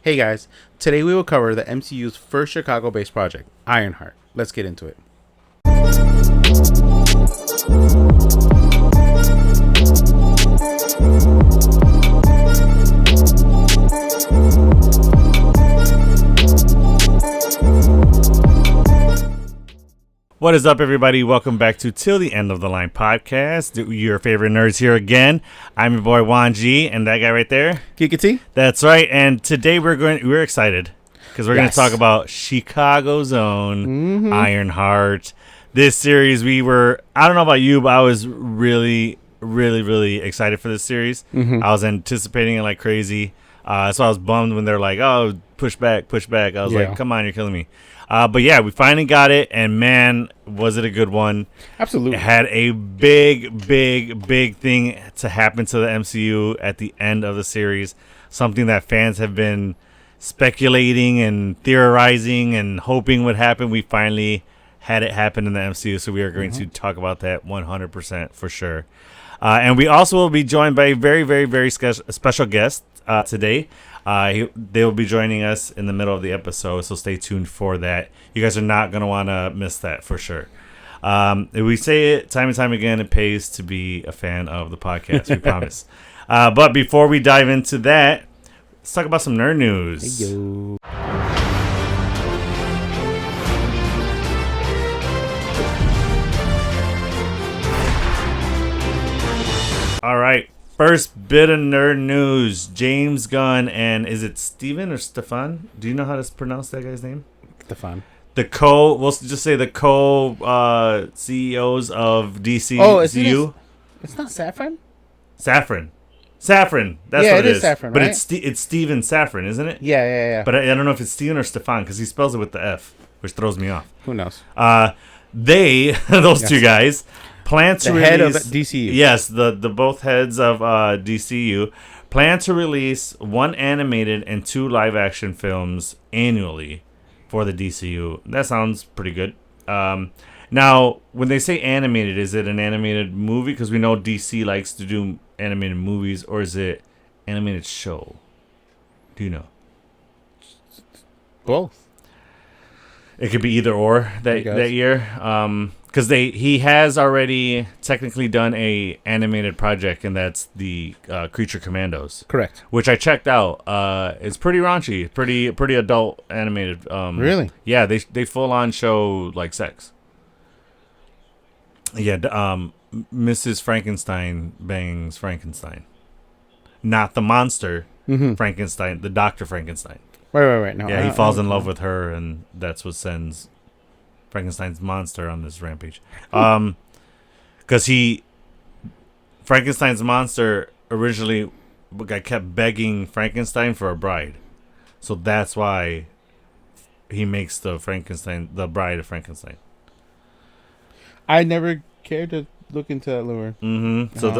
Hey guys, today we will cover the MCU's first Chicago-based project, Ironheart. Let's get into it. What is up, everybody? Welcome back to Till the End of the Line podcast. Your favorite nerds here again. I'm your boy Juan G, and that guy right there, Kikati? That's right. And today we're excited because we're going to talk about Chicago's own Ironheart. This series, I don't know about you, but I was really excited for this series. I was anticipating it like crazy. So I was bummed when they're like, "Oh, push back." I was like, "Come on, you're killing me." But yeah, we finally got it, and man, was it a good one. Absolutely. It had a big thing to happen to the MCU at the end of the series, something that fans have been speculating and theorizing and hoping would happen. We finally had it happen in the MCU, so we are going to talk about that 100% for sure. And we also will be joined by a very special guest today. They will be joining us in the middle of the episode, so stay tuned for that. You guys are not going to want to miss that for sure. We say it time and time again, it pays to be a fan of the podcast, we promise. But before we dive into that, let's talk about some nerd news. Hey, yo. All right. First bit of nerd news. James Gunn and is it Steven or Stefan? Do you know how to pronounce that guy's name? Stefan. We'll just say the CEOs of DCU. It's not Saffron? Saffron. That's what it is. Saffron, but right? it's Steven Saffron, isn't it? Yeah. But I don't know if it's Steven or Stefan because he spells it with the F, which throws me off. Who knows? Those two guys, plan to release... head of DCU. Yes, the both heads of DCU plan to release one animated and two live-action films annually for the DCU. That sounds pretty good. Now, when they say animated, is it an animated movie? Because we know DC likes to do animated movies, or is it animated show? Do you know? Both. It could be either or that year. Because he has already technically done a animated project, and that's the Creature Commandos. Correct. Which I checked out. It's pretty raunchy, pretty adult animated. Really? Yeah, they full on show like sex. Yeah, Mrs. Frankenstein bangs Frankenstein, not the monster Frankenstein, the Dr. Frankenstein. Right. No, yeah, he falls in love with her, and that's what sends Frankenstein's monster on this rampage. Because Frankenstein's monster originally kept begging Frankenstein for a bride, so that's why he makes the bride of Frankenstein. I never cared to look into that lore. So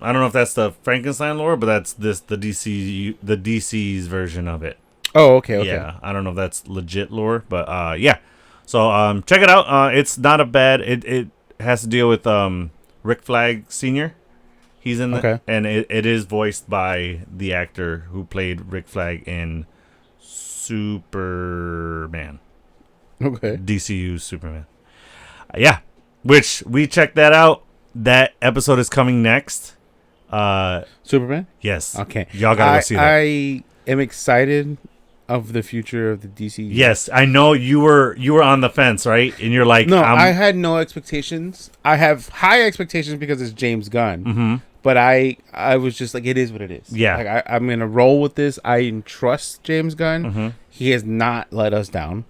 I don't know if that's the Frankenstein lore, but that's the DC's version of it. Oh, okay. Yeah, I don't know if that's legit lore, but yeah. So check it out. It's not a bad. It has to deal with Rick Flag Sr. He's in the and it is voiced by the actor who played Rick Flag in Superman. Okay. DCU Superman. Yeah, which we checked that out. That episode is coming next. Superman? Yes. Okay. Y'all gotta go see that. I am excited of the future of the DCU. Yes, I know you were on the fence, right? And you're like, no, I had no expectations. I have high expectations because it's James Gunn. But I was just like, it is what it is. Yeah. Like I'm gonna roll with this. I trust James Gunn. He has not let us down.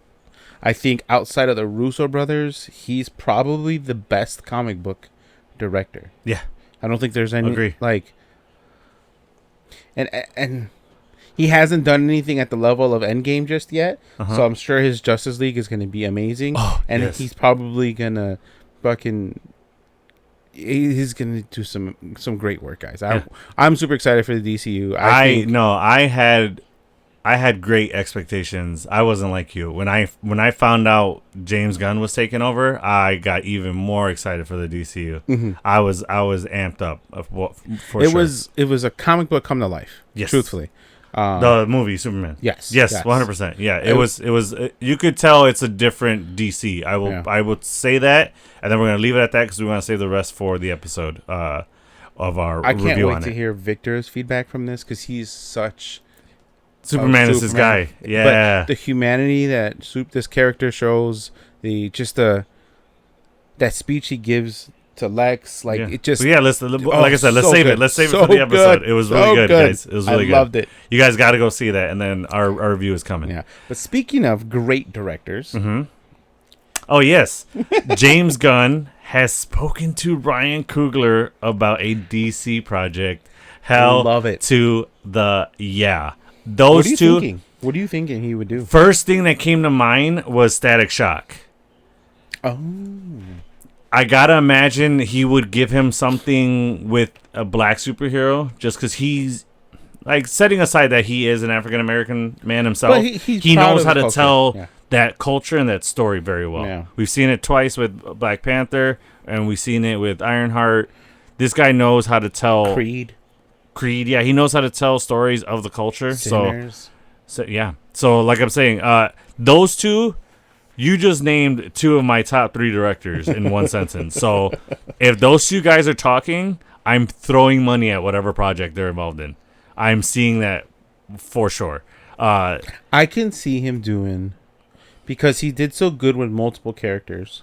I think outside of the Russo brothers, he's probably the best comic book director. Yeah. I don't think there's any Agree. like and he hasn't done anything at the level of Endgame just yet. So I'm sure his Justice League is going to be amazing. And he's probably going to he's going to do some great work, guys. I'm super excited for the DCU. I had great expectations. I wasn't like you. When I found out James Gunn was taking over, I got even more excited for the DCU. I was amped up for it was a comic book come to life. Yes. Truthfully. The movie Superman. Yes. 100%. Yeah, it was. You could tell it's a different DC. I would say that, and then we're gonna leave it at that because we want to save the rest for the episode of our review on it. I can't wait to hear Victor's feedback from this because he's such. Superman is his guy. Yeah, but the humanity that this character shows, that speech he gives to Lex, it just. But yeah, like I said, let's save it. Let's save it for the episode. Good. It was really good, guys. It was really good. I loved it. You guys got to go see that, and then our review is coming. Yeah, but speaking of great directors, oh yes, James Gunn has spoken to Ryan Coogler about a DC project. Hell, love it. To the yeah. Those two. Thinking? What are you thinking he would do? First thing that came to mind was Static Shock. Oh. I gotta imagine he would give him something with a black superhero, just because he's like, setting aside that he is an African American man himself. But he knows how to tell that culture and that story very well. Yeah. We've seen it twice with Black Panther, and we've seen it with Ironheart. This guy knows how to tell Creed. Yeah, he knows how to tell stories of the culture. Sinners. So yeah. So like I'm saying, those two, you just named two of my top 3 directors in one sentence. So if those two guys are talking, I'm throwing money at whatever project they're involved in. I'm seeing that for sure. I can see him doing, because he did so good with multiple characters,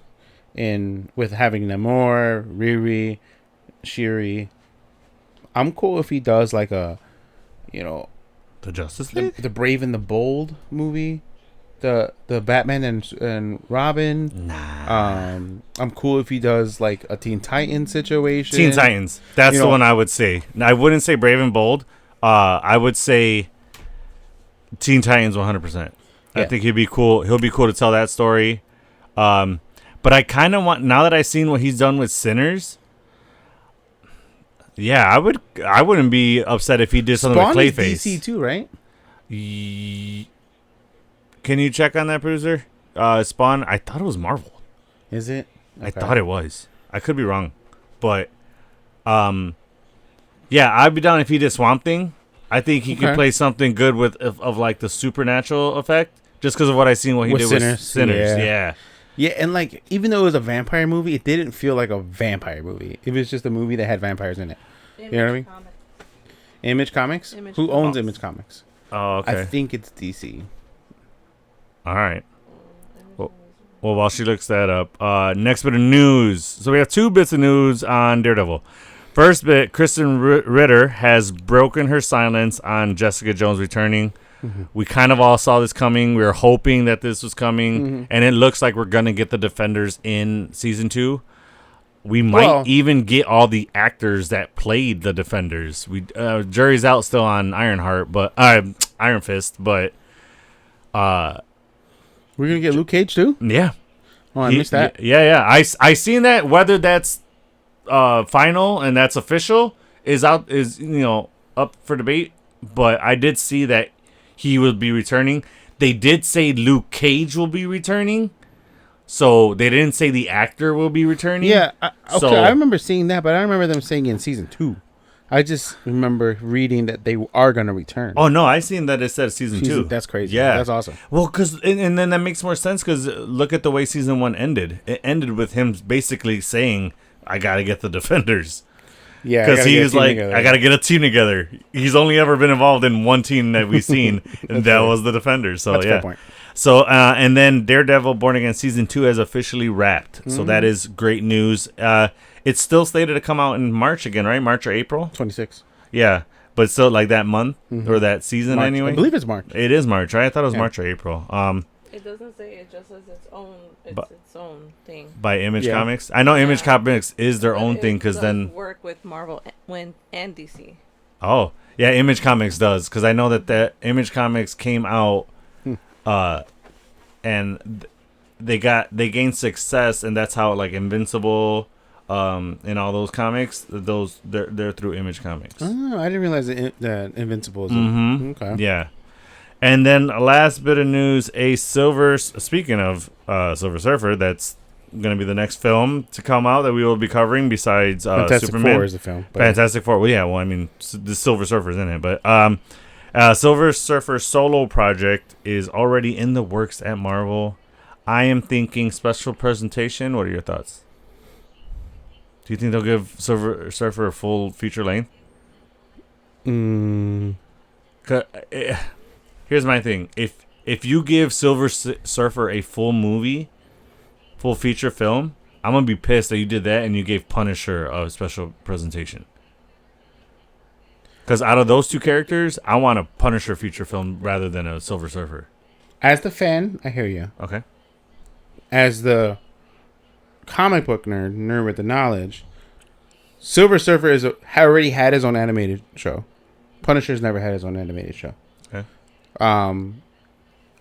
and with having Namor, Riri, Shiri. I'm cool if he does like the Justice League, the Brave and the Bold movie, the Batman and Robin. Nah. I'm cool if he does like a Teen Titans situation. Teen Titans. That's the one I would say. I wouldn't say Brave and Bold. I would say Teen Titans 100%. I think he'll be cool. He'll be cool to tell that story. But I kind of want, now that I've seen what he's done with Sinners. Yeah, I wouldn't be upset if he did something with Clayface. Is DC too, right? Can you check on that, producer? Spawn, I thought it was Marvel. Is it? Okay. I thought it was. I could be wrong, but yeah, I'd be down if he did Swamp Thing. I think he could play something good with of like the supernatural effect, just because of what I seen what he did with Sinners. Yeah, and like, even though it was a vampire movie, it didn't feel like a vampire movie. It was just a movie that had vampires in it. You know what I mean? Image Comics? Who owns Image Comics? Oh, okay. I think it's DC. All right. Well, while she looks that up, next bit of news. So we have 2 bits of news on Daredevil. First bit, Kristen Ritter has broken her silence on Jessica Jones returning. Mm-hmm. We kind of all saw this coming. We were hoping that this was coming, and it looks like we're going to get the Defenders in season 2. We might even get all the actors that played the Defenders. Jury's out still on Ironheart, but Iron Fist, but we're gonna get Luke Cage too. Yeah. Oh, I missed that. Yeah. I seen that. Whether that's final and that's official is up for debate. But I did see that he will be returning. They did say Luke Cage will be returning. So they didn't say the actor will be returning. Yeah, I remember seeing that, but I don't remember them saying in season 2. I just remember reading that they are going to return. Oh no, I seen that it said season 2. That's crazy. Yeah, that's awesome. Well, because and then that makes more sense because look at the way season 1 ended. It ended with him basically saying, "I got to get the Defenders." Yeah, because he was like, "I got to get a team together." He's only ever been involved in one team that we've seen, and that was the Defenders. So that's a fair point. So, and then Daredevil Born Again Season 2 has officially wrapped. Mm-hmm. So that is great news. It's still slated to come out in March again, right? March or April? 26. Yeah. But still like that month or that season March. anyway? I believe it's March. It is March, right? I thought it was March or April. It doesn't say. It just says its own thing. By Image Comics? I know Image Comics is their own thing because then... work with Marvel and DC. Oh. Yeah, Image Comics does because I know that Image Comics came out... and they gained success, and that's how like Invincible, and all those comics, they're through Image Comics. Oh, I didn't realize that Invincible is okay. Yeah, and then last bit of news: speaking of Silver Surfer, that's going to be the next film to come out that we will be covering. Besides Fantastic Superman, Four is the film. Fantastic Four. Well, yeah. Well, I mean, the Silver Surfer's in it, but Silver Surfer solo project is already in the works at Marvel. I am thinking special presentation. What are your thoughts? Do you think they'll give Silver Surfer a full feature length? Here's my thing. If you give Silver Surfer a full movie, full feature film, I'm going to be pissed that you did that and you gave Punisher a special presentation. Because out of those two characters, I want a Punisher feature film rather than a Silver Surfer. As the fan, I hear you. Okay. As the comic book nerd with the knowledge, Silver Surfer already had his own animated show. Punisher's never had his own animated show. Okay.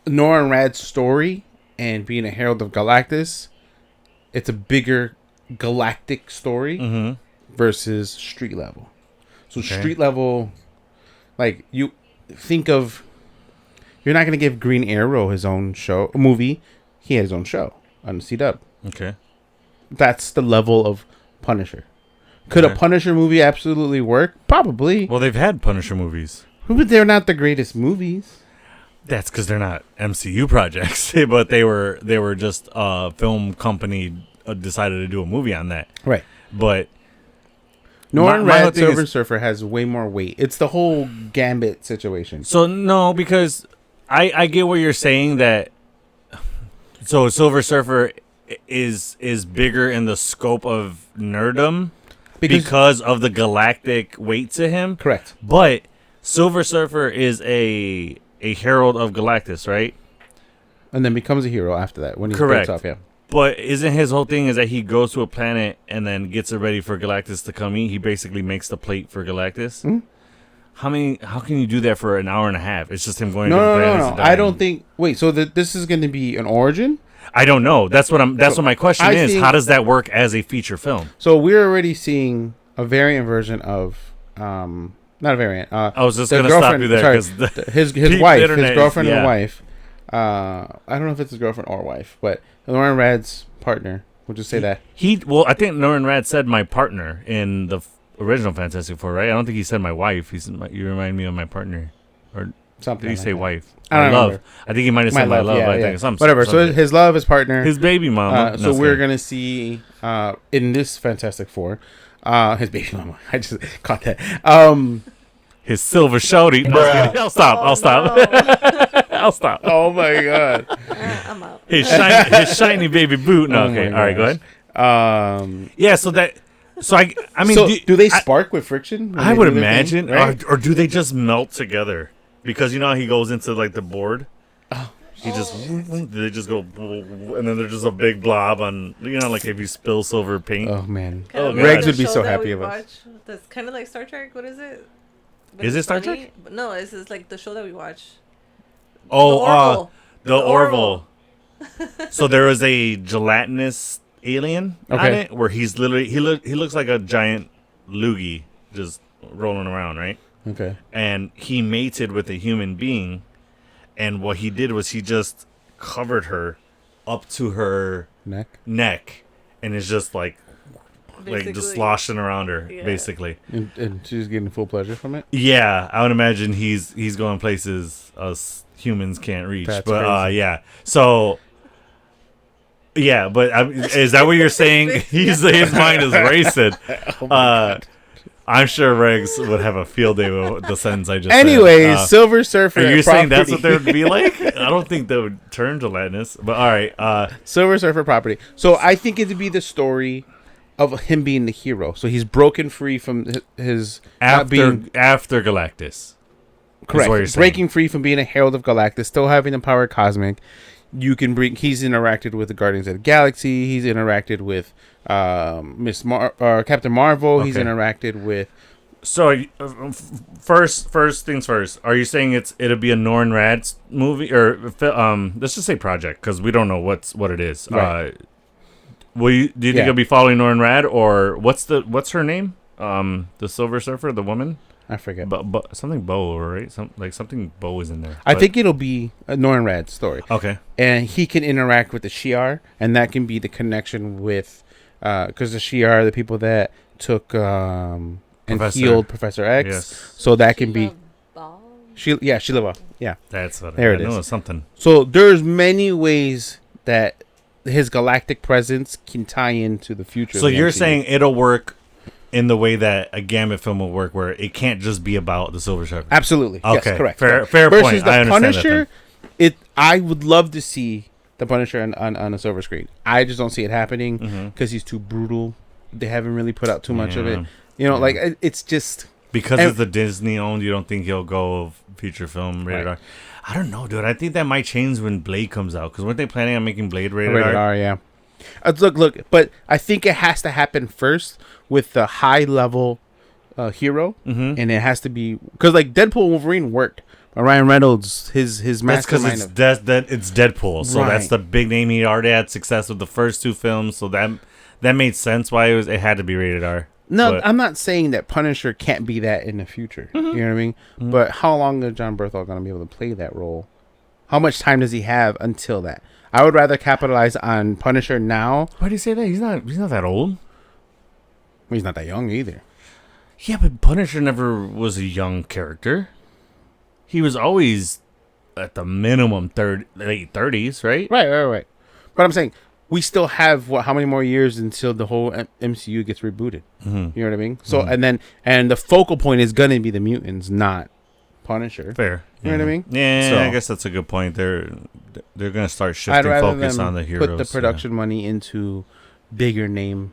Norrin Rad's story and being a Herald of Galactus, it's a bigger galactic story versus street level. So street level, like you think of, you're not going to give Green Arrow his own movie. He had his own show on CW. Okay. That's the level of Punisher. Could a Punisher movie absolutely work? Probably. Well, they've had Punisher movies. But they're not the greatest movies. That's because they're not MCU projects, but they were just a film company decided to do a movie on that. Right. But Norrin Rad Silver Surfer has way more weight. It's the whole Gambit situation. So no, because I get what you're saying that. So Silver Surfer is bigger in the scope of nerdom because of the galactic weight to him. Correct. But Silver Surfer is a herald of Galactus, right? And then becomes a hero after that when he breaks off, yeah. But isn't his whole thing is that he goes to a planet and then gets it ready for Galactus to come eat? He basically makes the plate for Galactus. Mm-hmm. How can you do that for an hour and a half? It's just him going to the planet. No. I don't think. Wait, so this is going to be an origin? I don't know. That's what my question is. How does that work as a feature film? So we're already seeing a variant version of not a variant. I was just going to stop you there because his wife, his girlfriend and wife. I don't know if it's his girlfriend or wife, but Norrin Rad's partner. We'll just say that. I think Norrin Rad said my partner in the original Fantastic Four, right? I don't think he said my wife. He said you remind me of my partner, or something. Did he say that. wife? I don't love. Remember. I think he might have said my love. Yeah, I think whatever. So his love, his partner, his baby mama. So we're gonna see in this Fantastic Four, his baby mama. I just caught that. His silver shouty. No, I'll stop. No. I'll stop. Oh my god. I'm out. His shiny baby boot. No, okay. All right, go ahead. Yeah. So I mean, so do they spark with friction? I would imagine, right? or do they just melt together? Because you know how he goes into like the board. They just go, and then there's just a big blob on, like if you spill silver paint. Oh man, Regs would be so happy of us. That's kind of like Star Trek. What is it? Is it Star Trek? No, this is like the show that we watch. Oh, the Orville. So there is a gelatinous alien on it where he's literally he looks like a giant loogie just rolling around, right? Okay. And he mated with a human being, and what he did was he just covered her up to her neck, and it's just like just sloshing around her, basically. And she's getting full pleasure from it? Yeah, I would imagine he's going places us humans can't reach. That's but crazy. yeah. So yeah, but is that what you're saying? His mind is racing. I'm sure Regs would have a field day with the sentence I just Anyways, said. Silver Surfer. Are you saying that's what they would be like? I don't think they would turn gelatinous. But all right. Silver Surfer property. So I think it would be the story of him being the hero. So he's broken free from his after Galactus. Correct. Breaking free from being a Herald of Galactus, still having the power of Cosmic. You can bring. He's interacted with the Guardians of the Galaxy. He's interacted with Captain Marvel. Okay. He's interacted with. So first things first. Are you saying it'll be a Norrin Rad movie or let's just say project because we don't know what it is. Right. Do you think it'll be following Norrin Rad or what's her name? The Silver Surfer, the woman. I forget. But something Bo, right? Something Bo is in there. I think it'll be a Norrin Rad story. Okay. And he can interact with the Shi'ar, and that can be the connection with, because the Shi'ar are the people that took and healed Professor X. Yes. So that can be Sheila. Yeah, That's what there I it know. is. Something. So there's many ways that his galactic presence can tie into the future. So of the you're MCU. saying it'll work in the way that a Gambit film will work, where it can't just be about the Silver Surfer. Absolutely. Okay, Yes, correct. fair Versus point. the I understand Punisher, that I would love to see the Punisher on a silver screen. I just don't see it happening Mm-hmm. because he's too brutal. They haven't really put out too much of it. Like it's just because it's the Disney owned. You don't think he'll go feature film rated R? I don't know, dude. I think that might change when Blade comes out. Because weren't they planning on making Blade rated R? Yeah. Look, but I think it has to happen first with the high level hero, and it has to be because like Deadpool and Wolverine worked. Ryan Reynolds, his That's because mastermind. it's Deadpool, so that's the big name. He already had success with the first two films, so that made sense why it had to be rated R. No, but I'm not saying that Punisher can't be that in the future. You know what I mean? But how long is John Berthel going to be able to play that role? How much time does he have until that? I would rather capitalize on Punisher now. Why do you say that? He's not that old. He's not that young either. Yeah, but Punisher never was a young character. He was always at the minimum late 30s, right? Right. But I'm saying we still have how many more years until the whole MCU gets rebooted? You know what I mean? So and the focal point is gonna be the mutants, not Punisher. Fair. You know what I mean? Yeah, So, I guess that's a good point. They're gonna start I'd shifting rather focus them on the heroes. put the production money into bigger name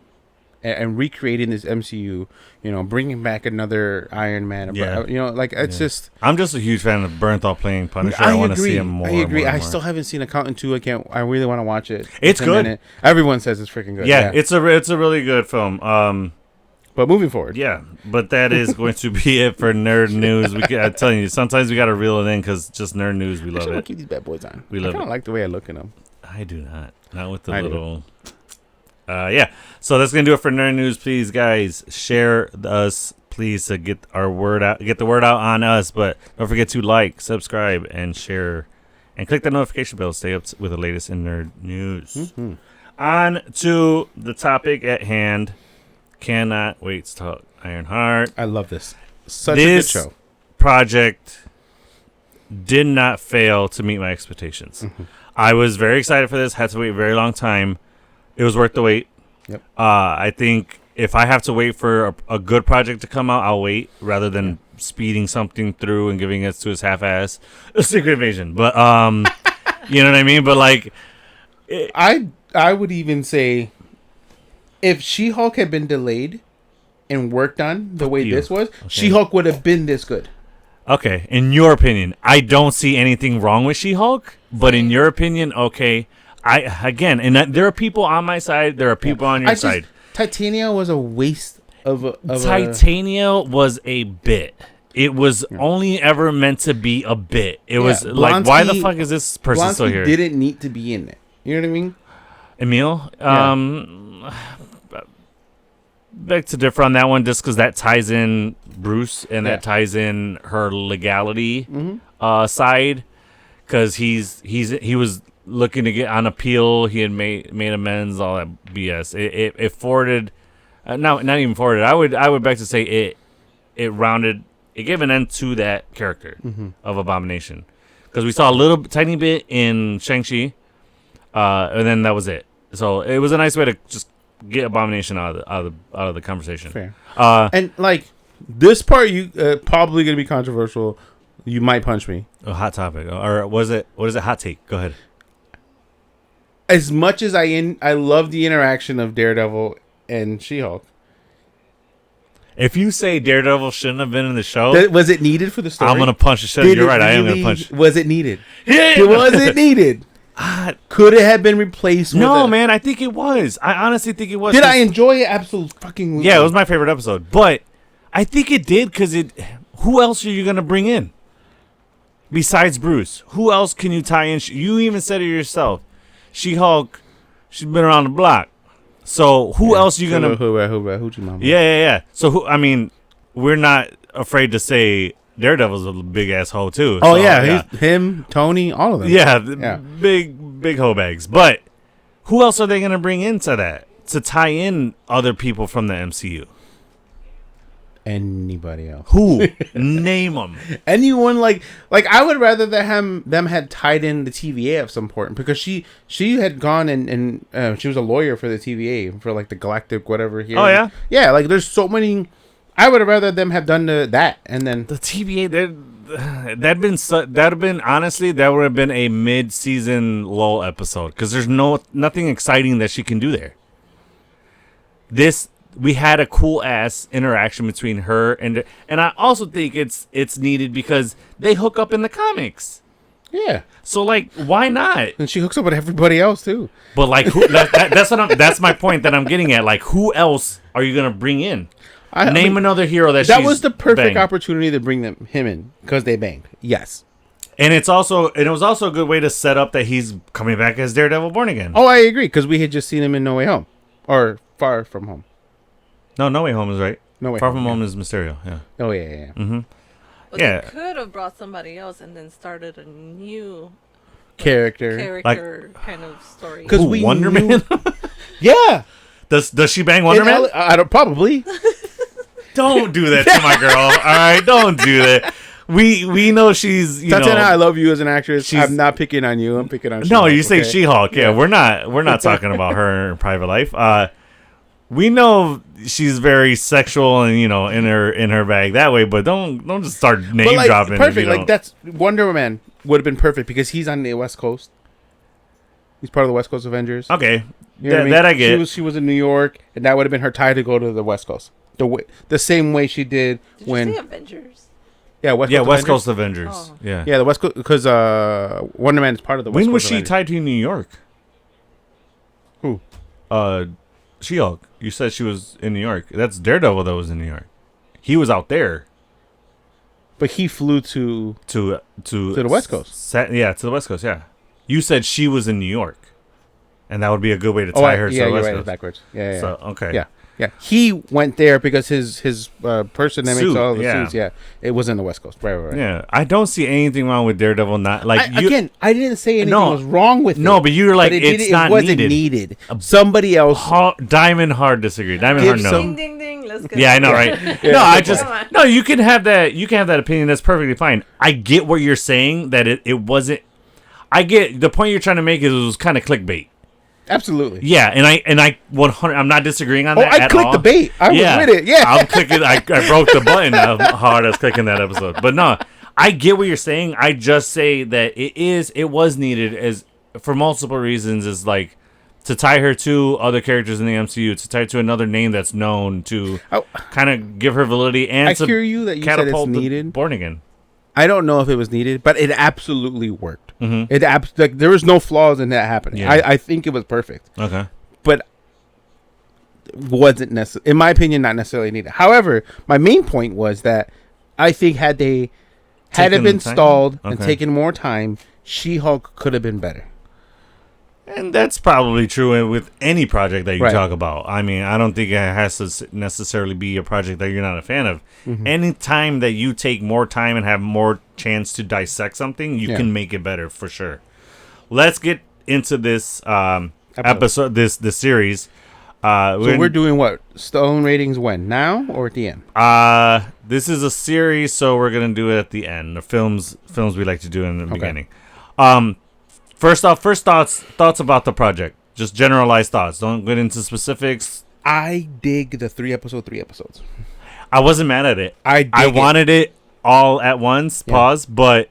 and recreating this MCU. Bringing back another Iron Man. It's just. I'm just a huge fan of Bernthal playing Punisher. I want to see him more. I agree. More I still haven't seen Accountant 2. I really want to watch it. It's good. Minute. Everyone says it's freaking good. Yeah, it's a really good film. But moving forward. Yeah, but that is going to be it for nerd news. I'm telling you, sometimes we got to reel it in because just nerd news, we love it. Keep these bad boys on. We love it. I kind of like the way I look in them. I do not with the little. Yeah, so that's gonna do it for nerd news. Please, guys, share us, please, to get our word out, get the word out on us. But don't forget to like, subscribe, and share, and click the notification bell to stay up with the latest in nerd news. On to the topic at hand. Cannot wait to talk Ironheart. I love this. Such a good show. Project did not fail to meet my expectations. I was very excited for this. Had to wait a very long time. It was worth the wait. Yep. I think if I have to wait for a good project to come out, I'll wait rather than speeding something through and giving it to his half-ass Secret Invasion. But you know what I mean. But like, I would even say, if She-Hulk had been delayed and worked on the way this was, She-Hulk would have been this good. Okay, in your opinion, I don't see anything wrong with She-Hulk, but in your opinion, okay. There are people on my side. There are people on your side. Titania was a waste of Titania was a bit. It was only ever meant to be a bit. It was Blonsky, like, why the fuck is this person still here? Didn't need to be in it. You know what I mean? Emil, beg to differ on that one, just because that ties in Bruce and that ties in her legality side, because he was looking to get on appeal. He had made amends, all that BS. It forwarded, not even forwarded. I would beg to say it gave an end to that character of Abomination, because we saw a little tiny bit in Shang-Chi, and then that was it. So it was a nice way to just get Abomination out of the conversation. Fair. And like this part, you probably gonna be controversial. You might punch me. A hot topic, or was it? What is it? Hot take. Go ahead. As much as I love the interaction of Daredevil and She-Hulk. If you say Daredevil shouldn't have been in the show, was it needed for the story? I'm gonna punch the shit. You're right. I am gonna punch. Was it needed? Yeah. Was it needed? Could it have been replaced? No, man. I think it was. I honestly think it was. Did I enjoy it? Absolutely fucking. Yeah, it was my favorite episode. But I think it did because who else are you gonna bring in besides Bruce? Who else can you tie in? You even said it yourself. She-Hulk, she's been around the block. So who else are you gonna? Hoochie mama. Yeah. So we're not afraid to say Daredevil's a big ass hoe too. Oh, so, yeah, him, Tony, all of them. Yeah, big hoe bags. But who else are they gonna bring into that to tie in other people from the MCU? Anybody else? Who? Name them. Anyone like I would rather them had tied in the TVA of some point, because she had gone and she was a lawyer for the TVA for like the Galactic whatever here. Oh yeah, yeah. Like there's so many. I would have rather them have done that and then the TVA. That would have been a mid-season lull episode, because there's nothing exciting that she can do there. We had a cool ass interaction between her and I also think it's needed because they hook up in the comics. Yeah. So like, why not? And she hooks up with everybody else too. But like, that's my point that I'm getting at. Like, who else are you gonna bring in? Name another hero that was the perfect banged. opportunity to bring him in because they banged. Yes. And it was also a good way to set up that he's coming back as Daredevil Born Again. Oh, I agree, because we had just seen him in No Way Home or Far From Home. No Way Home is right. No Way Far Home, From Home is Mysterio. Yeah. Oh yeah. Mm-hmm. But Yeah. they could have brought somebody else and then started a new Character kind of story. Because we Wonder knew... Man. Yeah. Does she bang Wonder Man? I don't probably. Don't do that to my girl. All right, don't do that. We know she's Tatiana, I love you as an actress. She's- I'm not picking on you. I'm picking on. No, She-Hulk, you say okay? She-Hulk. Yeah, we're not talking about her private life. We know she's very sexual and in her bag that way, but don't just start name dropping. Perfect. Like that's Wonder Man would have been perfect because he's on the West Coast. He's part of the West Coast Avengers. Okay, You know what I mean? that I get. She was in New York, and that would have been her tie to go to the West Coast. The same way she did when. You say Avengers? Yeah, West Coast Avengers. Oh. Yeah, the West Coast, because Wonder Man is part of the West Coast. When was she Avengers. tied to New York? Who? She-Hulk. You said she was in New York. That's Daredevil that was in New York. He was out there. But he flew to the West Coast. To the West Coast. Yeah. You said she was in New York, and that would be a good way to tie her to the West right, Coast. backwards. Yeah. So okay. Yeah. Yeah, he went there because his person that makes all the suits. Yeah, it was in the West Coast. Right. Yeah, I don't see anything wrong with Daredevil. Not like I didn't say anything was wrong with it. No, but you were like, it wasn't needed. Somebody else. Diamond Hard disagree. Diamond Hard no. Ding ding ding. Let's go. Yeah, I know, right? No, you can have that. You can have that opinion. That's perfectly fine. I get what you're saying. That it wasn't. I get the point you're trying to make. Is it was kind of clickbait. Absolutely. Yeah, and I 100. I'm not disagreeing on that. I clicked the bait. I was with it. Yeah, I'm clicking. I broke the button how hard I was clicking that episode. But no, I get what you're saying. I just say that it was needed as for multiple reasons. Is like to tie her to other characters in the MCU, to tie her to another name that's known, to kind of give her validity, and I hear you that you said it's needed. Born Again. I don't know if it was needed, but it absolutely worked. Mm-hmm. There was no flaws in that happening. Yeah. I think it was perfect. Okay. But wasn't necessarily, in my opinion, not necessarily needed. However, my main point was that I think had it been stalled and taken more time, She-Hulk could have been better. And that's probably true with any project that you talk about. I mean, I don't think it has to necessarily be a project that you're not a fan of. Mm-hmm. Any time that you take more time and have more chance to dissect something, you can make it better for sure. Let's get into this episode, this series. So we're doing what? Stone ratings when? Now or at the end? This is a series, so we're gonna do it at the end. The films we like to do in the beginning. First thoughts about the project. Just generalized thoughts. Don't get into specifics. I dig the 3 episodes. I wasn't mad at it. I wanted it all at once. Pause. But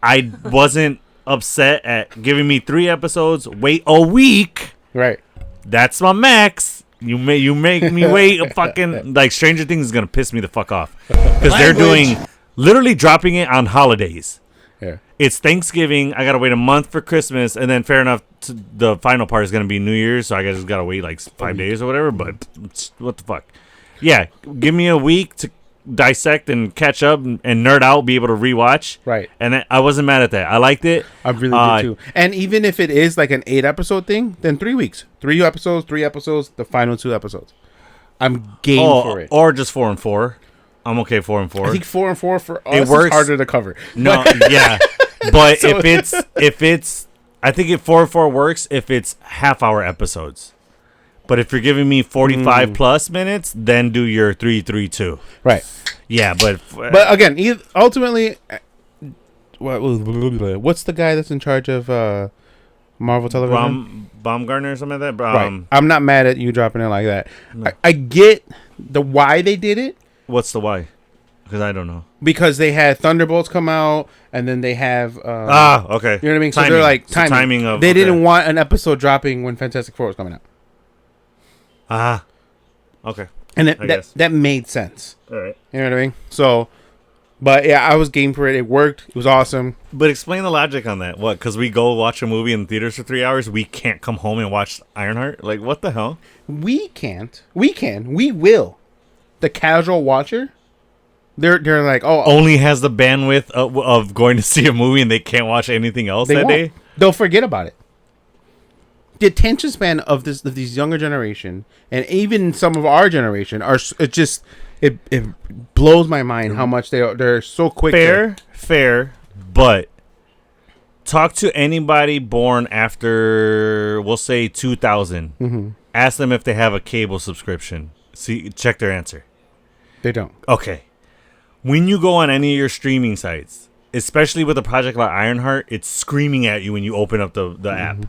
I wasn't upset at giving me 3 episodes. Wait a week. Right. That's my max. You make me wait a fucking like Stranger Things is gonna piss me the fuck off because they're doing literally dropping it on holidays. Yeah. It's Thanksgiving. I gotta wait a month for Christmas, and then fair enough. The final part is gonna be New Year's, so I just gotta wait like 5 days or whatever. But what the fuck? Yeah, give me a week to dissect and catch up and nerd out, be able to rewatch. Right. And I wasn't mad at that. I liked it. I really did too. And even if it is like an 8 episode thing, then 3 weeks, 3 episodes, the final 2 episodes. I'm game for it. Or just 4 and 4. I'm okay 4 and 4. I think 4 and 4 for us is harder to cover. No, yeah. But if it's I think 4 and 4 works if it's half-hour episodes. But if you're giving me 45 plus minutes, then do your 3-3-2. Right. Yeah, but again, ultimately, what's the guy that's in charge of Marvel Television? Baumgartner or something like that. Right. I'm not mad at you dropping it like that. No. I get the why they did it. What's the why? Because I don't know. Because they had Thunderbolts come out, and then they have. Okay. You know what I mean? So they're like timing of. They didn't want an episode dropping when Fantastic Four was coming out. Okay. And that made sense. All right. You know what I mean? So, but yeah, I was game for it. It worked. It was awesome. But explain the logic on that. What? Because we go watch a movie in theaters for 3 hours, we can't come home and watch Ironheart? Like, what the hell? We can't. We can. We will. The casual watcher, they're like, oh, only has the bandwidth of going to see a movie and they can't watch anything else that day? They'll forget about it. The attention span of these younger generation, and even some of our generation, it blows my mind how much they're so quick. Fair, but talk to anybody born after, we'll say 2000. Mm-hmm. Ask them if they have a cable subscription. Check their answer. They don't. Okay. When you go on any of your streaming sites, especially with a project like Ironheart, it's screaming at you when you open up the app.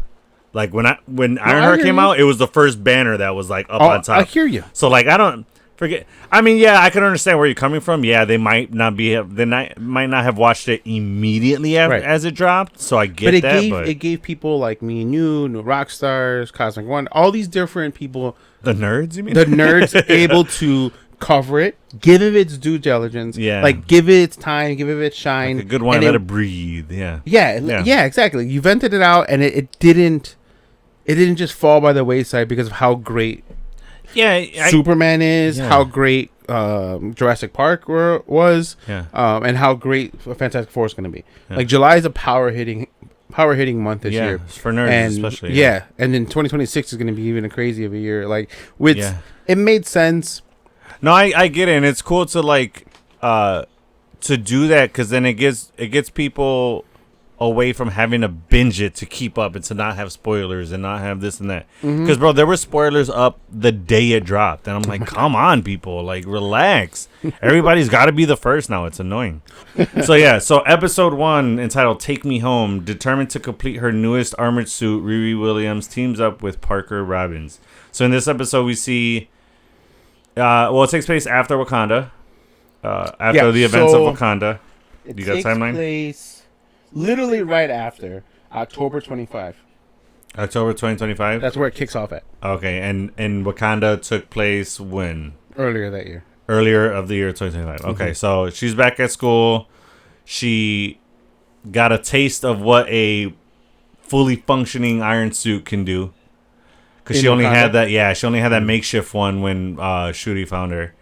Like when Ironheart came out, it was the first banner that was like up on top. I hear you. So like I don't forget. I mean, yeah, I can understand where you're coming from. Yeah, they might not have watched it immediately as it dropped. So I get that. But it gave people like me and you, New Rock Stars, Cosmic One, all these different people. The nerds, you mean? The nerds able to cover it, give it its due diligence, like give it its time, give it its shine. Like a good one, let it breathe. Yeah, exactly. You vented it out, and it didn't just fall by the wayside because of how great Superman is, how great Jurassic Park was, and how great Fantastic Four is going to be. Like July is a power hitting month this year for nerds, and, especially. And then 2026 is going to be even a crazy of a year. Like it made sense. No, I get it, and it's cool to like to do that because then it gets people away from having to binge it to keep up and to not have spoilers and not have this and that. Because bro, there were spoilers up the day it dropped, and I'm like, come on, people, like relax. Everybody's got to be the first now. It's annoying. So episode 1 entitled "Take Me Home." Determined to complete her newest armored suit, Riri Williams teams up with Parker Robbins. So in this episode, we see. It takes place after Wakanda. After the events of Wakanda. You got a timeline? It takes place literally right after October 25. October 2025? That's where it kicks off at. Okay, and Wakanda took place when? Earlier that year. Earlier of the year 2025. Okay, so she's back at school. She got a taste of what a fully functioning iron suit can do. Because she only had that makeshift one when Shuri found her.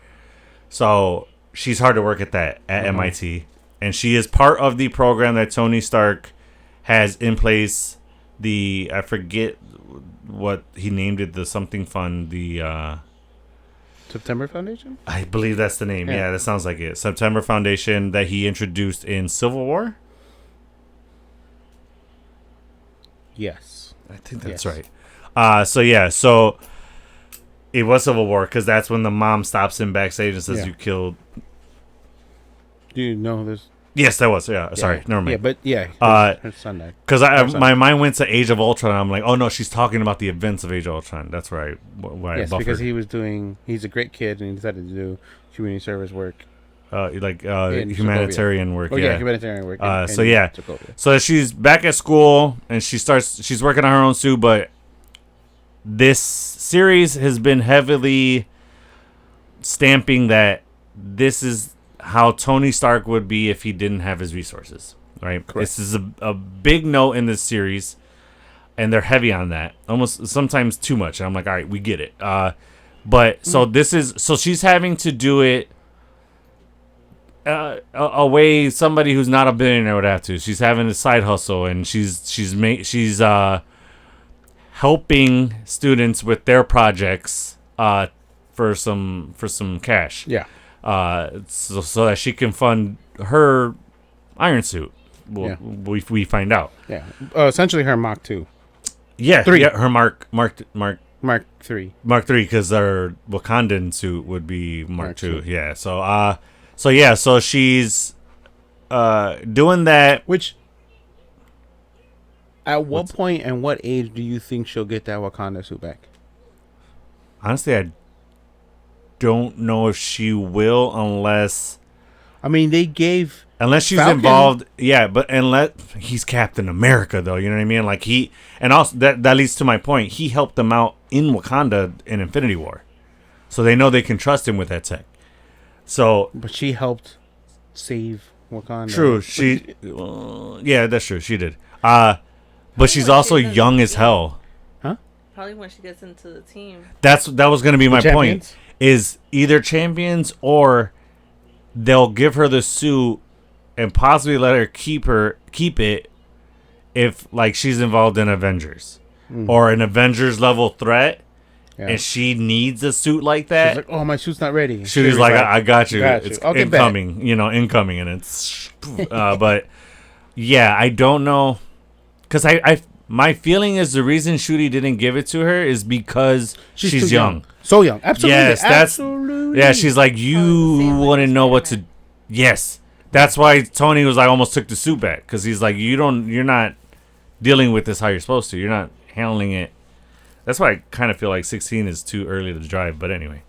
So she's hard to work at that at MIT. And she is part of the program that Tony Stark has in place. I forget what he named it, the something fund, the... September Foundation? I believe that's the name. Yeah, that sounds like it. September Foundation that he introduced in Civil War? Yes. I think that's right. So it was Civil War because that's when the mom stops him backstage and says, "You killed." Do you know this? Yes, that was. Yeah, sorry, never mind. Her son died. Because my mind went to Age of Ultron. I'm like, oh no, she's talking about the events of Age of Ultron. That's right. Yes, because he's a great kid and he decided to do community service work. Humanitarian work. Humanitarian work. So she's back at school and she's working on her own suit, but this series has been heavily stamping that this is how Tony Stark would be if he didn't have his resources, right? Correct. This is a big note in this series, and they're heavy on that, almost sometimes too much. And I'm like, all right, we get it. So she's having to do it a way somebody who's not a billionaire would have to. She's having a side hustle, and she's helping students with their projects for some cash. Yeah. So that she can fund her iron suit. We find out. Yeah. Essentially her Mach 2. Yeah. 3. Yeah. Her Mark Mark 3. Mark 3, because their Wakandan suit would be Mark 2. 2. Yeah. So she's doing that. Which, at what point and what age do you think she'll get that Wakanda suit back? Honestly, I don't know if she will unless they gave... Unless she's Falcon. involved, yeah, but unless he's Captain America, though, you know what I mean? Like and also that leads to my point. He helped them out in Wakanda in Infinity War, so they know they can trust him with that tech. So, but she helped save Wakanda. True, yeah, that's true. She did. But she's also young as hell. Huh? Probably when she gets into the team. That was going to be my champions? point. Is either champions or they'll give her the suit and possibly let her keep it if like she's involved in Avengers or an Avengers level threat and she needs a suit like that. She's like, oh, my suit's not ready. She's like, I got you. It's Okay, incoming, incoming, and it's. But yeah, I don't know, because my feeling is the reason Shuri didn't give it to her is because she's young. So young, absolutely. Yes, absolutely. Yeah, she's like, you wouldn't know what to. Yes. That's why Tony was like almost took the suit back, because he's like, you're not dealing with this how you're supposed to. You're not handling it. That's why I kind of feel like 16 is too early to drive. But anyway,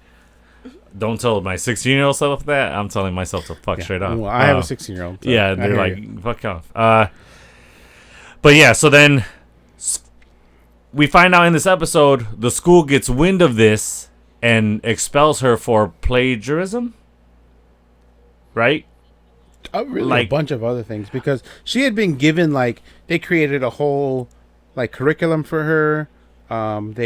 don't tell my 16-year-old self that. I'm telling myself to fuck straight off. Well, I have a 16-year-old. So yeah, they're like, fuck off. But yeah, so then we find out in this episode the school gets wind of this and expels her for plagiarism. Right? Really a bunch of other things, because she had been given, like, they created a whole like curriculum for her. And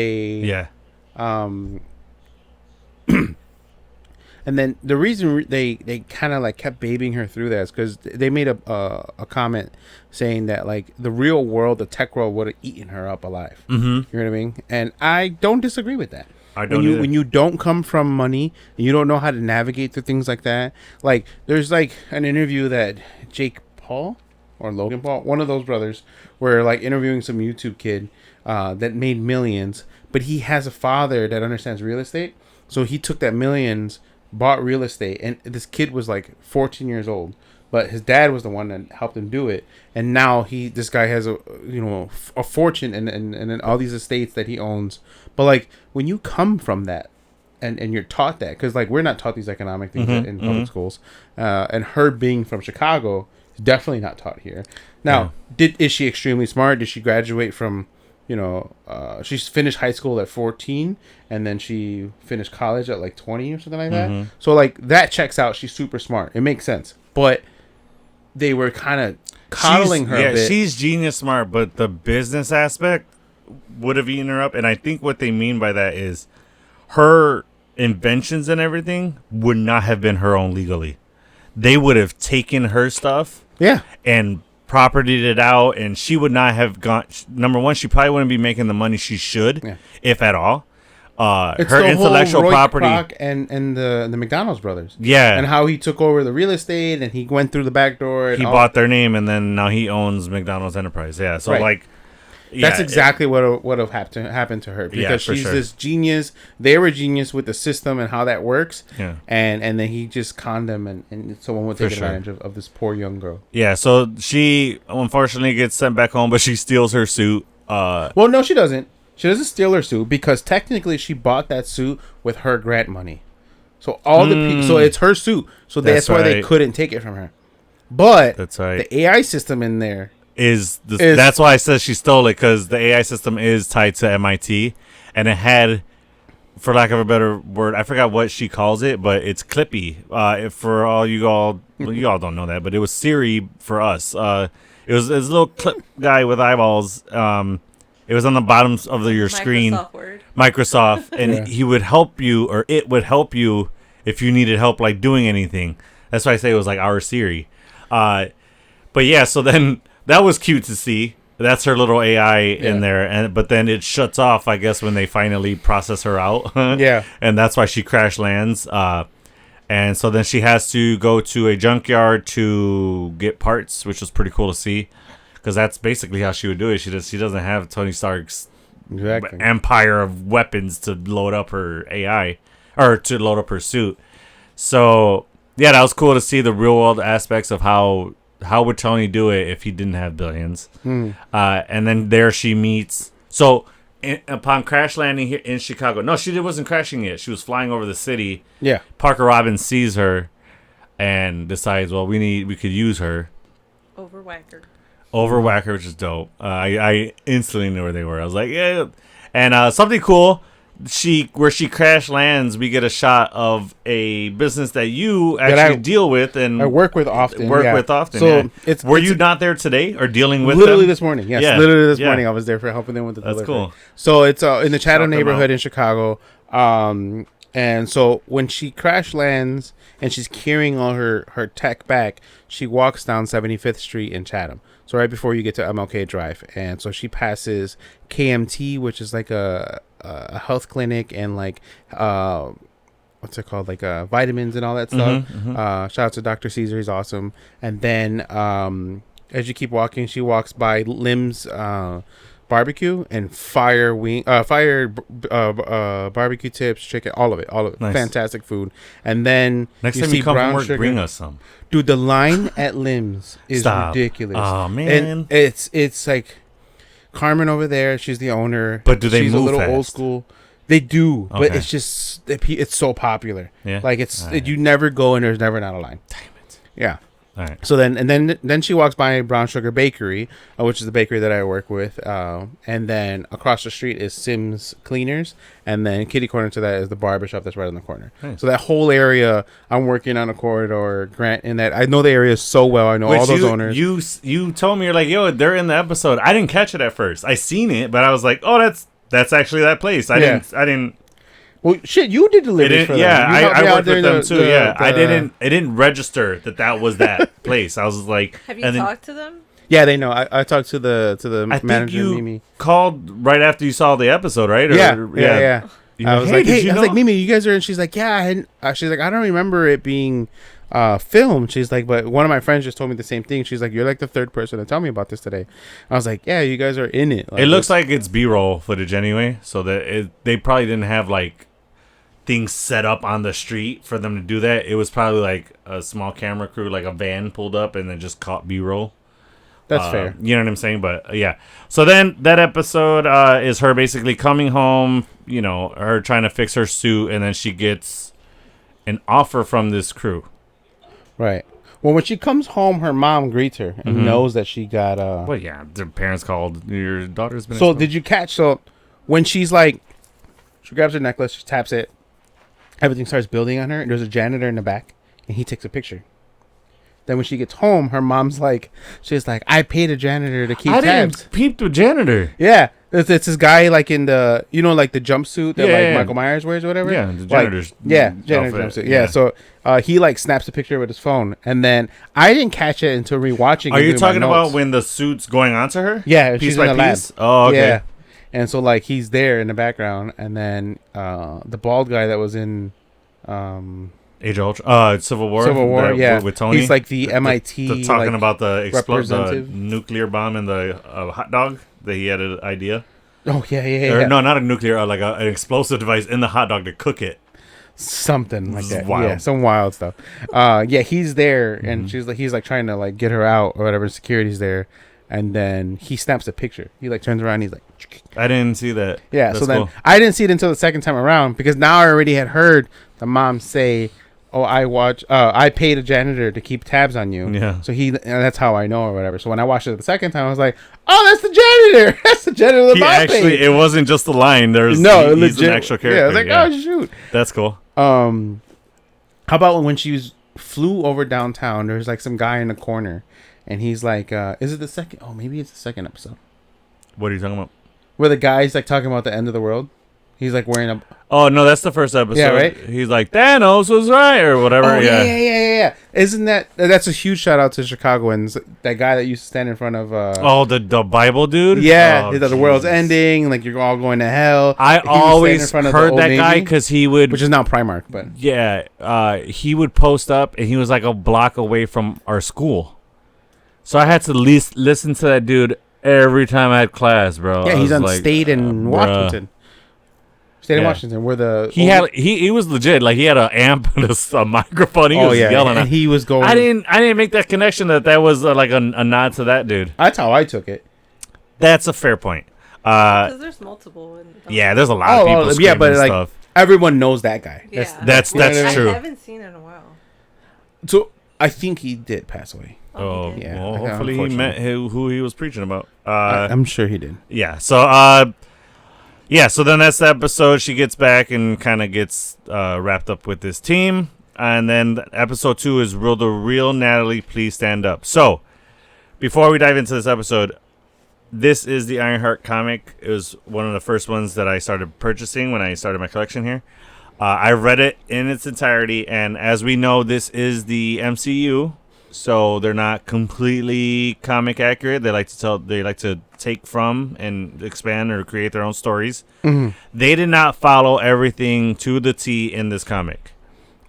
then the reason they kind of like kept babying her through that is because they made a comment saying that like the real world, the tech world, would have eaten her up alive. Mm-hmm. You know what I mean? And I don't disagree with that. I don't. When you don't come from money and you don't know how to navigate through things like that, like there's like an interview that Jake Paul or Logan Paul, one of those brothers, were like interviewing some YouTube kid that made millions, but he has a father that understands real estate, so he took that millions, bought real estate, and this kid was like 14 years old, but his dad was the one that helped him do it, and now this guy has a fortune and all these estates that he owns. But like when you come from that and you're taught that, because like we're not taught these economic things in public schools, and her being from Chicago is definitely not taught here. Now, is she extremely smart? Did she graduate from she finished high school at 14 and then she finished college at like 20 or something like that. So like that checks out. She's super smart. It makes sense. But they were kind of coddling her a bit. She's genius smart, but the business aspect would have eaten her up. And I think what they mean by that is her inventions and everything would not have been her own legally. They would have taken her stuff and propertied it out, and she would not have gone. Number one, she probably wouldn't be making the money she should, if at all. It's her the intellectual whole Roy property Kroc and the McDonald's brothers, and how he took over the real estate and he went through the back door. And he bought their name, and then now he owns McDonald's Enterprise. Yeah, so like. That's exactly what would have happened to her, because she's this genius. They were genius with the system and how that works. Yeah. And then he just conned them, and someone would take advantage of this poor young girl. Yeah. So she unfortunately gets sent back home, but she steals her suit. Well, no, she doesn't. She doesn't steal her suit, because technically she bought that suit with her grant money. So so it's her suit. So that's why they couldn't take it from her. But the AI system in there. That's why I said she stole it, because the AI system is tied to MIT, and it had, for lack of a better word, I forgot what she calls it, but it's Clippy. For all you all don't know that, but it was Siri for us. It was a little clip guy with eyeballs. It was on the bottom of your screen. Microsoft, and he would help you, or it would help you if you needed help, like doing anything. That's why I say it was like our Siri. But yeah, so then. That was cute to see. That's her little AI in there, but then it shuts off, I guess, when they finally process her out. And that's why she crash lands. And so then she has to go to a junkyard to get parts, which was pretty cool to see, because that's basically how she would do it. She doesn't have Tony Stark's empire of weapons to load up her AI or to load up her suit. So yeah, that was cool to see the real world aspects of how would Tony do it if he didn't have billions. And then there she meets. So upon crash landing here in Chicago, no, she wasn't crashing yet. She was flying over the city. Yeah. Parker Robbins sees her and decides, well, we could use her. Overwhacker, which is dope. I instantly knew where they were. I was like, yeah. And something cool, where she crash lands, we get a shot of a business that you actually deal with and I work with often. So were you not there today or dealing with literally them? This morning? Yes, literally this morning. I was there for helping them with the delivery. That's cool. So it's in the Chatham neighborhood in Chicago. And so when she crash lands and she's carrying all her tech back, she walks down 75th Street in Chatham. So right before you get to MLK Drive. And so she passes KMT, which is like a health clinic, and like what's it called, like vitamins and all that stuff. Shout out to Dr. Caesar, he's awesome. And then as you keep walking, she walks by Lim's barbecue and fire barbecue tips, chicken, all of it. Nice. Fantastic food. And then next time you come from work, bring us some. Dude, the line at Lim's is ridiculous. Oh man, and it's like Carmen over there, she's the owner, but do they she's move a little fast? Old school. They do, okay. But it's just it's so popular. Yeah, like you never go and there's never not a line. Damn it. Yeah. All right. So then she walks by Brown Sugar Bakery, which is the bakery that I work with, and then across the street is Sim's Cleaners, and then kitty corner to that is the barbershop that's right on the corner. Nice. So that whole area, I'm working on a corridor, Grant, in that I know the area so well. I know all those owners. You told me, you're like, yo, they're in the episode. I didn't catch it at first. I seen it, but I was like, oh, that's actually that place. I didn't. Well, shit, you did deliveries for them. Yeah, I worked with them too. It didn't register that was that place. I was like, have you talked to them? Yeah, they know. I talked to the I manager. Think you Mimi called right after you saw the episode, right? Yeah. I was like, hey, I was like, Mimi, you guys are, and she's like, yeah. She's like, I don't remember it being filmed. She's like, but one of my friends just told me the same thing. She's like, you're like the third person to tell me about this today. I was like, yeah, you guys are in it. Like, it looks like it's B-roll footage anyway, so that they probably didn't have like things set up on the street for them to do that. It was probably like a small camera crew, like a van pulled up and then just caught B-roll. That's fair. You know what I'm saying? But yeah. So then that episode is her basically coming home, you know, her trying to fix her suit, and then she gets an offer from this crew. Right. Well, when she comes home, her mom greets her and knows that she got well, yeah, their parents called. Your daughter's been. So did you catch? So when she's like, she grabs her necklace, she taps it, everything starts building on her, and there's a janitor in the back, and he takes a picture. Then when she gets home, her mom's like, she's like, I paid a janitor to keep tabs. I didn't peep the janitor. Yeah. It's this guy like in the, you know, like the jumpsuit that Michael Myers wears or whatever. Yeah, the janitor's janitor jumpsuit. Yeah. So he like snaps a picture with his phone, and then I didn't catch it until rewatching. Are you talking about when the suit's going onto her? Yeah, piece she's by in the piece. lab. Oh, okay. Yeah. And so like he's there in the background, and then the bald guy that was in Age of Ultron, Civil War, with Tony. He's like the MIT talking like, about the nuclear bomb and the hot dog that he had an idea. Oh yeah. No, not a nuclear, like an explosive device in the hot dog to cook it. Something like that. Wild. Yeah, some wild stuff. Yeah, he's there, and he's like trying to like get her out or whatever. Security's there, and then he snaps a picture. He like turns around, and he's like, I didn't see that. Yeah, that's so then cool. I didn't see it until the second time around, because now I already had heard the mom say, oh, I paid a janitor to keep tabs on you. Yeah. So and that's how I know or whatever. So when I watched it the second time, I was like, oh, that's the janitor. That's the janitor the mom paid. It wasn't just the line. He's an actual character. Yeah, I was like, oh, shoot. That's cool. How about when she flew over downtown, there's like some guy in the corner, and he's like, is it the second? Oh, maybe it's the second episode. What are you talking about? Where the guy's like talking about the end of the world. He's like wearing a... Oh, no, that's the first episode. Yeah, right? He's like, Thanos was right, or whatever. Oh, yeah. Isn't that's a huge shout out to Chicagoans. That guy that used to stand in front of... the Bible dude? Yeah, the world's ending, like you're all going to hell. I always heard that guy because he would... Which is now Primark, but... Yeah, he would post up, and he was like a block away from our school. So I had to listen to that dude every time I had class, bro. Yeah, he's on like, State in Washington. State in Washington, where the he was legit. Like, he had an amp and a microphone. He was yelling. And he was going. I didn't make that connection that was like a nod to that dude. That's how I took it. That's a fair point. Because there's multiple. There's a lot of people. Yeah, but like stuff. everyone knows that guy. Yeah. That's true. I haven't seen it in a while. So I think he did pass away. Oh, Yeah. well, hopefully he met who he was preaching about. I'm sure he did. Yeah. So so then that's the episode. She gets back and kind of gets wrapped up with this team. And then episode 2 is Will the Real Natalie Please Stand Up? So, before we dive into this episode, this is the Ironheart comic. It was one of the first ones that I started purchasing when I started my collection here. I read it in its entirety, and as we know, this is the MCU, so they're not completely comic accurate. They like to take from and expand or create their own stories. Mm-hmm. They did not follow everything to the T in this comic.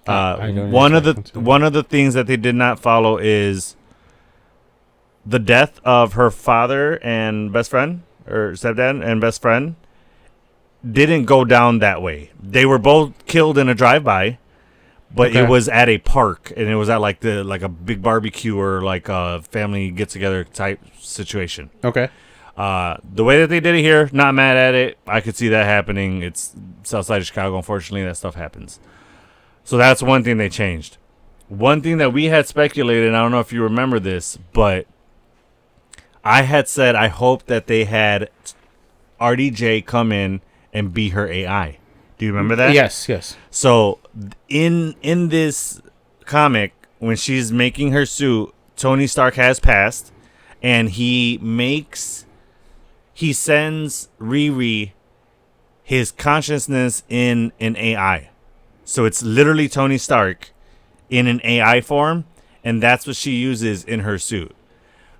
One of the things that they did not follow is the death of her father and best friend, or stepdad and best friend, didn't go down that way. They were both killed in a drive-by, but it was at a park, and it was at like a big barbecue or like a family get-together type situation. Okay. The way that they did it here, not mad at it. I could see that happening. It's south side of Chicago. Unfortunately, that stuff happens. So that's one thing they changed. One thing that we had speculated, and I don't know if you remember this, but I had said I hope that they had RDJ come in and be her AI. Do you remember that? Yes. So in this comic, when she's making her suit, Tony Stark has passed, and he sends Riri his consciousness in an AI. So it's literally Tony Stark in an AI form, and that's what she uses in her suit.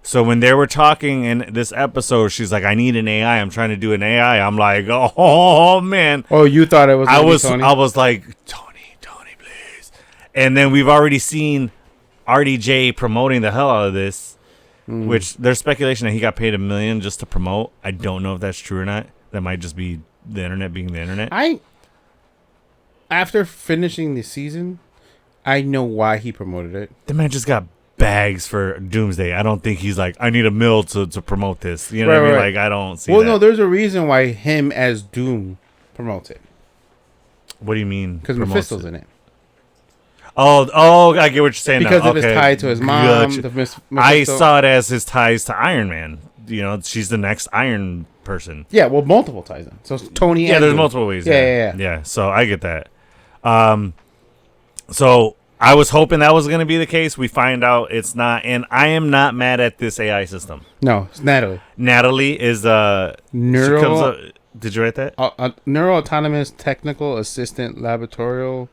So when they were talking in this episode, she's like, I need an AI. I'm trying to do an AI. I'm like, oh man. Oh, you thought it was Tony? I was like, Tony, please. And then we've already seen RDJ promoting the hell out of this, which there's speculation that he got paid $1 million just to promote. I don't know if that's true or not. That might just be the internet being the internet. After finishing the season, I know why he promoted it. The man just got bags for Doomsday. I don't think he's like, I need $1 million to promote this. You know what I mean? Right. Like, I don't see that. Well, no, there's a reason why him as Doom promotes it. What do you mean? Because Mephisto's in it. Oh, I get what you're saying. Because now. of his tie to his mom. Gotcha. I saw it as his ties to Iron Man. You know, she's the next Iron person. Yeah, well, multiple ties in. So Tony. Yeah, there's multiple ways. Yeah. So I get that. So I was hoping that was going to be the case. We find out it's not, and I am not mad at this AI system. No, it's Natalie. Natalie is did you write that? Neuro autonomous technical assistant laboratory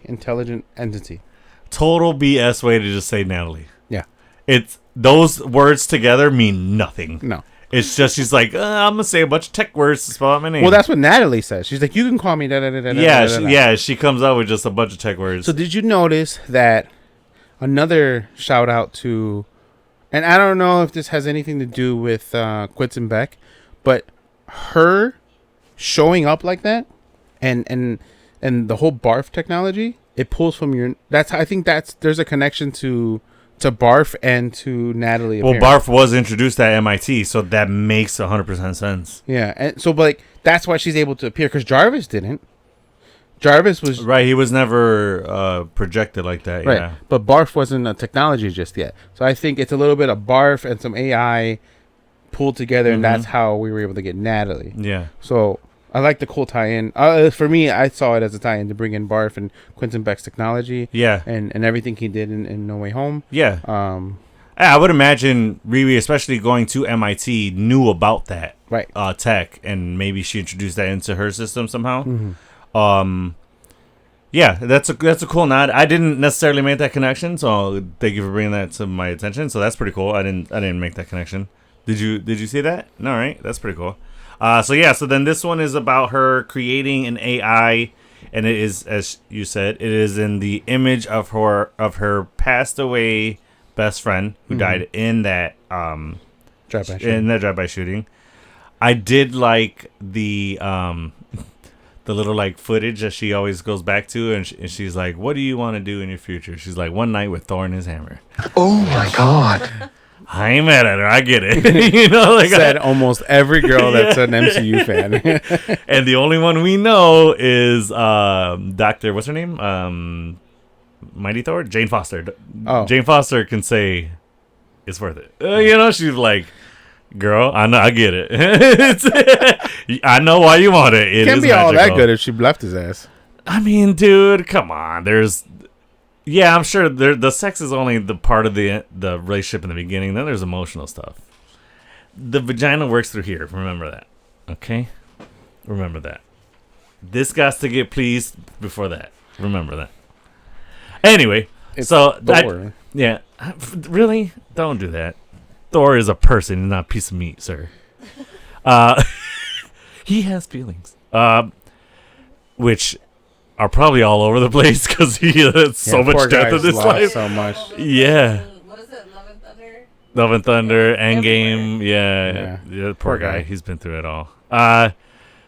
intelligent entity. Total BS way to just say Natalie. Yeah, it's those words together mean nothing. No. It's just she's like, I'm gonna say a bunch of tech words to spell out my name. Well, that's what Natalie says. She's like, you can call me da da da da. Yeah, she comes out with just a bunch of tech words. So did you notice that another shout out to, and I don't know if this has anything to do with Quentin Beck, but her showing up like that, and the whole barf technology, it pulls from your. I think there's a connection to Barf and to Natalie. Well, Barf was introduced at MIT, so that makes 100% sense. Yeah, and so like that's why she's able to appear, because Jarvis didn't. Jarvis was right. He was never projected like that. Right, yeah. But Barf wasn't a technology just yet. So I think it's a little bit of Barf and some AI pulled together, and that's how we were able to get Natalie. Yeah. So I like the cool tie-in. For me, I saw it as a tie-in to bring in Barf and Quentin Beck's technology. Yeah. And everything he did in No Way Home. Yeah. I would imagine Riri, especially going to MIT, knew about that tech, and maybe she introduced that into her system somehow. Mm-hmm. Yeah, that's a cool nod. I didn't necessarily make that connection, so thank you for bringing that to my attention. So that's pretty cool. I didn't make that connection. Did you see that? All right, that's pretty cool. So then this one is about her creating an AI, and it is, as you said, it is in the image of her passed away best friend who died in that drive-by shooting. I did like the little like footage that she always goes back to, and she's like, "What do you want to do in your future?" She's like, "One night with Thor and his hammer." Oh my God! I ain't mad at her. I get it. You know, like said almost every girl that's an MCU fan. And the only one we know is Doctor. What's her name? Mighty Thor. Jane Foster. Oh. Jane Foster can say it's worth it. You know, she's like, girl, I know, I get it. I know why you want it. It can't be magical. all that good if she left his ass. I mean, dude, come on. Yeah, I'm sure the sex is only the part of the relationship in the beginning. Then there's emotional stuff. The vagina works through here. Remember that. Okay? Remember that. This got to get pleased before that. Remember that. Anyway, It's so Thor. really? Don't do that. Thor is a person, not a piece of meat, sir. He has feelings, which are probably all over the place because he has so much death in his life. So much. Yeah. What is it? Love and Thunder? Love and Thunder, Yeah, Endgame. Yeah. Yeah, poor guy. He's been through it all.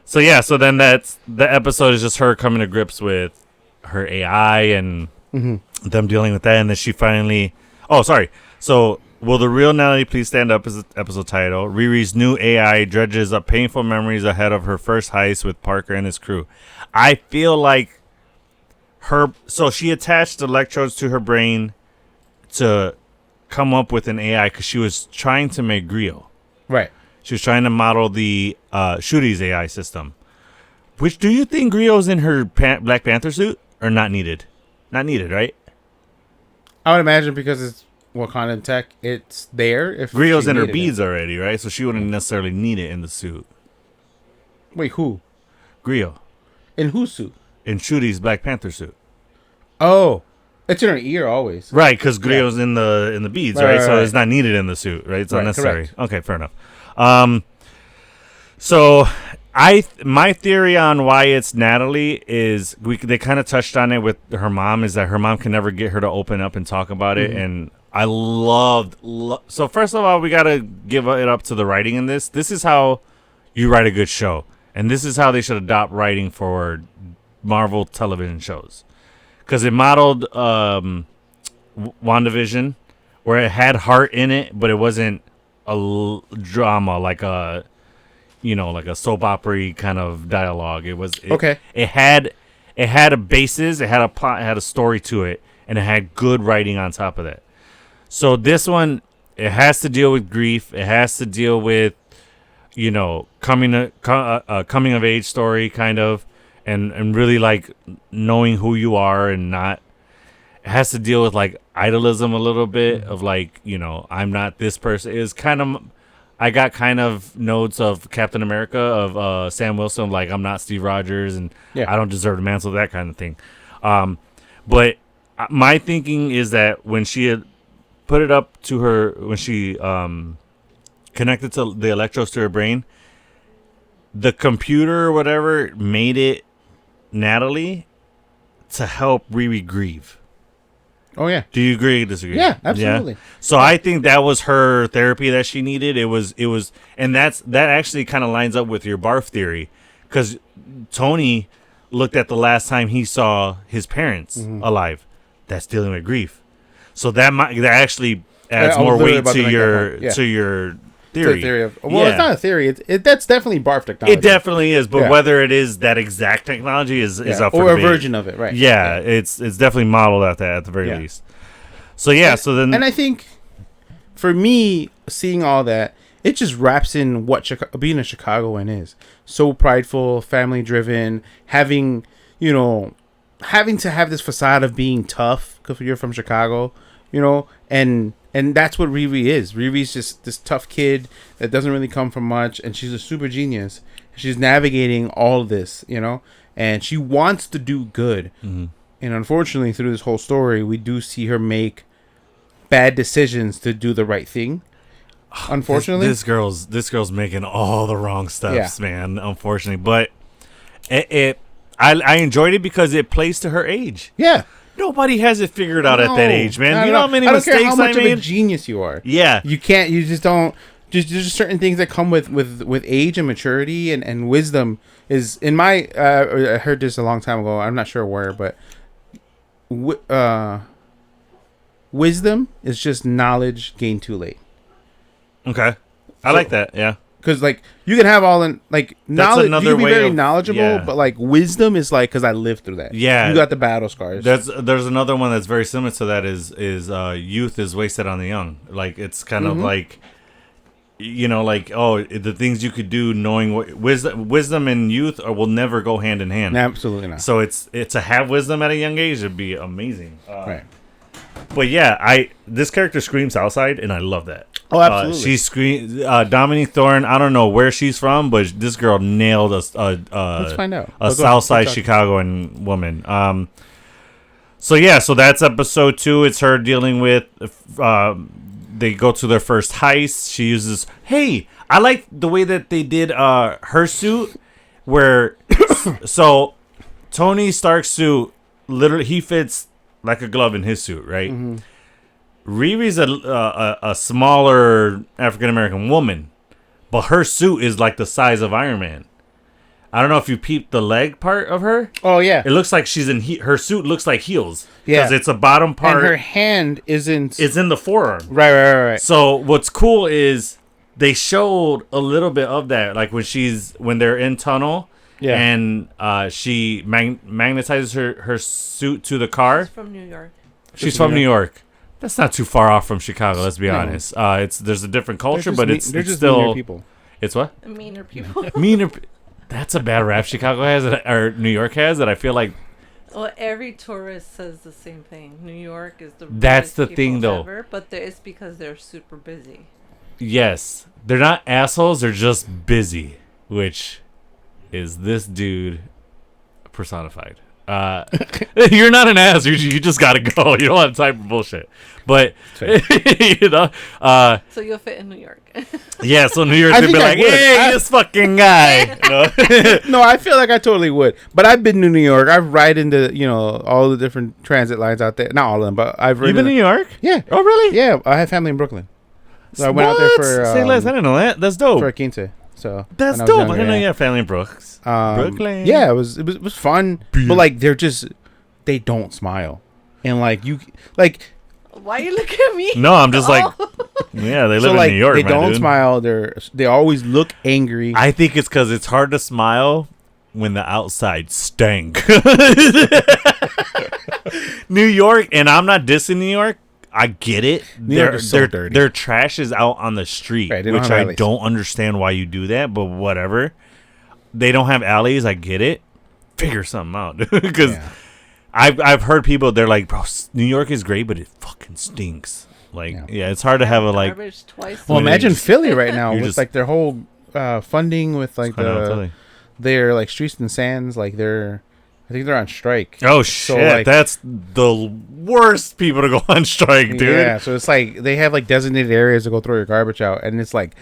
So then the episode is just her coming to grips with her AI and them dealing with that, and then she finally. Oh, sorry. So, will the real Natalie please stand up? Is the episode title. Riri's new AI dredges up painful memories ahead of her first heist with Parker and his crew. I feel like so she attached electrodes to her brain to come up with an AI because she was trying to make Griot. Right. She was trying to model the Shuri's AI system. Which, do you think Griot's in her Black Panther suit or not needed? Not needed, right? I would imagine because it's Wakandan tech, it's there. If Griot's she in her needed beads it. already, right? So she wouldn't necessarily need it in the suit. Wait, who? Griot. In whose suit? In Shuri's Black Panther suit. Oh, it's in her ear always. Right, because Griot's in the beads, right? So it's not needed in the suit, right? It's Right, unnecessary. correct. Okay, fair enough. So my theory on why it's Natalie is they kind of touched on it with her mom, is that her mom can never get her to open up and talk about it, and I so first of all, we got to give it up to the writing in this. This is how you write a good show, and this is how they should adopt writing for Marvel television shows. Because it modeled WandaVision, where it had heart in it, but it wasn't a drama like a soap opera kind of dialogue. Okay. It had a basis, it had a plot, it had a story to it, and it had good writing on top of that. So this one, it has to deal with grief. It has to deal with, coming of age story kind of. And really like knowing who you are and not. It has to deal with like idolism a little bit of like, I'm not this person. It was kind of, I got kind of notes of Captain America of Sam Wilson, like I'm not Steve Rogers and I don't deserve the mantle, that kind of thing. But my thinking is that when she had put it up to her, when she connected to the electrodes to her brain, the computer or whatever made it Natalie to help Riri grieve. Oh yeah. Do you agree or disagree? Yeah, absolutely. Yeah? So I think that was her therapy that she needed. It was, and that actually kind of lines up with your barf theory, because Tony looked at the last time he saw his parents alive. That's dealing with grief. So that actually adds more weight to your theory. It's not a theory. That's definitely barf technology. It definitely is, but whether it is that exact technology is up for or debate. a version of it, right? Yeah, it's definitely modeled at that at the very least. So and I think for me, seeing all that, it just wraps in what being a Chicagoan is. So prideful, family driven, having to have this facade of being tough because you're from Chicago, and that's what Riri is. Riri's just this tough kid that doesn't really come from much, and she's a super genius. She's navigating all of this, and she wants to do good. Mm-hmm. And unfortunately, through this whole story, we do see her make bad decisions to do the right thing. Unfortunately, this girl's making all the wrong steps, man. Unfortunately, but I enjoyed it because it plays to her age. Yeah. Nobody has it figured out at that age, man. You know how many mistakes I made? I don't care how much of a genius you are. Yeah. You just don't just certain things that come with age and maturity and wisdom is in my I heard this a long time ago. I'm not sure where, but wisdom is just knowledge gained too late. Okay, I like that. Yeah, because like you can have all in like knowledge. You can be very knowledgeable, yeah. but like wisdom is like because I lived through that. Yeah, you got the battle scars. There's another one that's very similar to that. Is youth is wasted on the young. Like it's kind of like. Like the things you could do, knowing what wisdom and youth will never go hand in hand. Absolutely not. So it's to have wisdom at a young age would be amazing. Right. But yeah, this character screams Southside, and I love that. Oh, absolutely. She screams. Dominique Thorne. I don't know where she's from, but this girl nailed let's find out. A Southside Chicagoan woman. So that's episode 2. It's her dealing with. They go to their first heist. She uses. Hey, I like the way that they did her suit, where so Tony Stark's suit literally he fits like a glove in his suit, right? Mm-hmm. Riri's a smaller African American woman, but her suit is like the size of Iron Man. I don't know if you peeped the leg part of her. Oh yeah, it looks like she's in. Her suit looks like heels. Yeah, because it's a bottom part. And her hand isn't. It's in the forearm. Right. So what's cool is they showed a little bit of that, like when they're in tunnel. Yeah. And she magnetizes her suit to the car. She's from New York. She's from New York. That's not too far off from Chicago. Let's be honest. There's a different culture, but it's still meaner people. It's what? Meaner people. That's a bad rap Chicago has, or New York has, that I feel like. Well, every tourist says the same thing. New York is the that's the thing, though. Ever, but it's because they're super busy. Yes, they're not assholes. They're just busy, which is this dude personified. You're not an ass. You just gotta go. You don't have time for bullshit. But so you'll fit in New York. Yeah, so New York would be like, hey, this fucking guy. No, I feel like I totally would. But I've been to New York. I've ride into all the different transit lines out there. Not all of them, but I've ridden. You've been to New York? Yeah. Oh, really? Yeah, I have family in Brooklyn. So I went out there for. Say less. I didn't know that. That's dope. For a quince. So that's dope. I didn't know you have family in Brooks. Brooklyn. Yeah, it was fun. But like they don't smile, and like you like. Why you look at me? No, I'm just like, yeah, they live in New York. They don't smile. They always look angry. I think it's because it's hard to smile when the outside stank. New York, and I'm not dissing New York. I get it. New York is so dirty. Their trash is out on the street, right, which I don't understand why you do that, but whatever. They don't have alleys. I get it. Figure something out, because I've heard people. They're like, bro, New York is great, but it fucking stinks. Like, yeah, it's hard to have a like. Well, imagine Philly right now with like their whole funding with like their like streets and sands. Like I think they're on strike. Oh shit! So, like, that's the worst people to go on strike, dude. Yeah, so it's like they have like designated areas to go throw your garbage out, and it's like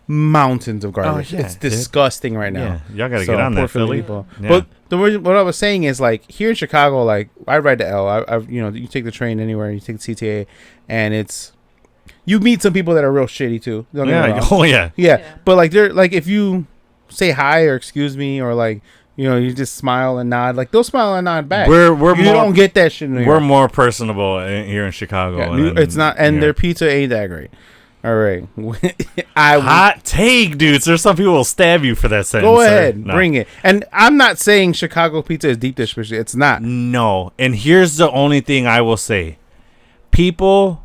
mountains of garbage. It's disgusting right now. Yeah, y'all gotta get on that, Philly. People. Yeah. But what I was saying is like here in Chicago, like I ride the L. I've you take the train anywhere, you take the CTA, and it's you meet some people that are real shitty too. Yeah. But like they're like if you say hi or excuse me or like. You just smile and nod. Like they'll smile and nod back. You don't get that shit in New York. We're more personable here in Chicago. Yeah, it's not, and their pizza ain't that great. All right, hot take, dudes. There's some people will stab you for that sentence. Go ahead, bring it. And I'm not saying Chicago pizza is deep dish pizza. It's not. No. And here's the only thing I will say: people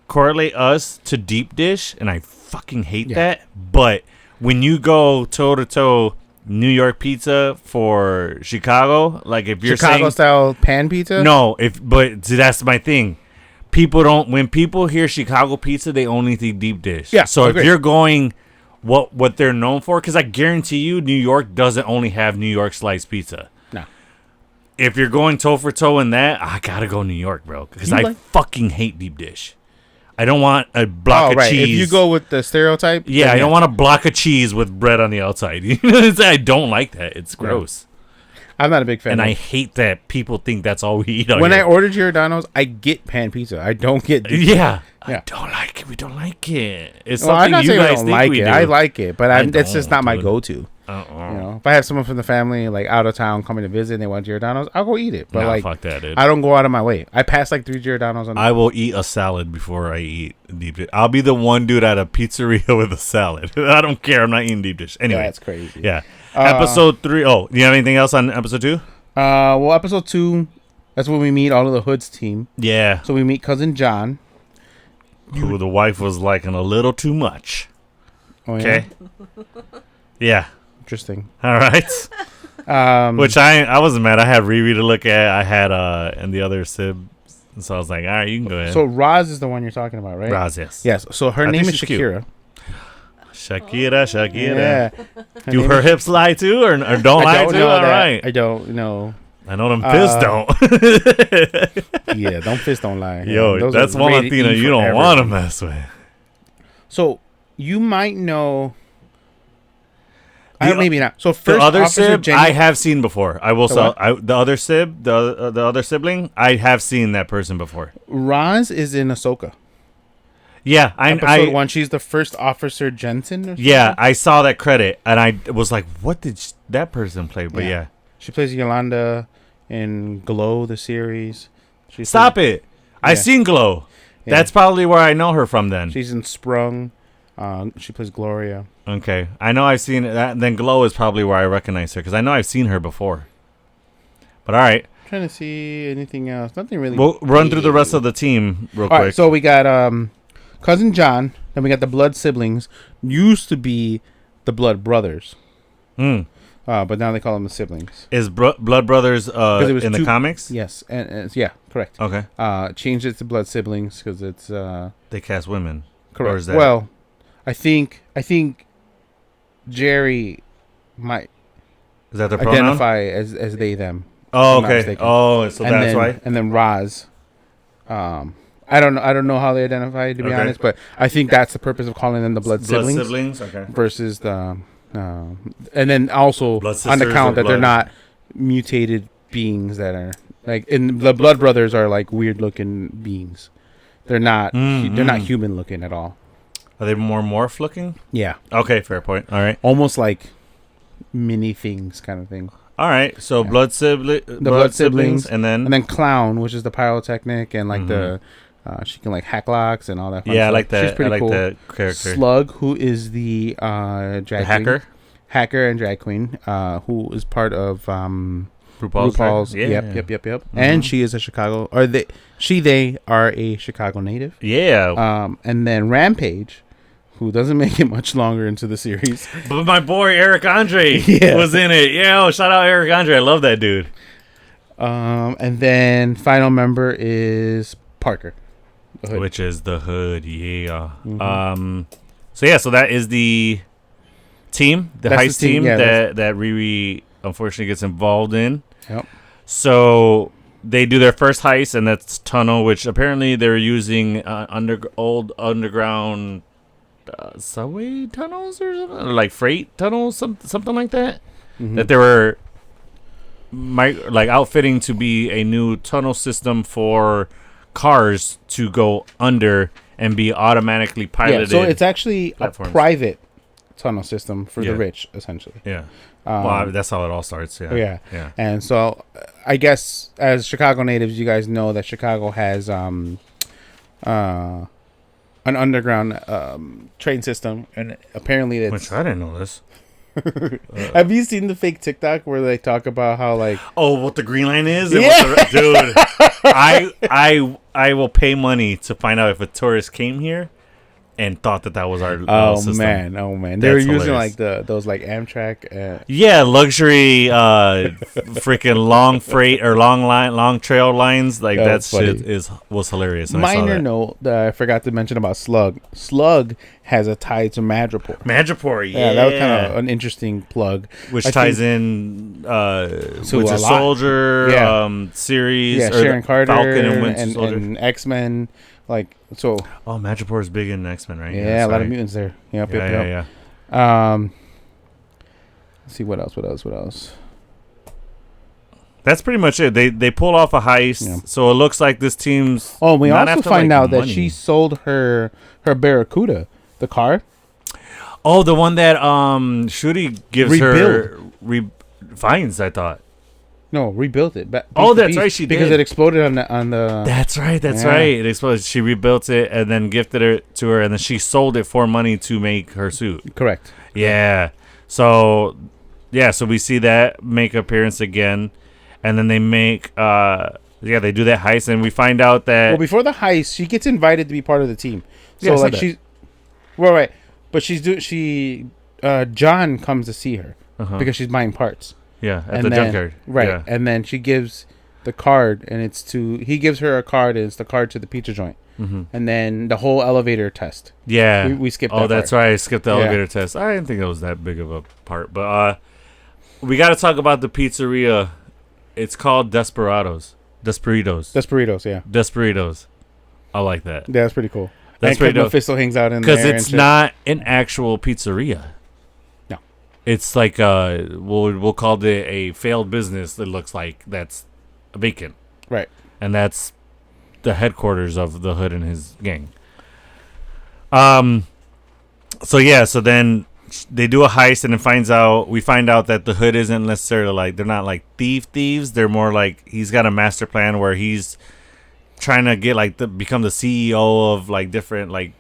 correlate us to deep dish, and I fucking hate that. But when you go toe to toe. New York pizza for Chicago, like if you're Chicago style pan pizza. No, but see, that's my thing. People don't. When people hear Chicago pizza, they only think deep dish. Yeah. So if you're going, what they're known for, because I guarantee you, New York doesn't only have New York sliced pizza. No. If you're going toe for toe in that, I gotta go New York, bro, because I fucking hate deep dish. I don't want a block of cheese. If you go with the stereotype. Yeah, I don't want a block of cheese with bread on the outside. I don't like that. It's gross. I'm not a big fan. And I hate that people think that's all we eat. When I order Giordano's, I get pan pizza. I don't get. Yeah. Yeah. I don't like it. We don't like it. It's Well, I'm something not you saying I guys don't think like we it. do. I like it, but it's just not my dude. go-to. You know, if I have someone from the family like out of town coming to visit and they want Giordano's, I'll go eat it. But like, fuck that, dude. I don't go out of my way. I pass like 3 Giordano's on. I will eat a salad before I eat deep dish. I'll be the one dude at a pizzeria with a salad. I don't care. I'm not eating deep dish. Anyway, that's crazy. Yeah. Episode 3. Oh, do you have anything else on episode 2? Well, episode 2, that's when we meet all of the Hood's team. Yeah. So we meet cousin John, who the wife was liking a little too much. Oh, yeah? Okay. Yeah. Interesting. All right. Which I wasn't mad. I had Riri to look at. I had and the other Sib. So I was like, all right, you can go ahead. So Roz is the one you're talking about, right? Roz, yes. Yes. So her name is Shakira. Shakira. Yeah. Do her hips lie too, or don't lie too? All right. I don't know. I know them fists don't. Yeah, don't fist don't lie. Yo, that's one Latina you don't want to mess with. So you might know. Maybe not. So first, the other Officer Sib I have seen before. I will say the other Sib, the other sibling, I have seen that person before. Roz is in Ahsoka. Yeah, episode 1. She's the first Officer Jensen. Or something? Yeah, I saw that credit and I was like, "What did that person play?" But yeah, she plays Yolanda in Glow, the series. Stop it! I seen Glow. Yeah. That's probably where I know her from. Then she's in Sprung. She plays Gloria. Okay, I know I've seen that. Then Glow is probably where I recognize her because I know I've seen her before. But all right, I'm trying to see anything else. Nothing really. We'll run through the rest of the team real quick. All right, so we got cousin John. Then we got the blood siblings. Used to be the blood brothers. But now they call them the siblings. Is blood brothers in the comics? Yes, and yeah, correct. Okay. Changed it to blood siblings because it's they cast women. Correct. Or is that well, I think Jerry might the identify as they them. Oh, okay. Oh, so that's why. And then Roz, I don't know how they identify, to be honest, but I think that's the purpose of calling them the blood siblings. Blood siblings, okay. Versus the and then also on the count that they're not mutated beings that are like in the Blood Brothers are like weird looking beings. They're not they're not human looking at all. Are they more morph looking? Yeah. Okay, fair point. All right. Almost like mini things kind of thing. All right. So blood siblings and then Clown, which is the pyrotechnic and like the she can like hack locks and all that fun stuff. I like that. She's pretty cool. That character. Slug, who is the hacker and drag queen, who is part of RuPaul's. Yep. Mm-hmm. And she is a Chicago, or they are a Chicago native. Yeah. And then Rampage, who doesn't make it much longer into the series. But my boy Eric Andre was in it. Yeah, shout out Eric Andre. I love that dude. And then final member is Parker, which is the Hood. Yeah. Mm-hmm. So that is the team, the heist team that Riri unfortunately gets involved in. Yep. So they do their first heist, and that's tunnel, which apparently they're using old underground subway tunnels or something, or like freight tunnels, something like that. Mm-hmm. That they were outfitting to be a new tunnel system for cars to go under and be automatically piloted. Yeah, so it's actually platforms. A private tunnel system for the rich, essentially. Yeah. Well, that's how it all starts. Yeah. Yeah. And so, I guess as Chicago natives, you guys know that Chicago has an underground train system, and apparently it's. Which I didn't know this. Have you seen the fake TikTok where they talk about how like what the green line is? Dude, I will pay money to find out if a tourist came here and thought that was our system. Man, they were using like those like Amtrak luxury freaking long freight or long trail lines, like that shit was hilarious. Minor note that I forgot to mention about Slug has a tie to Madripoor. Yeah, that was kind of an interesting plug, which ties in Winter Soldier series, Sharon Carter, Falcon and Winter Soldier, and X-Men. Like so. Oh, Madripoor is big in X-Men, right? Yeah, a lot of mutants there. Yep. Yeah. Let's see what else. That's pretty much it. They pull off a heist, so it looks like this team's. Oh, we also after, find out that money. she sold her Barracuda, the car. Oh, the one that Shuri gives her finds. I thought. No, rebuilt it. That's right. She did because it exploded on the. That's right. It exploded. She rebuilt it and then gifted it to her, and then she sold it for money to make her suit. Correct. Yeah. So we see that make appearance again, and then they make they do that heist, and we find out that before the heist, she gets invited to be part of the team. So Yeah, like she's right, but John comes to see her because she's buying parts. Yeah, at the junkyard. Right. Yeah. And then she gives the card, and he gives her a card, and it's the card to the pizza joint. Mm-hmm. And then the whole elevator test. Yeah. We skipped that. Oh, that's right. I skipped the elevator test. I didn't think it was that big of a part. But we got to talk about the pizzeria. It's called Desperitos, yeah. Desperitos. I like that. Yeah, that's pretty cool. That's pretty dope. Mephisto hangs out in there. Because it's not an actual pizzeria. It's like we'll call it a failed business that looks like that's vacant. Right. And that's the headquarters of the Hood and his gang. So then they do a heist, and we find out that the Hood isn't necessarily like, they're not like thieves. They're more like he's got a master plan where he's trying to get become the CEO of like different like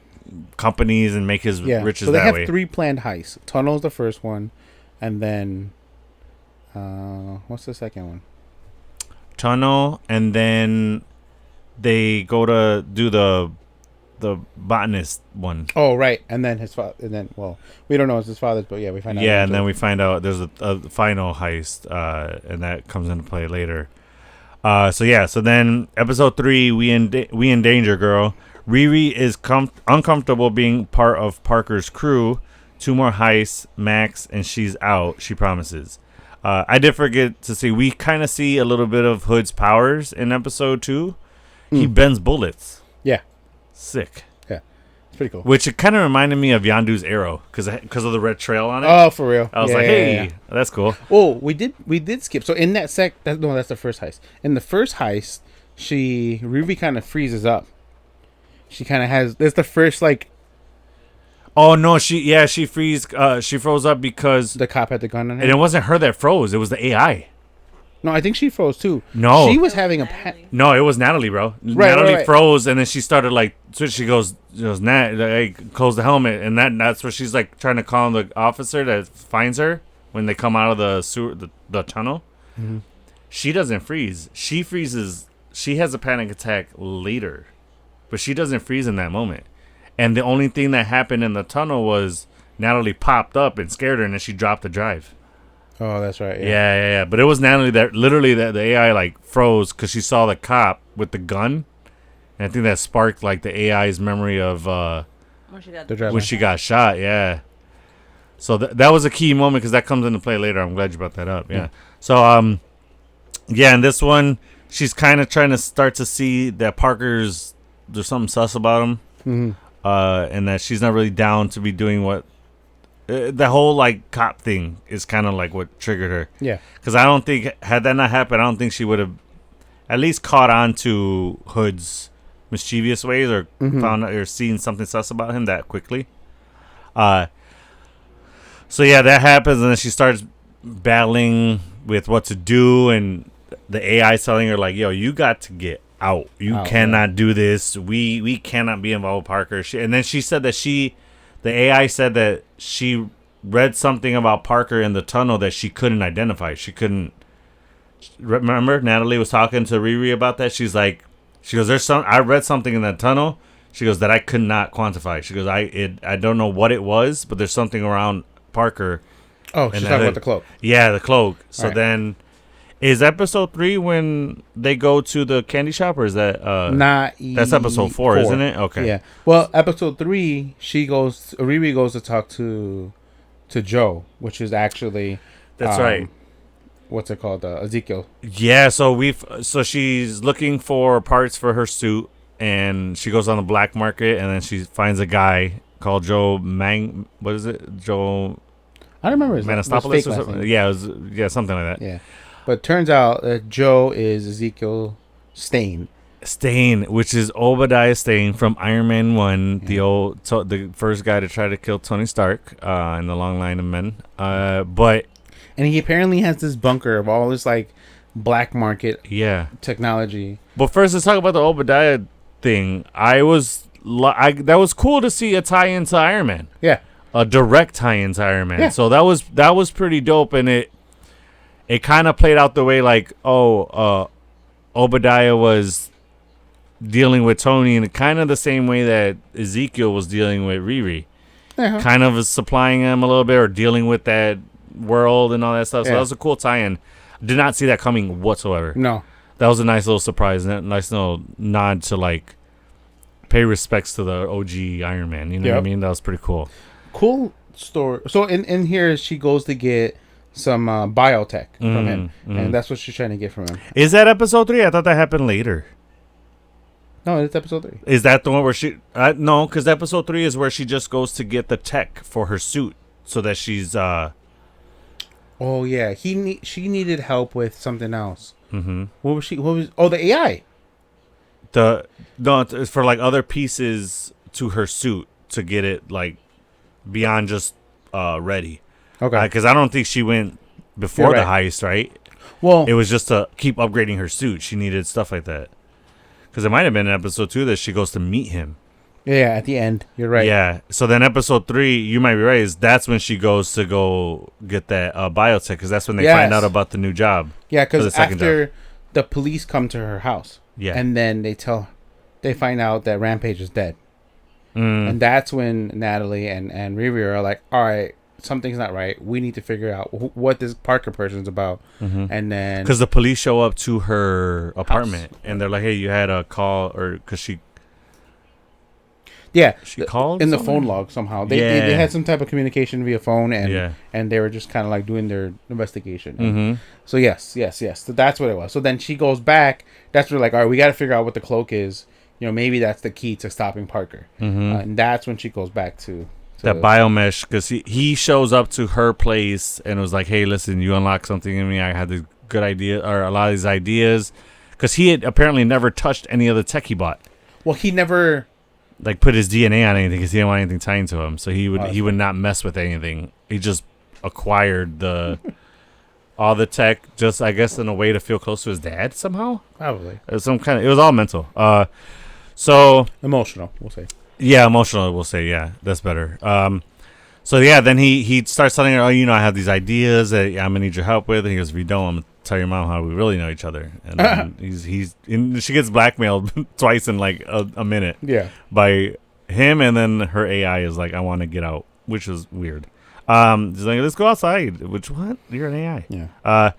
companies and make his riches that way. So they have 3 planned heists. Tunnel's the first one, and then what's the second one? Tunnel, and then they go to do the botanist one. Oh, right. And then his father, we don't know it's his father's, but we find out. Yeah, and then we find out there's a final heist, and that comes into play later. So then episode 3, we in danger, girl. Riri is uncomfortable being part of Parker's crew. 2 more heists, max, and she's out, she promises. I did forget to say, we kind of see a little bit of Hood's powers in episode 2. He bends bullets. Yeah. Sick. Yeah. It's pretty cool. Which it kind of reminded me of Yondu's arrow because of the red trail on it. Oh, for real? I was hey, that's cool. Oh, we did skip. So in that that's the first heist. In the first heist, Riri kind of freezes up. She kind of has. That's the first like. Oh no! She froze up because the cop had the gun on her, and it wasn't her that froze. It was the AI. No, I think she froze too. No, she was having No, it was Natalie, bro. Natalie froze, and then she started like. So she goes, Nat, like, close the helmet, and that's where she's like trying to call the officer that finds her when they come out of the sewer, the tunnel. Mm-hmm. She doesn't freeze. She freezes. She has a panic attack later, but she doesn't freeze in that moment. And the only thing that happened in the tunnel was Natalie popped up and scared her, and then she dropped the drive. Oh, that's right. Yeah. But it was Natalie that literally the AI like froze because she saw the cop with the gun, and I think that sparked like the AI's memory of when she got shot. Yeah. So that was a key moment because that comes into play later. I'm glad you brought that up. Yeah. So in this one, she's kind of trying to start to see that there's something sus about him. Mm-hmm. And that she's not really down to be doing what the whole like cop thing is kind of like what triggered her. Yeah, because I don't think had that not happened, I don't think she would have at least caught on to Hood's mischievous ways or found out or seen something sus about him that quickly. So that happens, and then she starts battling with what to do, and the AI telling her like, "Yo, you got to get out. You cannot do this. We cannot be involved with Parker." And then she said that the AI said that she read something about Parker in the tunnel that she couldn't identify. She couldn't remember. Natalie was talking to Riri about that. She goes, I read something in that tunnel. She goes that I could not quantify. She goes, I don't know what it was, but there's something around Parker. Oh, she's talking about the cloak. Yeah, the cloak. So then. Is episode 3 when they go to the candy shop, or is that that's episode 4, isn't it? Okay. Yeah. Well, episode 3, Riri goes to talk to Joe, which is actually that's right. What's it called? Ezekiel. Yeah. So she's looking for parts for her suit, and she goes on the black market, and then she finds a guy called Joe What is it? Joe. I don't remember his Manastopoulos or something. Yeah, something like that. Yeah. But turns out that Joe is Ezekiel Stane. Stane, which is Obadiah Stane from Iron Man 1, the first guy to try to kill Tony Stark in the long line of men. But and he apparently has this bunker of all this like black market technology. But first, let's talk about the Obadiah thing. That was cool to see a tie into Iron Man. Yeah, a direct tie into Iron Man. Yeah. So that was pretty dope, and it kind of played out the way like Obadiah was dealing with Tony in kind of the same way that Ezekiel was dealing with Riri. Kind of supplying him a little bit or dealing with that world and all that stuff. So that was a cool tie-in. Did not see that coming whatsoever. No. That was a nice little surprise. And a nice little nod to like pay respects to the OG Iron Man. You know what I mean? That was pretty cool. Cool story. So in here she goes to get some biotech from him. And that's what she's trying to get from him. Is that episode 3? I thought that happened later. No, it's episode 3. Is that the one where she... no, because episode 3 is where she just goes to get the tech for her suit so that she's... Oh, yeah. She needed help with something else. Mm-hmm. What was... Oh, the AI. It's for, like, other pieces to her suit to get it, like, beyond just ready. Okay. Because I don't think she went before the heist, right? Well... It was just to keep upgrading her suit. She needed stuff like that. Because it might have been in episode 2 that she goes to meet him. Yeah, at the end. You're right. Yeah. So then episode 3, you might be right, that's when she goes to go get that biotech. Because that's when they find out about the new job. Yeah, because after the police come to her house. Yeah. And then they find out that Rampage is dead. And that's when Natalie and Riri are like, all right, something's not right. We need to figure out what this Parker person's about. And then because the police show up to her apartment and they're like, hey, you had a call, or because she called in the phone log somehow. They had some type of communication via phone, and they were just kind of like doing their investigation. So yes, so that's what it was. So then she goes back. That's where like, all right, we got to figure out what the cloak is. You know, maybe that's the key to stopping Parker. And that's when she goes back to that biomesh, because he shows up to her place and was like, hey, listen, you unlocked something in me. I had this good idea, or a lot of these ideas, because he had apparently never touched any of the tech he bought. Well, he never like put his DNA on anything because he didn't want anything tying to him. So he would not mess with anything. He just acquired all the tech, just I guess in a way to feel close to his dad somehow. Probably it was it was all mental. So emotional, we'll say. Yeah, emotional, we'll say. Yeah, that's better. So yeah, then he starts telling her, oh, you know, I have these ideas that I'm gonna need your help with. And he goes, if you don't, I'm gonna tell your mom how we really know each other. And then she gets blackmailed twice in like a minute. Yeah. By him, and then her AI is like, I want to get out, which is weird. She's like, let's go outside. Which what? You're an AI. Yeah.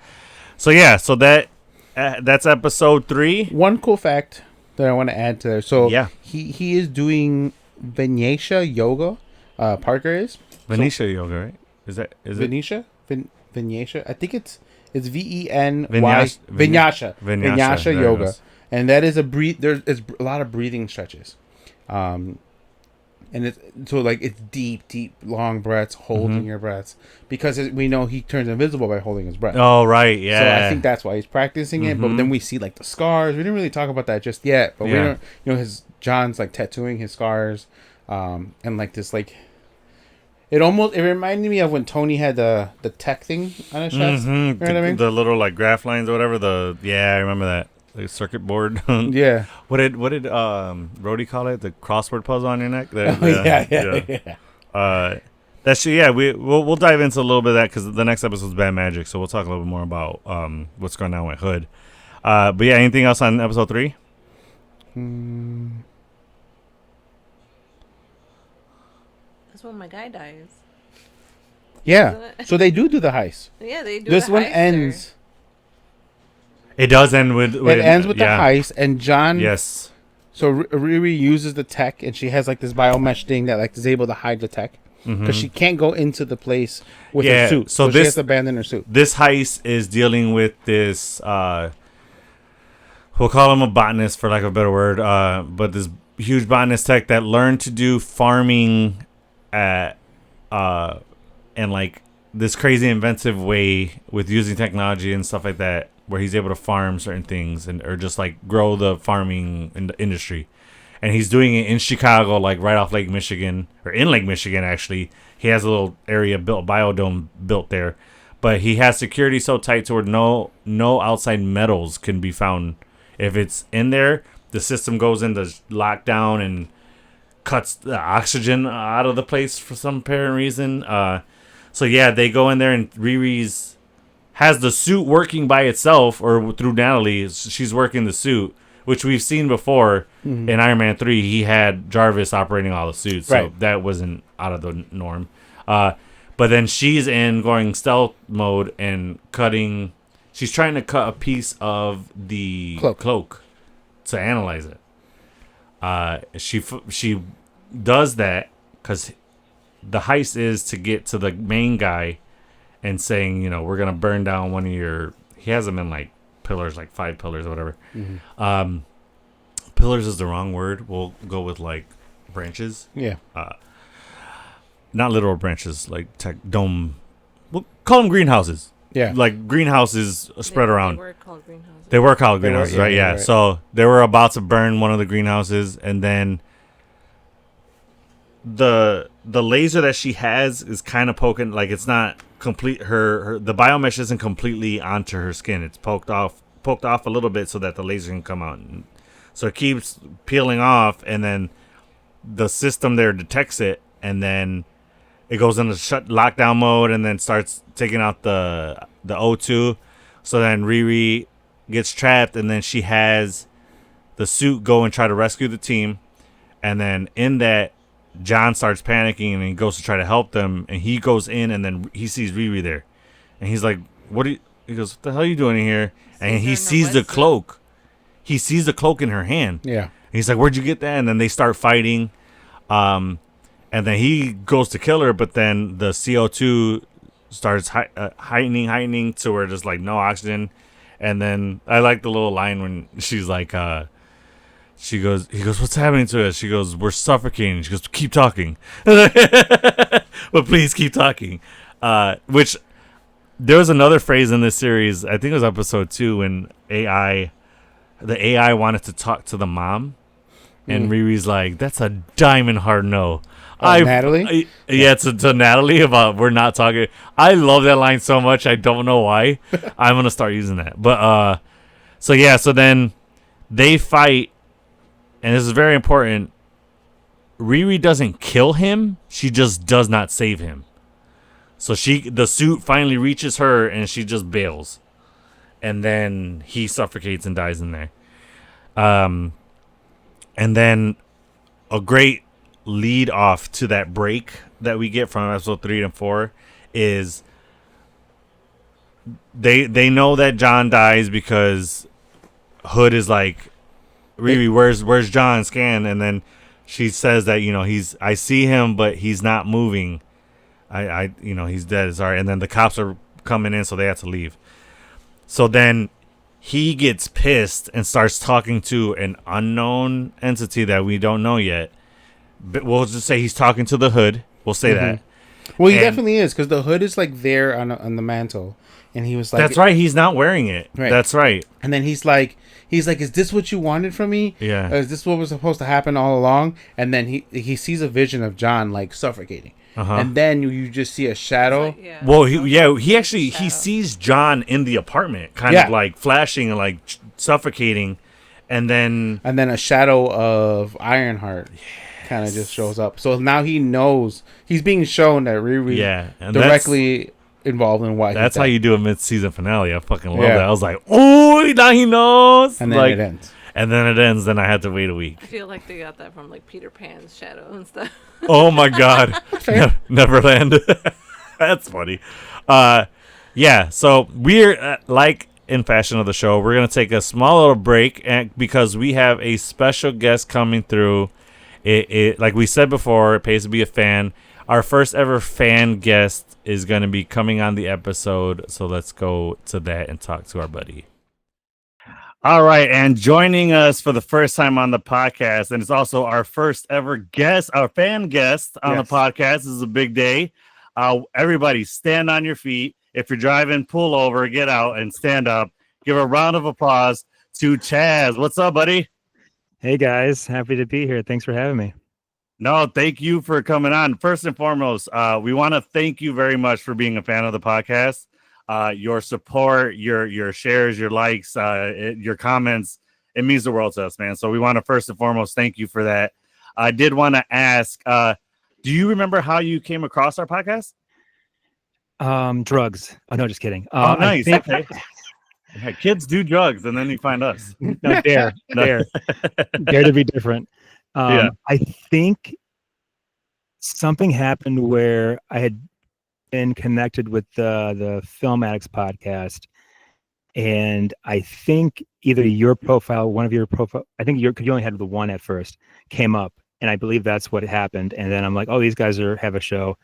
So that's episode 3. One cool fact that I want to add to there. So he is doing Vinyasa yoga. Parker is Vinyasa yoga, right? Is Vinyasa? Vinyasa. I think it's VENY Vinyasa yoga, and that is there's a lot of breathing stretches, and it's deep, long breaths, holding your breaths, because we know he turns invisible by holding his breath. Oh right, yeah. So I think that's why he's practicing it. But then we see like the scars. We didn't really talk about that just yet, but we don't. You know, John's like tattooing his scars, and like this like. It reminded me of when Tony had the tech thing on his chest. You know what I mean? The little like graph lines or whatever. I remember that. The circuit board. Yeah. What did Rhodey call it? The crossword puzzle on your neck? We'll dive into a little bit of that because the next episode's Bad Magic, so we'll talk a little bit more about what's going on with Hood. But yeah, anything else on episode 3? When my guy dies. Yeah. So they do the heist. Yeah, they do. This one ends. It does end with it ends with the heist, and John. Yes. So Riri uses the tech, and she has like this biomesh thing that like is able to hide the tech because she can't go into the place with her suit. So she has to abandon her suit. This heist is dealing with this. We'll call him a botanist for lack of a better word. But this huge botanist tech that learned to do farming. And like this crazy inventive way with using technology and stuff like that, where he's able to farm certain things or just like grow the farming industry. And he's doing it in Chicago, like right off Lake Michigan, or in Lake Michigan, actually. He has a little area built, biodome built there. But he has security so tight to where no outside metals can be found. If it's in there, the system goes into lockdown and cuts the oxygen out of the place for some apparent reason. So yeah, they go in there and Riri's has the suit working by itself, or through Natalie, she's working the suit, which we've seen before in Iron Man 3. He had Jarvis operating all the suits, so that wasn't out of the norm. But then she's going stealth mode and cutting. She's trying to cut a piece of the cloak to analyze it. She does that because the heist is to get to the main guy and saying, we're gonna burn down one of your. He has them in like pillars, like 5 pillars or whatever. Pillars is the wrong word. We'll go with like branches. Yeah. Not literal branches, like dome. We'll call them greenhouses. Yeah. Like greenhouses spread around. They were called greenhouses. Greenhouses, right? Yeah. Right. So they were about to burn one of the greenhouses, and then the laser that she has is kind of poking, like it's not complete. The biomesh isn't completely onto her skin. It's poked off a little bit so that the laser can come out. So it keeps peeling off, and then the system there detects it, and then it goes into lockdown mode, and then starts taking out the O2. So then Riri gets trapped, and then she has the suit go and try to rescue the team. And then in that, John starts panicking, and he goes to try to help them. And he goes in, and then he sees Riri there, and he's like, he goes, what the hell are you doing in here? And he sees the cloak. He sees the cloak in her hand. Yeah. And he's like, where'd you get that? And then they start fighting. And then he goes to kill her, but then the CO2 starts heightening to where there's like no oxygen. And then I like the little line when she's like, he goes, what's happening to us? She goes, we're suffocating. She goes, keep talking. But please keep talking. Which there was another phrase in this series, I think it was episode 2, when the AI wanted to talk to the mom. And Riri's like, that's a diamond hard no. Natalie? Yeah, to Natalie about we're not talking. I love that line so much. I don't know why. I'm going to start using that. But, so then they fight. And this is very important. Riri doesn't kill him. She just does not save him. So the suit finally reaches her, and she just bails. And then he suffocates and dies in there. And then a great lead off to that break that we get from episode 3 and 4 is they know that John dies because Hood is like, Riri, where's John? Scan. And then she says that, I see him, but he's not moving. He's dead. Sorry. And then the cops are coming in, so they have to leave. So then he gets pissed and starts talking to an unknown entity that we don't know yet. But we'll just say he's talking to the Hood. We'll say that. Well, he definitely is, because the Hood is like there on the mantle, and he was like, "That's right. He's not wearing it. Right. That's right." And then he's like, "Is this what you wanted from me? Yeah. Is this what was supposed to happen all along?" And then he sees a vision of John like suffocating. And then you just see a shadow. Like, yeah. Well, he sees John in the apartment, kind of like flashing and like suffocating, and then a shadow of Ironheart kind of just shows up. So now he knows he's being shown that Riri directly involved in why. That's how you do a mid-season finale. I fucking love that. I was like, oh, now he knows. And then it ends. And then it ends. Then I had to wait a week. I feel like they got that from like Peter Pan's shadow and stuff. Oh my God, Neverland. That's funny. So we're like in fashion of the show. We're gonna take a small little break, because we have a special guest coming through. It like we said before, it pays to be a fan. Our first ever fan guest is gonna be coming on the episode. So let's go to that and talk to our buddy. All right, and joining us for the first time on the podcast, and it's also our first ever guest, our fan guest on the podcast. This is a big day. Everybody, stand on your feet. If you're driving, pull over, get out, and stand up. Give a round of applause to Chaz. What's up, buddy? Hey guys, happy to be here. Thanks for having me. No, thank you for coming on. First and foremost, we want to thank you very much for being a fan of the podcast. Your support, your shares, your likes, your comments, it means the world to us, man. So we want to first and foremost thank you for that. I did want to ask, do you remember how you came across our podcast? Drugs. Oh no, just kidding. Oh, nice. Think, Okay. Yeah, kids do drugs, and then you find us. No, dare to be different. Yeah. I think something happened where I had been connected with the Film Addicts podcast, and I think either your profile, one of your profile, I think you only had the one at first, came up, and I believe that's what happened. And then I'm like, oh, these guys have a show,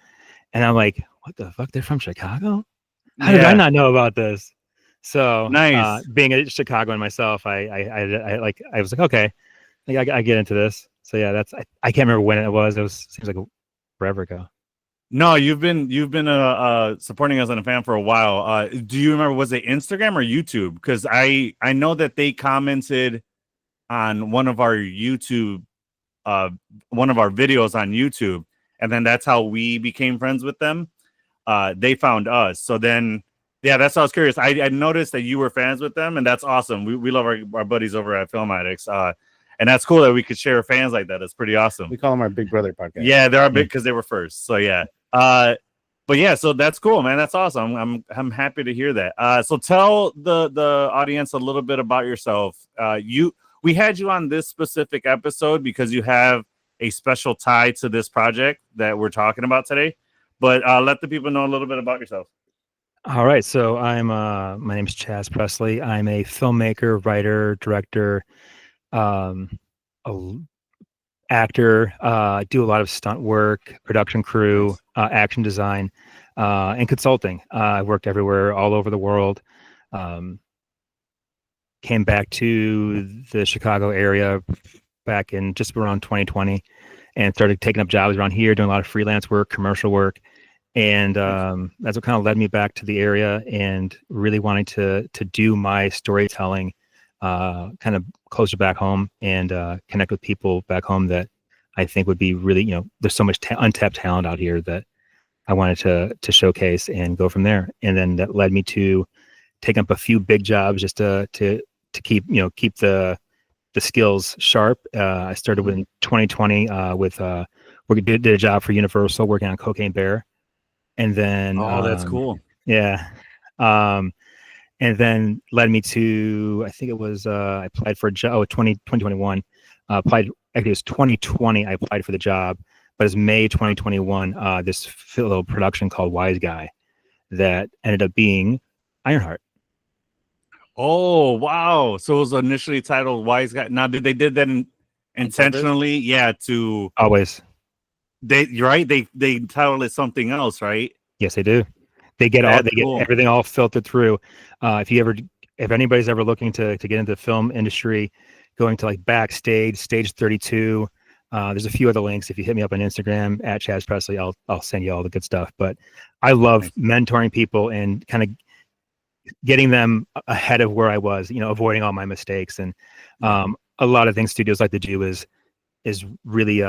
and I'm like, what the fuck? They're from Chicago? How did I not know about this? So nice. Being a Chicagoan myself, I was like, okay, I get into this. So yeah, I can't remember when it was. Seems like forever ago. No, you've been supporting us on a fan for a while. Do you remember, was it Instagram or YouTube? Because I know that they commented on one of our videos on YouTube, and then that's how we became friends with them. They found us. So then, yeah, that's why I was curious. I noticed that you were fans with them, and that's awesome. We love our buddies over at Film Addicts. And that's cool that we could share fans like that. It's pretty awesome. We call them our Big Brother podcast. Yeah, they're our big because they were first. So yeah. But yeah, so that's cool, man. That's awesome. I'm happy to hear that. So tell the audience a little bit about yourself. We had you on this specific episode because you have a special tie to this project that we're talking about today. But let the people know a little bit about yourself. All right. So my name is Chaz Presley. I'm a filmmaker, writer, director, actor, do a lot of stunt work, production crew, action design, and consulting. I worked everywhere, all over the world. Came back to the Chicago area back in just around 2020 and started taking up jobs around here, doing a lot of freelance work, commercial work. And that's what kind of led me back to the area and really wanting to do my storytelling kind of closer back home and connect with people back home that I think would be really, there's so much untapped talent out here that I wanted to showcase and go from there. And then that led me to take up a few big jobs just to keep the skills sharp. I started in 2020 did a job for Universal working on Cocaine Bear. And then that's cool. Yeah. And then led me to, I think it was, I applied for a job, 2021, actually it was 2020, I applied for the job, but it's May 2021, this little production called Wise Guy that ended up being Ironheart. Oh, wow. So it was initially titled Wise Guy. Now, did they did that intentionally? Yeah, to... Always. You're right? They titled it something else, right? Yes, they do. They get cool. Everything all filtered through. If anybody's ever looking to get into the film industry, going to like Backstage, Stage 32, there's a few other links. If you hit me up on Instagram at Chaz Presley, I'll send you all the good stuff. But I love mentoring people and kind of getting them ahead of where I was, avoiding all my mistakes. And a lot of things studios like to do is really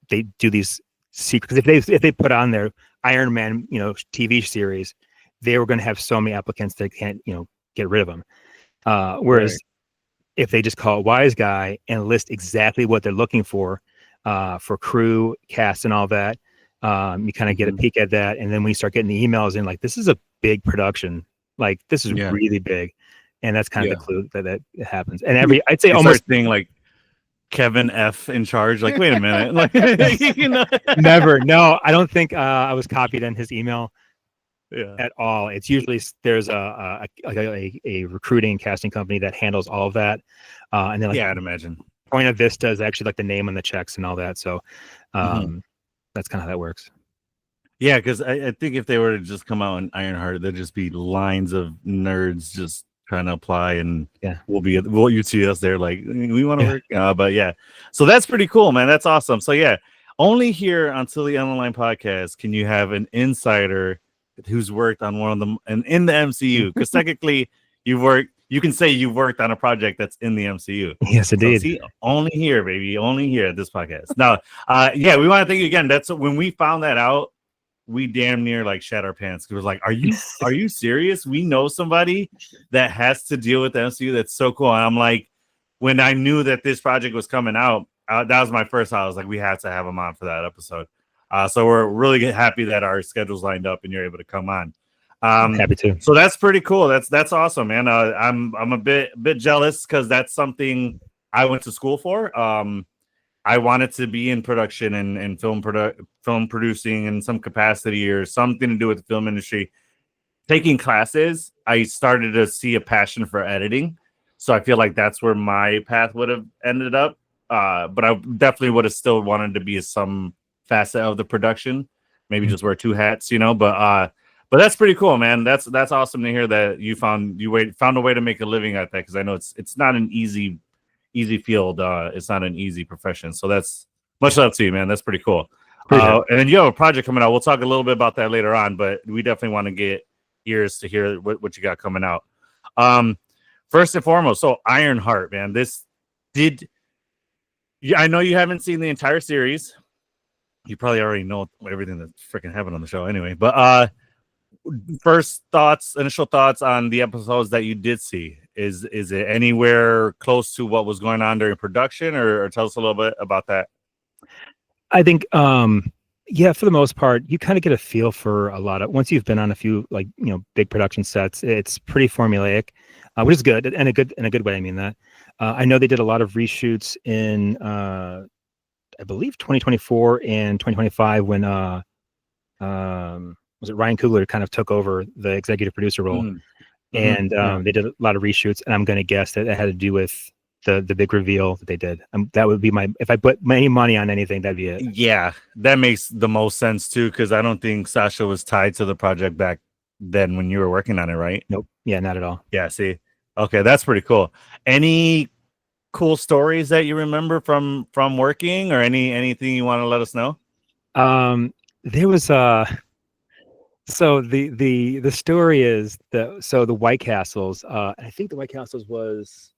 they do these secrets. If they put on their Iron Man, TV series, they were going to have so many applicants they can't, get rid of them. Whereas if they just call it Wise Guy and list exactly what they're looking for crew, cast, and all that, you kind of get a peek at that. And then when you start getting the emails in, like, this is a big production, like this is really big, and that's kind of the clue that happens. And I'd say almost thing like Kevin F in charge. Like, wait a minute, like, never. No, I don't think I was copied in his email at all. It's usually there's a recruiting casting company that handles all of that, and then I'd imagine Point of Vista is actually like the name on the checks and all that. So that's kind of how that works. Yeah, because I think if they were to just come out in Ironheart, there'd just be lines of nerds just trying to apply, and you see us there like, we want to work. But yeah, so that's pretty cool, man. That's awesome. So yeah, only here on Silly Online Podcast can you have an insider who's worked on one of them and in the MCU, because technically you can say you've worked on a project that's in the MCU. Yes, indeed. So see, only here, baby, only here at this podcast. Now, yeah, we want to thank you again. That's when we found that out, we damn near like shat our pants. It was like, are you serious? We know somebody that has to deal with the MCU. That's so cool. And I'm like, when I knew that this project was coming out, that was my first thought. I was like, we had to have him on for that episode. So we're really happy that our schedules lined up and you're able to come on. Happy to. So that's pretty cool. That's awesome, man. I'm a bit jealous because that's something I went to school for. I wanted to be in production and film producing in some capacity or something to do with the film industry. Taking classes, I started to see a passion for editing. So I feel like that's where my path would have ended up. But I definitely would have still wanted to be some facet of the production, maybe just wear two hats, but that's pretty cool, man. That's awesome to hear that you found a way to make a living at that, because I know it's not an easy field. It's not an easy profession. So that's much love to you, man. That's pretty cool. And then you have a project coming out. We'll talk a little bit about that later on, but we definitely want to get ears to hear what you got coming out. First and foremost, so Ironheart, man. I know you haven't seen the entire series. You probably already know everything that freaking happened on the show anyway. But initial thoughts on the episodes that you did see. Is it anywhere close to what was going on during production, or tell us a little bit about that? I think, yeah, for the most part, you kind of get a feel for a lot of, once you've been on a few big production sets, it's pretty formulaic, which is good, and a good way. I mean that. I know they did a lot of reshoots in, I believe 2024 and 2025 when was it Ryan Coogler kind of took over the executive producer role, and they did a lot of reshoots, and I'm going to guess that it had to do with the big reveal that they did. That would be if I put any money on anything, that'd be it. Yeah, that makes the most sense too, because I don't think Sasha was tied to the project back then when you were working on it, right? Nope. Yeah, not at all. Yeah, see. Okay, that's pretty cool. Any cool stories that you remember from working, or anything you want to let us know? There was so the story is the White Castles, I think the White Castles was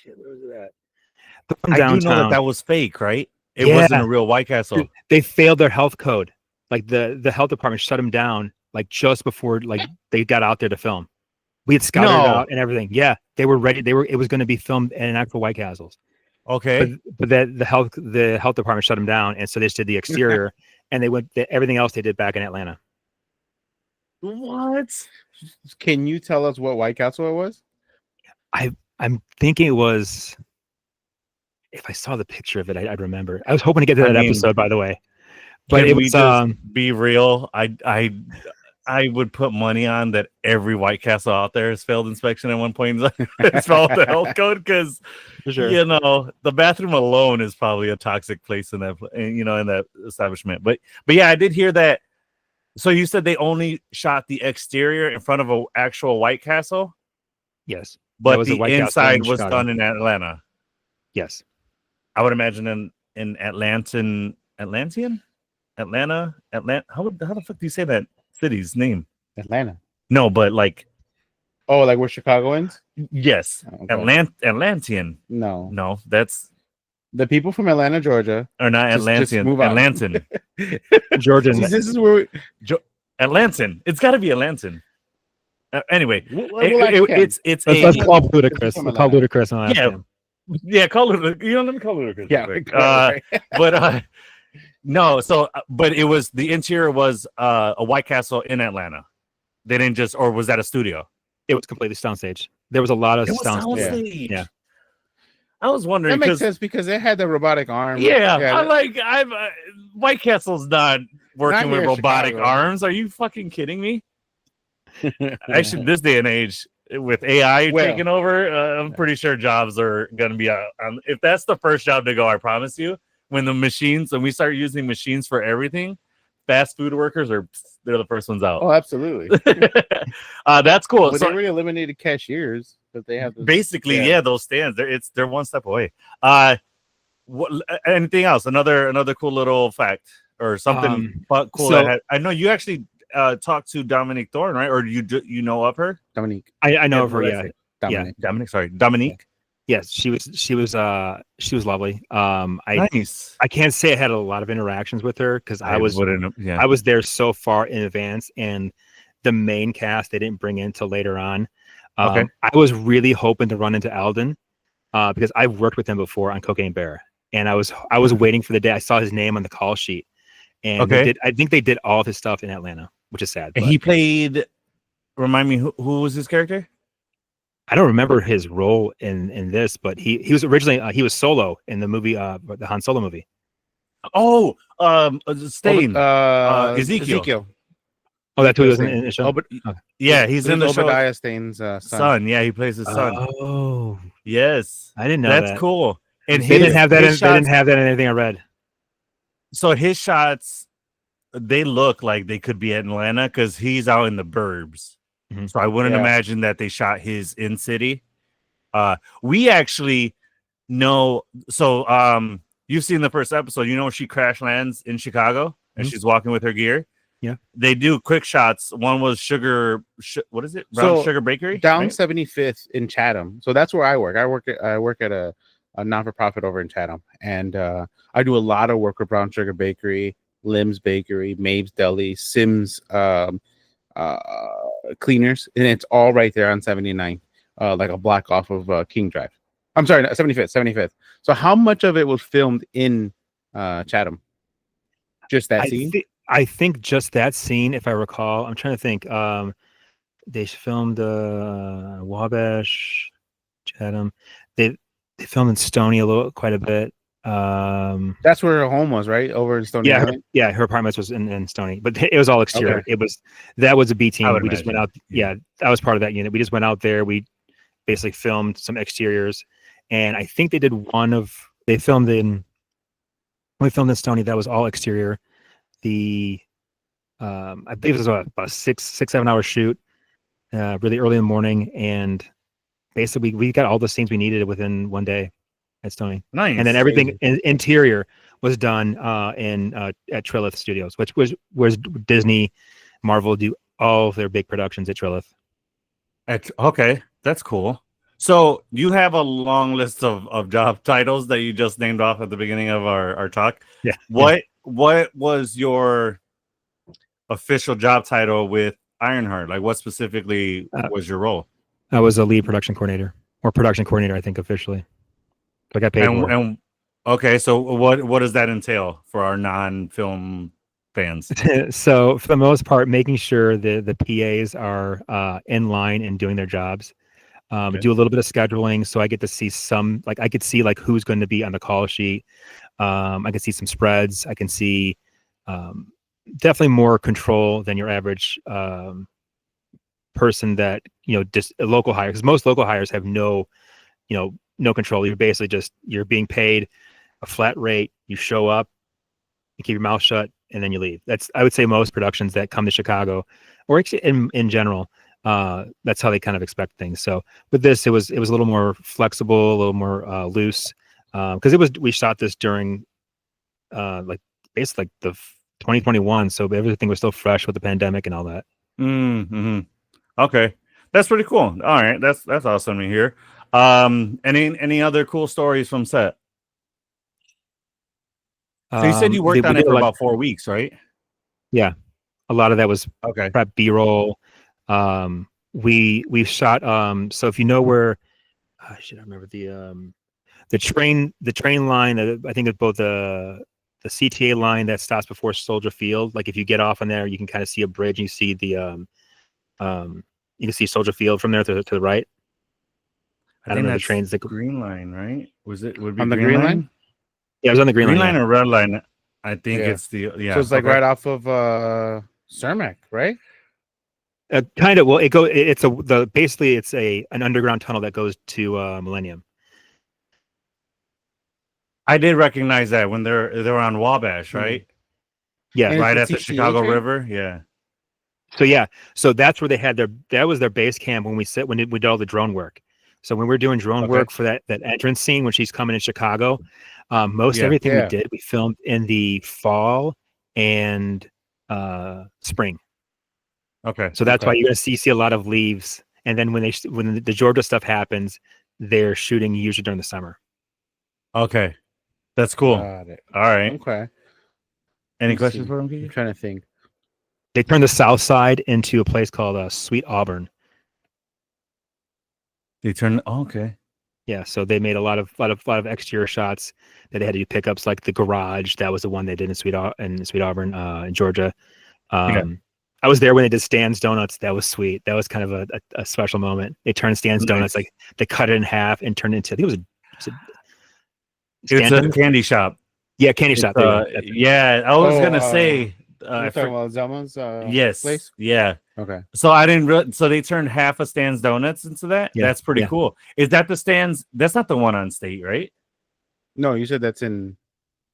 where was it at? The one downtown. I do know that was fake, right? It wasn't a real White Castle. Dude, they failed their health code. Like the health department shut them down like just before they got out there to film. We had scouted it out and everything. Yeah, they were ready. It was going to be filmed in an actual White Castles. Okay, but the health department shut them down, and so they just did the exterior, and everything else they did back in Atlanta. What? Can you tell us what White Castle it was? I'm thinking it was. If I saw the picture of it, I'd remember. I was hoping to get to that episode, by the way. But it was. Be real. I would put money on that every White Castle out there has failed inspection at one point. It's failed the health code, because the bathroom alone is probably a toxic place in that in that establishment. But yeah, I did hear that. So you said they only shot the exterior in front of an actual White Castle? Yes. But the inside was done in Atlanta? Yes. I would imagine in Atlanta. How the fuck do you say that city's name? Atlanta. No, but like where Chicagoans? Yes. Okay. Atlantean. No, that's the people from Atlanta, Georgia. Or not Atlantean. Atlantan. Georgians. This is where Atlantan. It's got to be Atlantan. Anyway, it's let's call ludicrous. We'll call ludicrous on that. Yeah, call ludicrous. You don't let me call ludicrous. Yeah. But no. So, but it was the interior was a White Castle in Atlanta. They didn't just, or was that a studio? It was completely soundstage. There was a lot of soundstage. Yeah. I was wondering. That makes sense because it had the robotic arm. Yeah. I'm White Castle's not working with robotic arms. Are you fucking kidding me? Actually, this day and age, with AI taking over, I'm pretty sure jobs are going to be if that's the first job to go, I promise you, when we start using machines for everything, fast food workers they're the first ones out. Oh, absolutely. That's cool. But they already eliminated cashiers, but they have basically those stands. They're one step away. Anything else? Another cool little fact or something cool so- that I know you actually talked to Dominique Thorne, right? Or you know of her? Dominique. I know of her. Yeah. Dominique. Dominique. Sorry, Dominique. Yes, she was lovely. Nice. I can't say I had a lot of interactions with her because I was there so far in advance, and the main cast they didn't bring in till later on. Okay. I was really hoping to run into Alden because I've worked with him before on Cocaine Bear, and I was waiting for the day I saw his name on the call sheet, and I think they did all of his stuff in Atlanta, which is sad. And he played. Remind me who was his character? I don't remember his role in this, but he was originally he was Solo in the movie the Han Solo movie. Oh, Stain. Ezekiel. Oh, that's who he was in the show. Yeah, he's in the show. Obadiah Stane's son. Yeah, he plays his son. Oh, yes, I didn't know that's cool. And they didn't have that. They didn't have that in anything I read. So his shots, they look like they could be at Atlanta because he's out in the burbs. Mm-hmm. So I wouldn't imagine that they shot his in city. We actually know. So you've seen the first episode. You know she crash lands in Chicago and she's walking with her gear. Yeah, they do quick shots. One was what is it? Brown Sugar Bakery down 75th in Chatham. So that's where I work. I work at a non-for-profit over in Chatham, and I do a lot of work with Brown Sugar Bakery, Lim's Bakery, Maeve's Deli, Sims Cleaners, and it's all right there on 79, like a block off of King Drive. I'm sorry, 75th. So how much of it was filmed in Chatham? Just that scene? I think just that scene, if I recall. I'm trying to think. They filmed Wabash, Chatham. They filmed in Stony quite a bit. That's where her home was, right? Over in Stony. Yeah, her apartment was in Stony, but it was all exterior. Okay. That was a B team. We just went out. Yeah, that was part of that unit. We just went out there. We basically filmed some exteriors, and I think they did they filmed in Stony. That was all exterior. I believe it was about a 6-7 hour shoot, really early in the morning, and basically we got all the scenes we needed within one day at Stony. Nice. And then everything interior was done at Trilith Studios, which was where Disney, Marvel do all of their big productions at Trilith. Okay, that's cool. So you have a long list of job titles that you just named off at the beginning of our talk. Yeah. What was your official job title with Ironheart? Like, what specifically was your role? I was a lead production coordinator, or production coordinator, I think, officially. I got paid more. And okay, so what does that entail for our non-film fans? So for the most part, making sure the PAs are in line and doing their jobs. Do a little bit of scheduling, so I get to see I could see who's going to be on the call sheet. I can see some spreads. I can see definitely more control than your average person that just a local hire, because most local hires have no control. You're basically you're being paid a flat rate. You show up, you keep your mouth shut, and then you leave. I would say most productions that come to Chicago, or in general, that's how they kind of expect things. So with this, it was a little more flexible, a little more loose, because we shot this during basically the 2021, so everything was still fresh with the pandemic and all that. Mm-hmm. Okay, that's pretty cool. All right, that's awesome to hear. Any other cool stories from set? So you said you worked on it for about 4 weeks, right? Yeah, a lot of that was prep B-roll. We shot. So if you know where, I remember the train line. I think it's both the CTA line that stops before Soldier Field. Like if you get off on there, you can kind of see a bridge. You see you can see Soldier Field from there to the right. I think that's the trains. The Green Line, right? Would it be on the Green line? Yeah, it was on the Green line or Red Line. I think it's the So it's right off of Cermak, right? Kind of. Well, basically it's an underground tunnel that goes to Millennium. I did recognize that when they're on Wabash, right? Yeah, right at the Chicago River. Yeah. So that's where they had that was their base camp when we did all the drone work. So when we're doing drone work for that entrance scene when she's coming in Chicago, Most Yeah. everything Yeah. we did, we filmed in the fall and spring. Okay. So that's Okay. why you're gonna see a lot of leaves. And then when the Georgia stuff happens, they're shooting usually during the summer. Okay. That's cool. Got it. All right. Okay. Any Let me questions see. for him, I'm Kiki? trying to think. They turned the south side into a place called Sweet Auburn. They turn. Oh, okay. Yeah, so they made a lot of exterior shots that they had to do pickups, like the garage. That was the one they did in Sweet Auburn, in Georgia. Yeah. I was there when they did Stan's Donuts. That was sweet. That was kind of a special moment. They turned Stan's Donuts, Nice. like they cut it in half and turned it into, I think it was It's Stan a Donuts? candy shop. Yeah, candy It's, shop. There you go. That's it. yeah, I was Oh, gonna say. You're I talking about Zelma's yes. place? Yeah. Okay. So I didn't. So they turned half of Stan's Donuts into that. Yeah, That's pretty yeah. cool. Is that the Stan's? That's not the one on State, right? No, you said that's in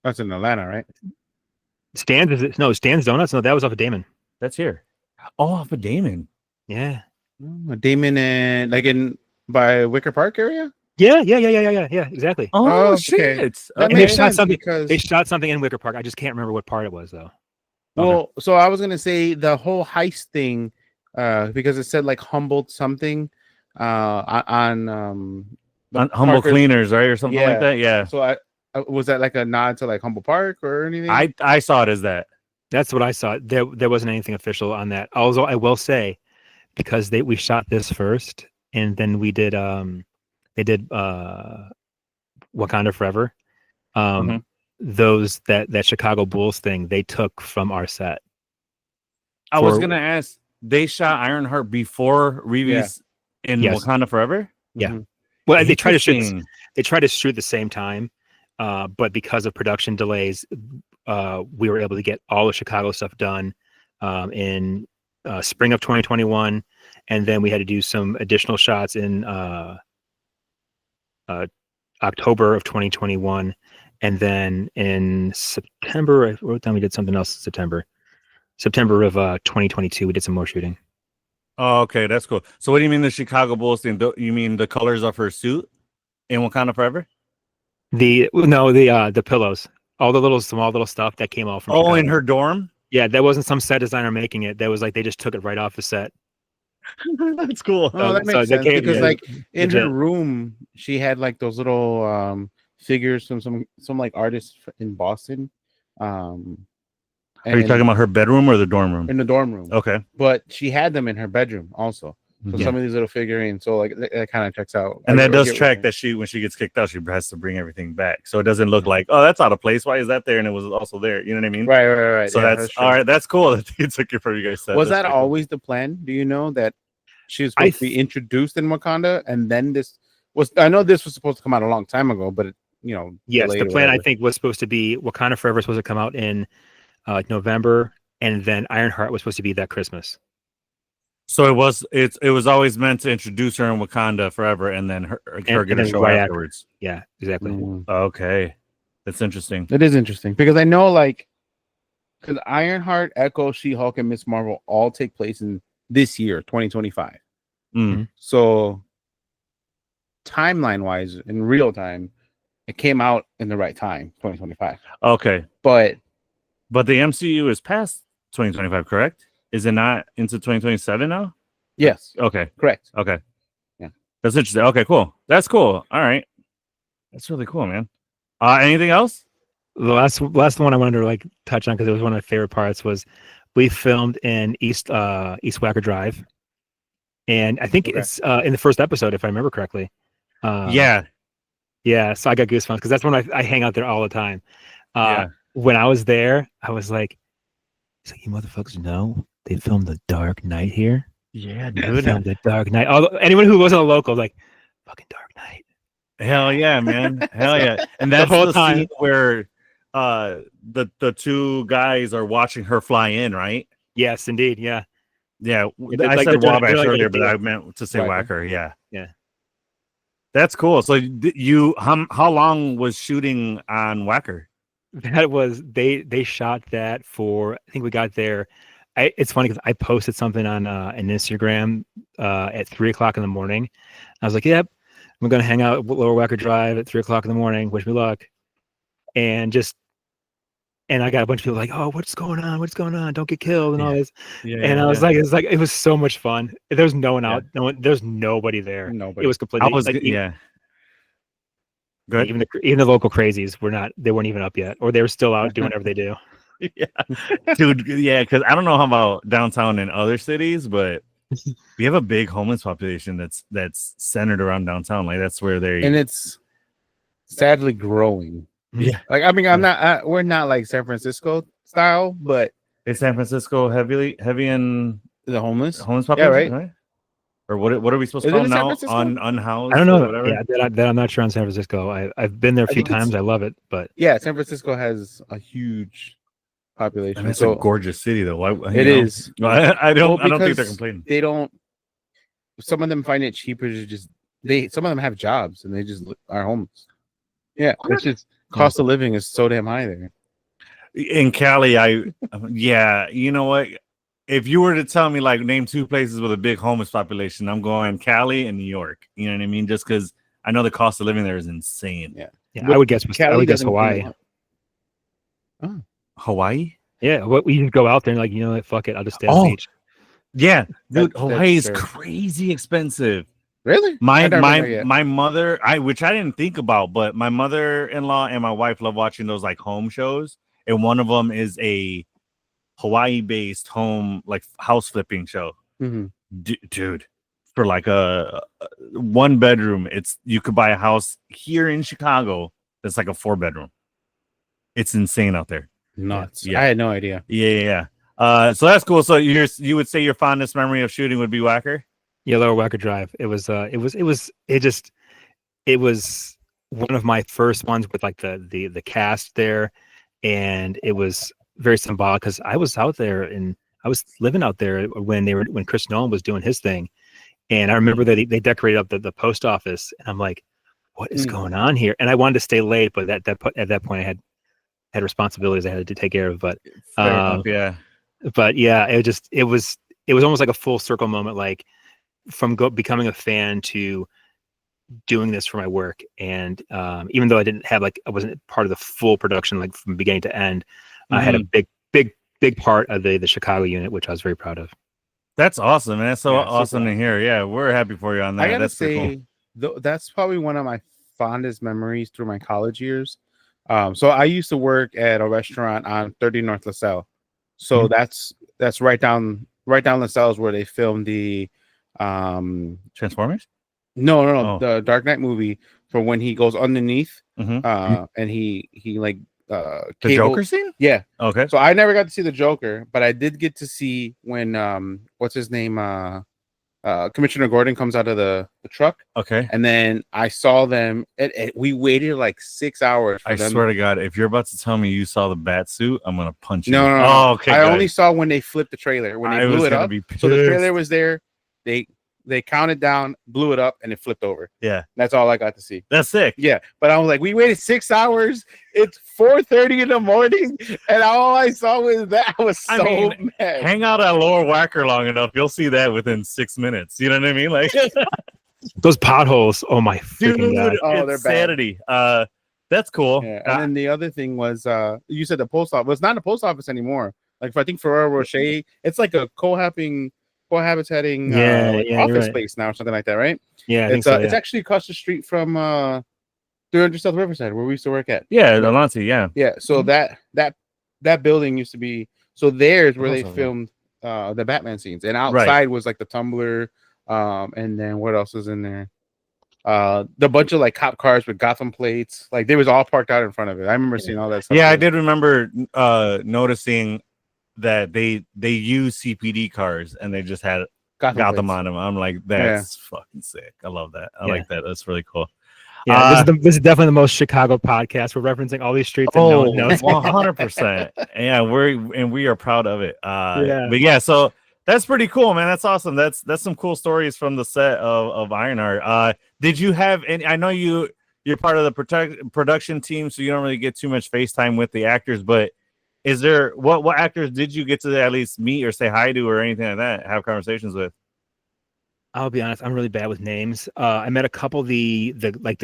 Atlanta, right? Stan's Donuts. No, that was off of Damon. That's here. Oh, off of Damon. Yeah. Damon and like in by Wicker Park area? Yeah. Exactly. Oh, okay. shit. That And they makes shot sense something. because They shot something in Wicker Park. I just can't remember what part it was though. well, so I was gonna say the whole heist thing, because it said like Humboldt something, on the On Humble Parker's- Cleaners, right, or something like Yeah. that. Yeah. So I was that like a nod to like Humboldt Park or anything? I saw it as that. That's what I saw. There wasn't anything official on that. Also, I will say, because we shot this first, and then they did Wakanda Forever. Mhm. Those that Chicago Bulls thing they took from our set. I was For- gonna ask. They shot Ironheart before Reeves in Yes. Wakanda Forever. Yeah. Mhm. Well, they tried to shoot. Interesting. They tried to shoot at the same time, but because of production delays, we were able to get all the Chicago stuff done in spring of 2021, and then we had to do some additional shots in October of 2021, and then in September, I wrote down we did something else in September of 2022, we did some more shooting. Oh, okay, that's cool. So, what do you mean the Chicago Bulls thing? You mean the colors of her suit in Wakanda Forever? The pillows, all the small little stuff that came off from Oh, Chicago. in her dorm. Yeah, that wasn't some set designer making it. That was like they just took it right off the set. That's cool. Oh, that So makes they sense came- because yeah, like in her legit. room, she had like those little figures from some like artists in Boston. Are you talking about her bedroom or the dorm room? in the dorm room? Okay. But she had them in her bedroom also. So Yeah. some of these little figurines, so like that kind of checks out. And I that get does what track you're that when she gets kicked out, she has to bring everything back. So it doesn't look like, oh, that's out of place. Why is that there? And it was also there. You know what I mean? saying. Right. So Yeah, that's true. all right. That's cool that you took it from you guys. Was that always the plan? Do you know that she was supposed to be introduced in Wakanda, and then this was? I know this was supposed to come out a long time ago, but Yes, delayed the or plan I whatever. think was supposed to be Wakanda Forever was supposed to come out in November, and then Ironheart was supposed to be that Christmas. So it was always meant to introduce her in Wakanda Forever, and then her And get a then show right afterwards. Yeah, exactly. Mm. Okay, that's interesting. It is interesting because I know because Ironheart, Echo, She-Hulk, and Miss Marvel all take place in this year, 2025. Mm. So timeline-wise, in real time, it came out in the right time, 2025. Okay, But but the MCU is past 2025, correct? Is it not into 2027 now? yes, Okay, correct. okay, Yeah. that's interesting. Okay, cool. That's cool. All right, that's really cool, man. Anything else? The last one I wanted to touch on because it was one of my favorite parts was we filmed in East Wacker Drive, and I think Okay. it's in the first episode if I remember correctly. Yeah, So I got goosebumps because that's when I hang out there all the time. yeah. When I was there, I was like, "It's like you motherfuckers know they filmed The Dark Knight here. Yeah, They dude. filmed The Dark Knight." Anyone who wasn't a local was like, "Fucking Dark Knight." Hell yeah, man. Hell yeah. And that's whole the time. scene where the two guys are watching her fly in, right? Yes, indeed. Yeah. Yeah. they're I like- said they're doing- Wabash they're like earlier, a but deal. I meant to say Whacker. Wacker. Yeah. Yeah. That's cool. So how long was shooting on Wacker? That was they shot that for I think we got there. It's funny because I posted something on an Instagram at 3:00 in the morning. I was like, "Yep, I'm gonna hang out at Lower Wacker Drive at 3:00 in the morning. Wish me luck." and I got a bunch of people like, oh, what's going on? What's going on? Don't get killed and all this. Yeah, And I was like, it was so much fun. There was no one out. There's nobody there. Nobody. It was completely. Good. Even the local crazies they weren't even up yet, or they were still out doing whatever they do. Yeah, dude. Yeah, because I don't know how about downtown in other cities, but we have a big homeless population that's centered around downtown. Like that's where and it's sadly growing. Yeah. Like I mean, we're not like San Francisco style, but is San Francisco heavy in the homeless population, yeah, right? Or what are we supposed to call now? Unhoused? I don't know. Whatever. Yeah, that I'm not sure on San Francisco. I've been there a few times. I love it, but yeah, San Francisco has a huge population. And it's a gorgeous city, though. It is. I don't think they're complaining. They don't. Some of them find it cheaper to just some of them have jobs and they just are homeless. Yeah, it's just cost of living is so damn high there. In Cali, you know what? If you were to tell me like name two places with a big homeless population, I'm going Cali and New York. You know what I mean? Just because I know the cost of living there is insane. Yeah. I would guess Hawaii. Oh. Hawaii? Yeah, we just go out there and like, you know what, fuck it, I'll just stay on the beach. Yeah, dude, Hawaii is crazy expensive. Really? My mother, which I didn't think about, but my mother-in-law and my wife love watching those like home shows, and one of them is a Hawaii-based home like house flipping show. Mm-hmm. Dude, for like a 1 bedroom, you could buy a house here in Chicago that's like a 4-bedroom. It's insane out there. Nuts. Yeah. I had no idea. Yeah. So that's cool. So you would say your fondest memory of shooting would be Wacker? Yeah, Lower Wacker Drive. It was one of my first ones with like the cast there, and it was very symbolic because I was out there and I was living out there when Chris Nolan was doing his thing, and I remember that they decorated up the post office, and I'm like, what is going on here? And I wanted to stay late, but at that point I had responsibilities I had to take care of. But but yeah, it was almost like a full circle moment, like from becoming a fan to doing this for my work. And even though I wasn't part of the full production, like from beginning to end, I had a big part of the Chicago unit, which I was very proud of. That's awesome, man. That's so awesome to hear. Yeah, we're happy for you on that. I gotta say, that's probably one of my fondest memories through my college years. So I used to work at a restaurant on 30 North LaSalle. So that's right down LaSalle is where they filmed the Transformers. No, the Dark Knight movie for when he goes underneath, and he like the Joker scene. Yeah. Okay. So I never got to see the Joker, but I did get to see when what's his name Commissioner Gordon comes out of the truck. Okay. And then I saw them. We waited like 6 hours. I swear to God, if you're about to tell me you saw the bat suit, I'm gonna punch you. No. Oh, okay. I only saw when they flipped the trailer. When they blew it up. So the trailer was there. They counted down, blew it up, and it flipped over. Yeah. That's all I got to see. That's sick. Yeah. But I was like, we waited 6 hours. It's 4:30 in the morning, and all I saw was that. I was so mad. Hang out at Lower Wacker long enough, you'll see that within 6 minutes. You know what I mean? Like those potholes. Oh my freaking God. Oh, they're insanity. That's cool. Yeah. And then the other thing was, you said the post office. Well, it's not a post office anymore. Like I think Ferrero Rocher, it's like a cohabitating office space now or something like that, right? Yeah, it's actually across the street from 300 South Riverside where we used to work at. Yeah, the Lancy, yeah. So that building used to be, so there's where they filmed the Batman scenes, and outside was like the Tumblr, and then what else was in there? The bunch of like cop cars with Gotham plates, like they was all parked out in front of it. I remember seeing all that stuff. Yeah, I did remember noticing that they use CPD cars and they just had Gotham on them. I'm like, that's fucking sick. I love that. I like that. That's really cool. Yeah, this is definitely the most Chicago podcast. We're referencing all these streets that no one knows. 100%. Yeah, we are proud of it. But yeah, so that's pretty cool, man. That's awesome. That's some cool stories from the set of Ironheart. Did you have any? I know you're part of the production team, so you don't really get too much FaceTime with the actors, but is there what actors did you get to at least meet or say hi to or anything like that? Have conversations with? I'll be honest, I'm really bad with names. I met a couple of the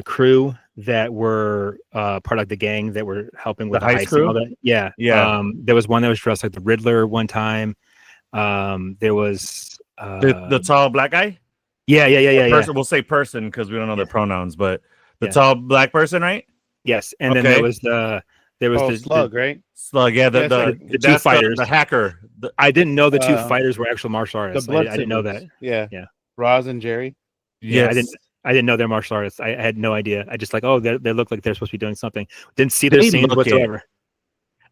crew that were part of the gang that were helping with The the heist heist and all crew? that. Yeah. Yeah. There was one that was dressed like the Riddler one time. There was The tall black guy? yeah. Person, we'll say person because we don't know Yeah. the pronouns, but the Yeah. tall black person, right? Yes. And then Okay. there was the Slug, right? Slug, yeah, Yeah, the two that's fighters. the hacker. I didn't know the two Uh, fighters were actual martial the artists. blood I didn't know that. siblings. Yeah. Yeah. Roz and Jerry. Yeah, Yes. I didn't know they're martial artists. I had no idea. I just like, oh, they look like they're supposed to be doing something. Didn't see their They scenes look whatsoever.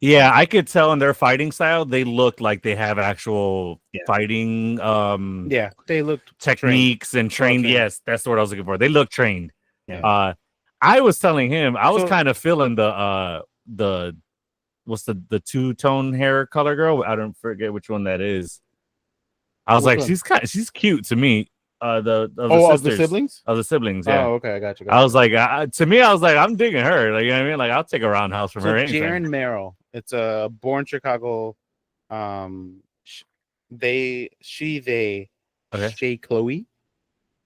Yeah, I could tell in their fighting style, they look like they have actual Yeah. fighting Yeah, they looked techniques and trained. trained. Yes, that's the word I was looking for. They look trained. Yeah. I was telling him I was So- kind of feeling the what's the two-tone hair color girl? I don't forget which one that is. I was Which like, one? she's cute to me. of the Sisters. siblings. Of the siblings, yeah. Oh, okay, I got you. I was like, to me, I was like, I'm digging her. Like, you know what I mean? Like, I'll take a roundhouse from So her anytime. Jaren Merrill. It's a born Chicago. They Okay. Shay Chloe.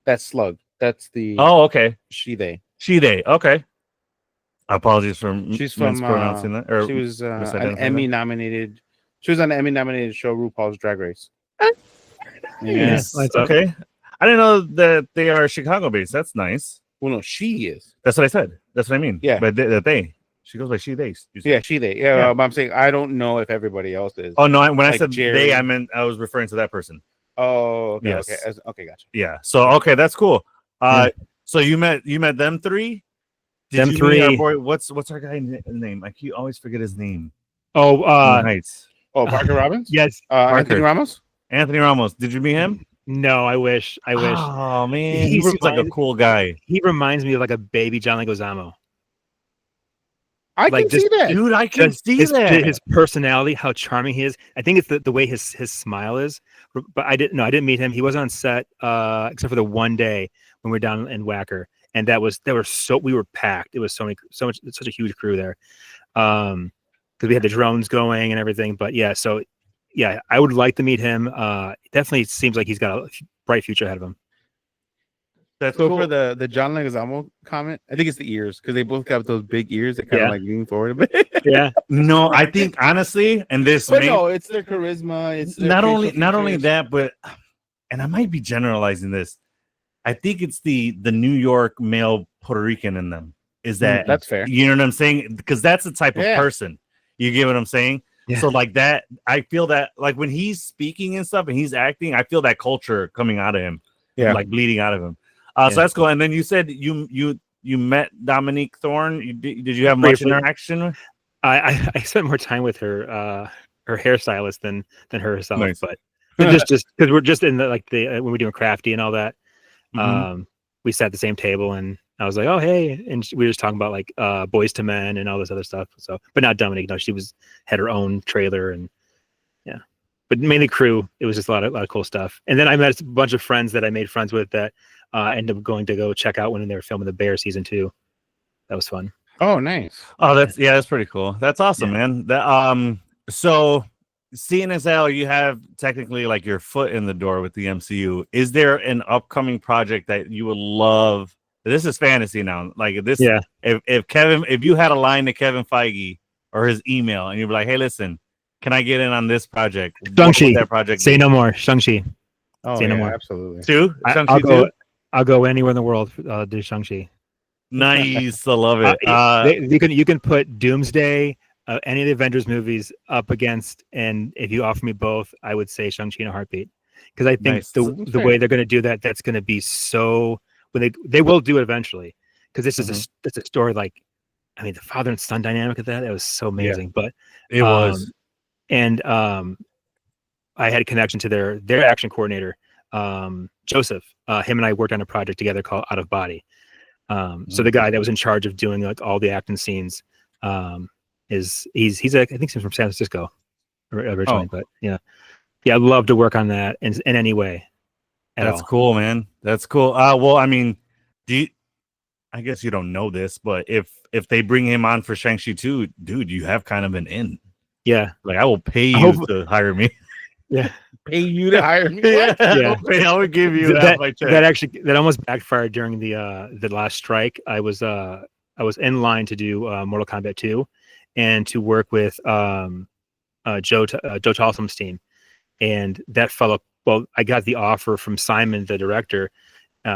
That's Slug. That's the Oh, okay. she they. She they. Okay. Apologies for She's from mispronouncing that. Or she was an misidentifying Emmy that. nominated. She was on the Emmy nominated show RuPaul's Drag Race. Yes. What's up? Okay. I didn't know that they are Chicago based. That's nice. Well, no, she is. That's what I said. That's what I mean. Yeah. But they. She goes by she they. You said. Yeah, she they. Yeah, Yeah. but I'm saying I don't know if everybody else is. Oh no! When I Like said Jerry. they, I meant I was referring to that person. Oh, okay, Yes. okay, okay, gotcha. Yeah. So okay, that's cool. So you met them three. Did Them you meet three. our boy, what's our guy name? I always forget his name. Oh, In the Heights. Oh, Parker Robbins. yes. Anthony Ramos. Anthony Ramos. Did you meet him? No, I wish. Oh man, He he seems like a reminds- cool guy. He reminds me of like a baby John Leguizamo. I Like, can see that. Dude, I can Just see his, that. his personality, how charming he is. I think it's the way his smile is. But I didn't meet him. He was on set except for the one day when we were down in Wacker, and we were packed. It was such a huge crew there, because we had the drones going and everything. But yeah, so yeah, I would like to meet him. Definitely seems like he's got a bright future ahead of him. That's So cool. for the John Leguizamo comment, I think it's the ears because they both got those big ears that kind Yeah. of like lean forward a bit. Yeah, No, I think honestly, and this But may, no, it's their charisma. It's their not facial only features. that, but and I might be generalizing this. I think it's the New York male Puerto Rican in them. Is that That's fair. You know what I'm saying? Because that's the type of Yeah. person. You get what I'm saying? Yeah. So like that, I feel that like when he's speaking and stuff and he's acting, I feel that culture coming out of him. Yeah. Like bleeding out of him. Yeah. So that's cool. And then you said you met Dominique Thorne. Did you have much Briefly. interaction? I spent more time with her hairstylist than her herself. Nice. But just because we're just in the when we're doing crafty and all that. Mhm. We sat at the same table and I was like, oh hey, and we were just talking about like Boys to Men and all this other stuff. So, but not Dominique. No, she had her own trailer and yeah. But mainly crew. It was just a lot of cool stuff. And then I met a bunch of friends that I made friends with that ended up going to go check out when they were filming the Bear season 2. That was fun. Oh, nice. Oh, that's pretty cool. That's awesome, man. That so seeing as how you have technically like your foot in the door with the MCU, is there an upcoming project that you would love? This is fantasy now. Like this, Yeah. If you had a line to Kevin Feige or his email, and you'd be like, "Hey, listen, can I get in on this project?" What would Shang-Chi. that project Say be? no more. Shang-Chi. Oh, Say no yeah, more. absolutely. Two? Shang-Chi too? I'll go anywhere in the world do Shang-Chi. Nice, I love it. You can put Doomsday, any of the Avengers movies up against, and if you offer me both, I would say Shang-Chi in a heartbeat. Because I think Nice. the way they're going to do that, that's going to be so. When they will do it eventually, because this is it's a story like, I mean, the father and son dynamic of that was so amazing. But It was. and I had a connection to their action coordinator, Joseph. Him and I worked on a project together called Out of Body. So the guy that was in charge of doing like all the action scenes he's I think he's from San Francisco originally, but yeah, I'd love to work on that in any way. That's cool, man. That's cool. Well, I mean, I guess you don't know this, but if they bring him on for Shang-Chi 2, dude, you have kind of an in. Yeah, Like I will pay you to hire me. yeah. pay you to hire me. Yeah, Yeah. okay, I would give you half my check. That almost backfired during the last strike. I was in line to do Mortal Kombat 2 and to work with Joe Talsum's team, and that fell up. Well, I got the offer from Simon, the director,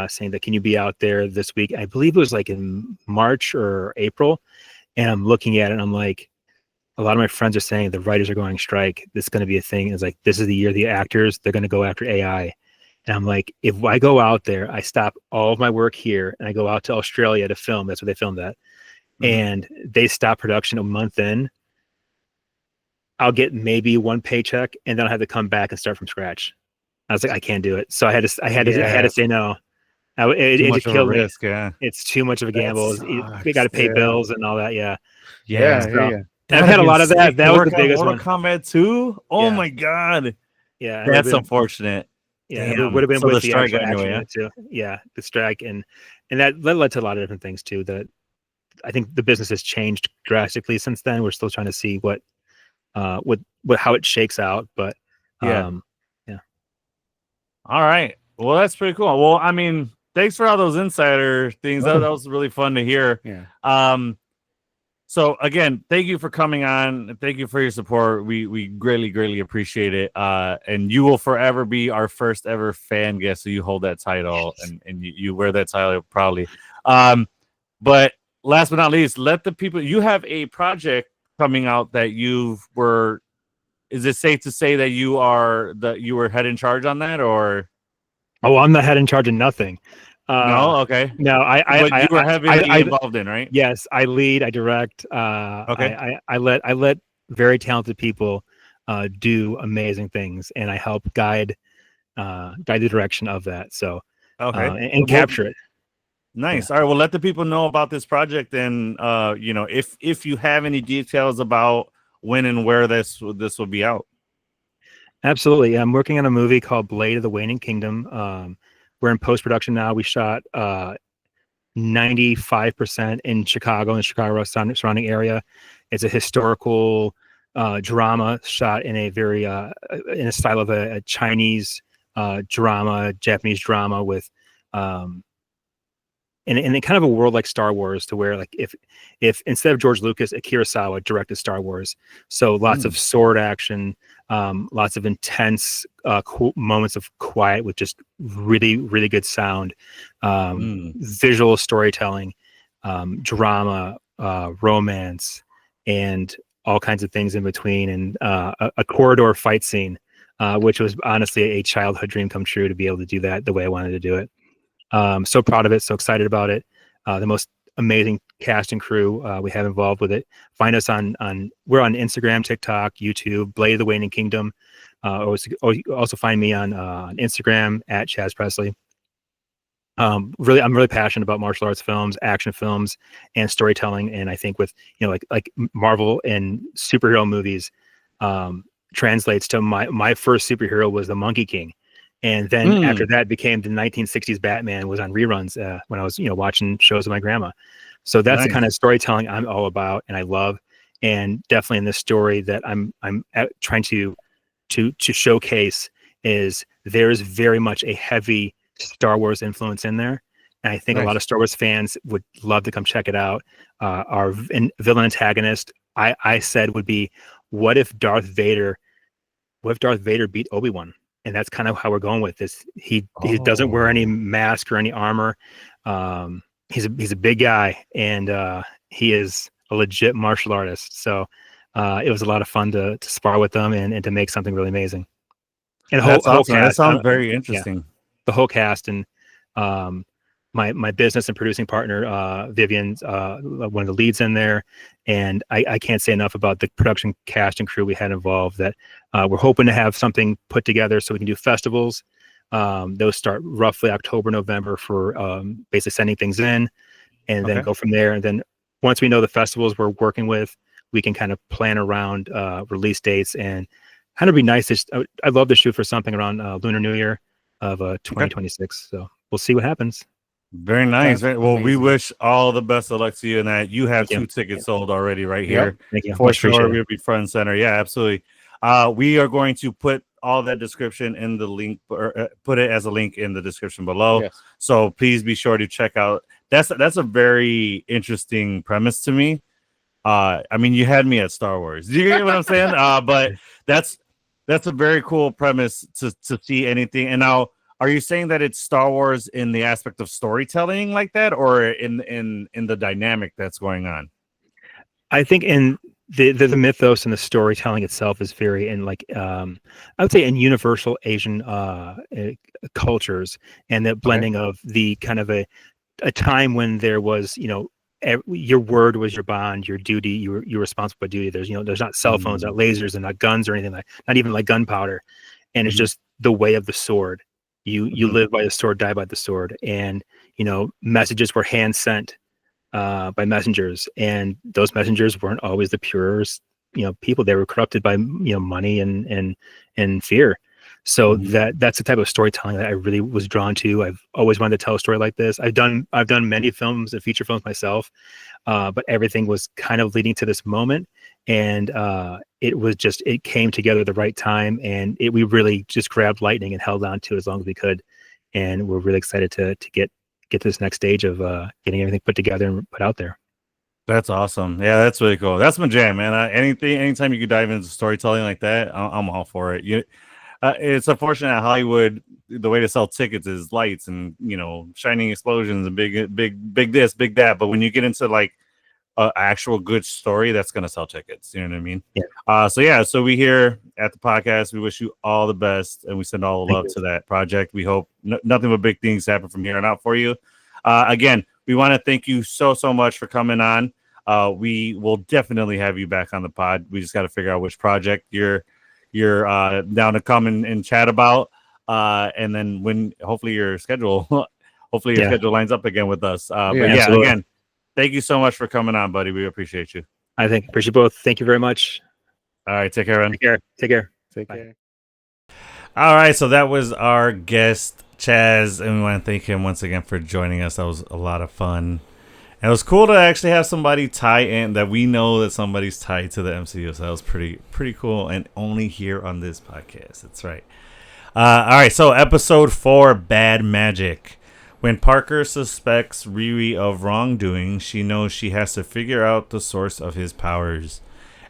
saying that can you be out there this week? I believe it was like in March or April, and I'm looking at it and I'm like, a lot of my friends are saying the writers are going on strike. This is going to be a thing. It's like, this is the year the actors, they're going to go after AI. And I'm like, if I go out there, I stop all of my work here and I go out to Australia to film. That's where they filmed that. And they stop production a month in. I'll get maybe one paycheck and then I'll have to come back and start from scratch. I was like, I can't do it. So I had to say no. It just killed me. Risk, yeah. It's too much of a gamble. We got to pay bills and all that. Yeah. Yeah. I've had a lot of that. That was the biggest one. Mortal Kombat 2? Oh my god. Yeah. That's unfortunate. Yeah, it would have been so with the the strike actual anyway, action too. Yeah, the strike and that led to a lot of different things too. That I think the business has changed drastically since then. We're still trying to see what how it shakes out, but yeah. All right. Well, that's pretty cool. Well, I mean, thanks for all those insider things. That was really fun to hear. Yeah. So again, thank you for coming on. Thank you for your support. We greatly appreciate it. And you will forever be our first ever fan guest. So you hold that title and you wear that title proudly. But last but not least, let the people. You have a project coming out that is it safe to say that you were head in charge on that, or? Oh, I'm the head in charge of nothing. No, okay. No, but you were heavily involved in, right? Yes, I lead, I direct. Okay. I let very talented people do amazing things, and I help guide the direction of that. So okay, and capture it. Nice. All right. Well, let the people know about this project, and if you have any details about when and where this will be out. Absolutely. I'm working on a movie called Blade of the Waning Kingdom. We're in post-production now. We shot 95% in Chicago and the Chicago surrounding area. It's a historical drama shot in a very in a style of a Chinese drama, Japanese drama with in kind of a world like Star Wars, to where like if instead of George Lucas, Akira Kurosawa directed Star Wars. So lots of sword action, lots of intense moments of quiet with just really good sound, visual storytelling, drama, romance, and all kinds of things in between, and a corridor fight scene, which was honestly a childhood dream come true to be able to do that the way I wanted to do it. So proud of it, so excited about it. The most amazing cast and crew we have involved with it. Find us we're on Instagram, TikTok, YouTube, Blade of the Waning Kingdom. Also find me on Instagram at Chaz Presley. I'm really passionate about martial arts films, action films, and storytelling. And I think with like Marvel and superhero movies translates to my first superhero was the Monkey King. And then after that became the 1960s Batman, was on reruns when I was, watching shows with my grandma. So that's the kind of storytelling I'm all about and I love. And definitely in this story that I'm trying to showcase is there's very much a heavy Star Wars influence in there. And I think a lot of Star Wars fans would love to come check it out. Our villain antagonist, I said, would be, what if Darth Vader beat Obi-Wan? And that's kind of how we're going with this. He doesn't wear any mask or any armor. He's a big guy, and he is a legit martial artist. So it was a lot of fun to spar with them and to make something really amazing. And whole cast, that sounds very interesting. Yeah, the whole cast and my business and producing partner Vivian's one of the leads in there, and I can't say enough about the production cast and crew we had involved. That we're hoping to have something put together so we can do festivals. Those start roughly October, November for basically sending things in, and then go from there. And then once we know the festivals we're working with, we can kind of plan around release dates, and kind of be nice. I'd love to shoot for something around Lunar New Year of 2026. So we'll see what happens. Very nice. Well, we wish all the best of luck to you, and that you have 2 tickets sold already right here. Thank you. For sure, we'll be front and center. Yeah, absolutely. We are going to put all that description in the link, or put it as a link in the description below. Yes. So please be sure to check out. That's a very interesting premise to me. I mean, you had me at Star Wars. Do you get what I'm saying? But that's a very cool premise to see anything. And now, are you saying that it's Star Wars in the aspect of storytelling like that, or in the dynamic that's going on? I think in the mythos and the storytelling itself is very in like I would say in universal Asian cultures, and the blending of the kind of a time when there was, your word was your bond, your duty, you were responsible for duty. There's there's not cell phones, not lasers, and not guns or anything, like not even like gunpowder, and it's just the way of the sword. You live by the sword, die by the sword, and messages were hand sent by messengers, and those messengers weren't always the purest people. They were corrupted by money and fear. So that's the type of storytelling that I really was drawn to. I've always wanted to tell a story like this. I've done many films and feature films myself, but everything was kind of leading to this moment, and it came together at the right time, and we really just grabbed lightning and held on to it as long as we could, and we're really excited to get to this next stage of getting everything put together and put out there. That's awesome. Yeah, that's really cool. That's my jam, man. Anytime you could dive into storytelling like that, I'm all for it. It's unfortunate at Hollywood, the way to sell tickets is lights and shining explosions and big this, big that. But when you get into like an actual good story, that's gonna sell tickets. You know what I mean? Yeah. So we here at the podcast, we wish you all the best, and we send all the love to that project. We hope nothing but big things happen from here on out for you. Again, we want to thank you so much for coming on. We will definitely have you back on the pod. We just got to figure out which project you're down to come and chat about, and then when hopefully your schedule lines up again with us. Again, thank you so much for coming on, buddy. We appreciate you. Appreciate you both. Thank you very much. All right, take care, man. Take care. Bye. All right, so that was our guest Chaz, and we want to thank him once again for joining us. That was a lot of fun. And it was cool to actually have somebody tie in that we know that somebody's tied to the MCU. So that was pretty cool, and only here on this podcast. That's right. All right, so episode 4, Bad Magic. When Parker suspects Riri of wrongdoing, she knows she has to figure out the source of his powers.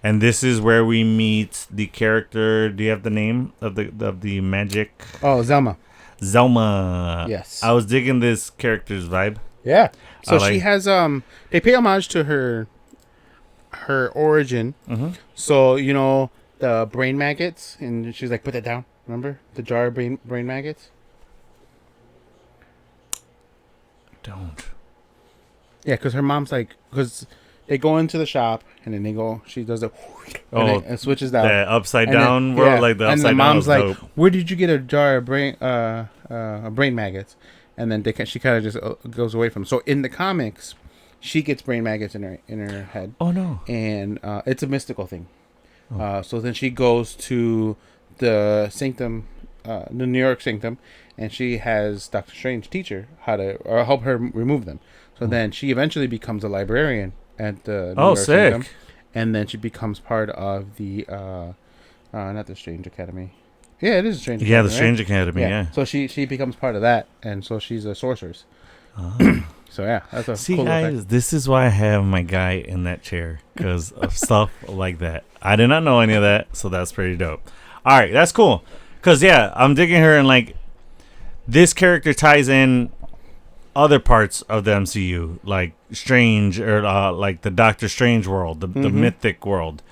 And this is where we meet the character. Do you have the name of the magic? Oh, Zelma. Yes. I was digging this character's vibe. Yeah. So she has they pay homage to her origin. Mm-hmm. So the brain maggots, and she's like, put that down. Remember the jar of brain maggots? Don't. Yeah, because her mom's like, because they go into the shop and then she does it. And it switches down. The upside down world, yeah. Like the upside down. And the mom's like, dope. Where did you get a jar of brain maggots? And then she kind of just goes away from them. So in the comics, she gets brain maggots in her head. Oh no! And it's a mystical thing. Oh. So then she goes to the sanctum, the New York sanctum, and she has Doctor Strange teach her how to help her remove them. So then she eventually becomes a librarian at the New York sanctum, and then she becomes part of the not the Strange Academy. Yeah, it is a Strange Academy. Yeah, the Strange Academy, yeah. So she becomes part of that, and so she's a sorceress. Oh. So yeah, that's a cool guys, effect. This is why I have my guy in that chair, because of stuff like that. I did not know any of that, so that's pretty dope. All right, that's cool. Because, yeah, I'm digging her, and, like, this character ties in other parts of the MCU, like Strange, or like the Doctor Strange world, the mythic world.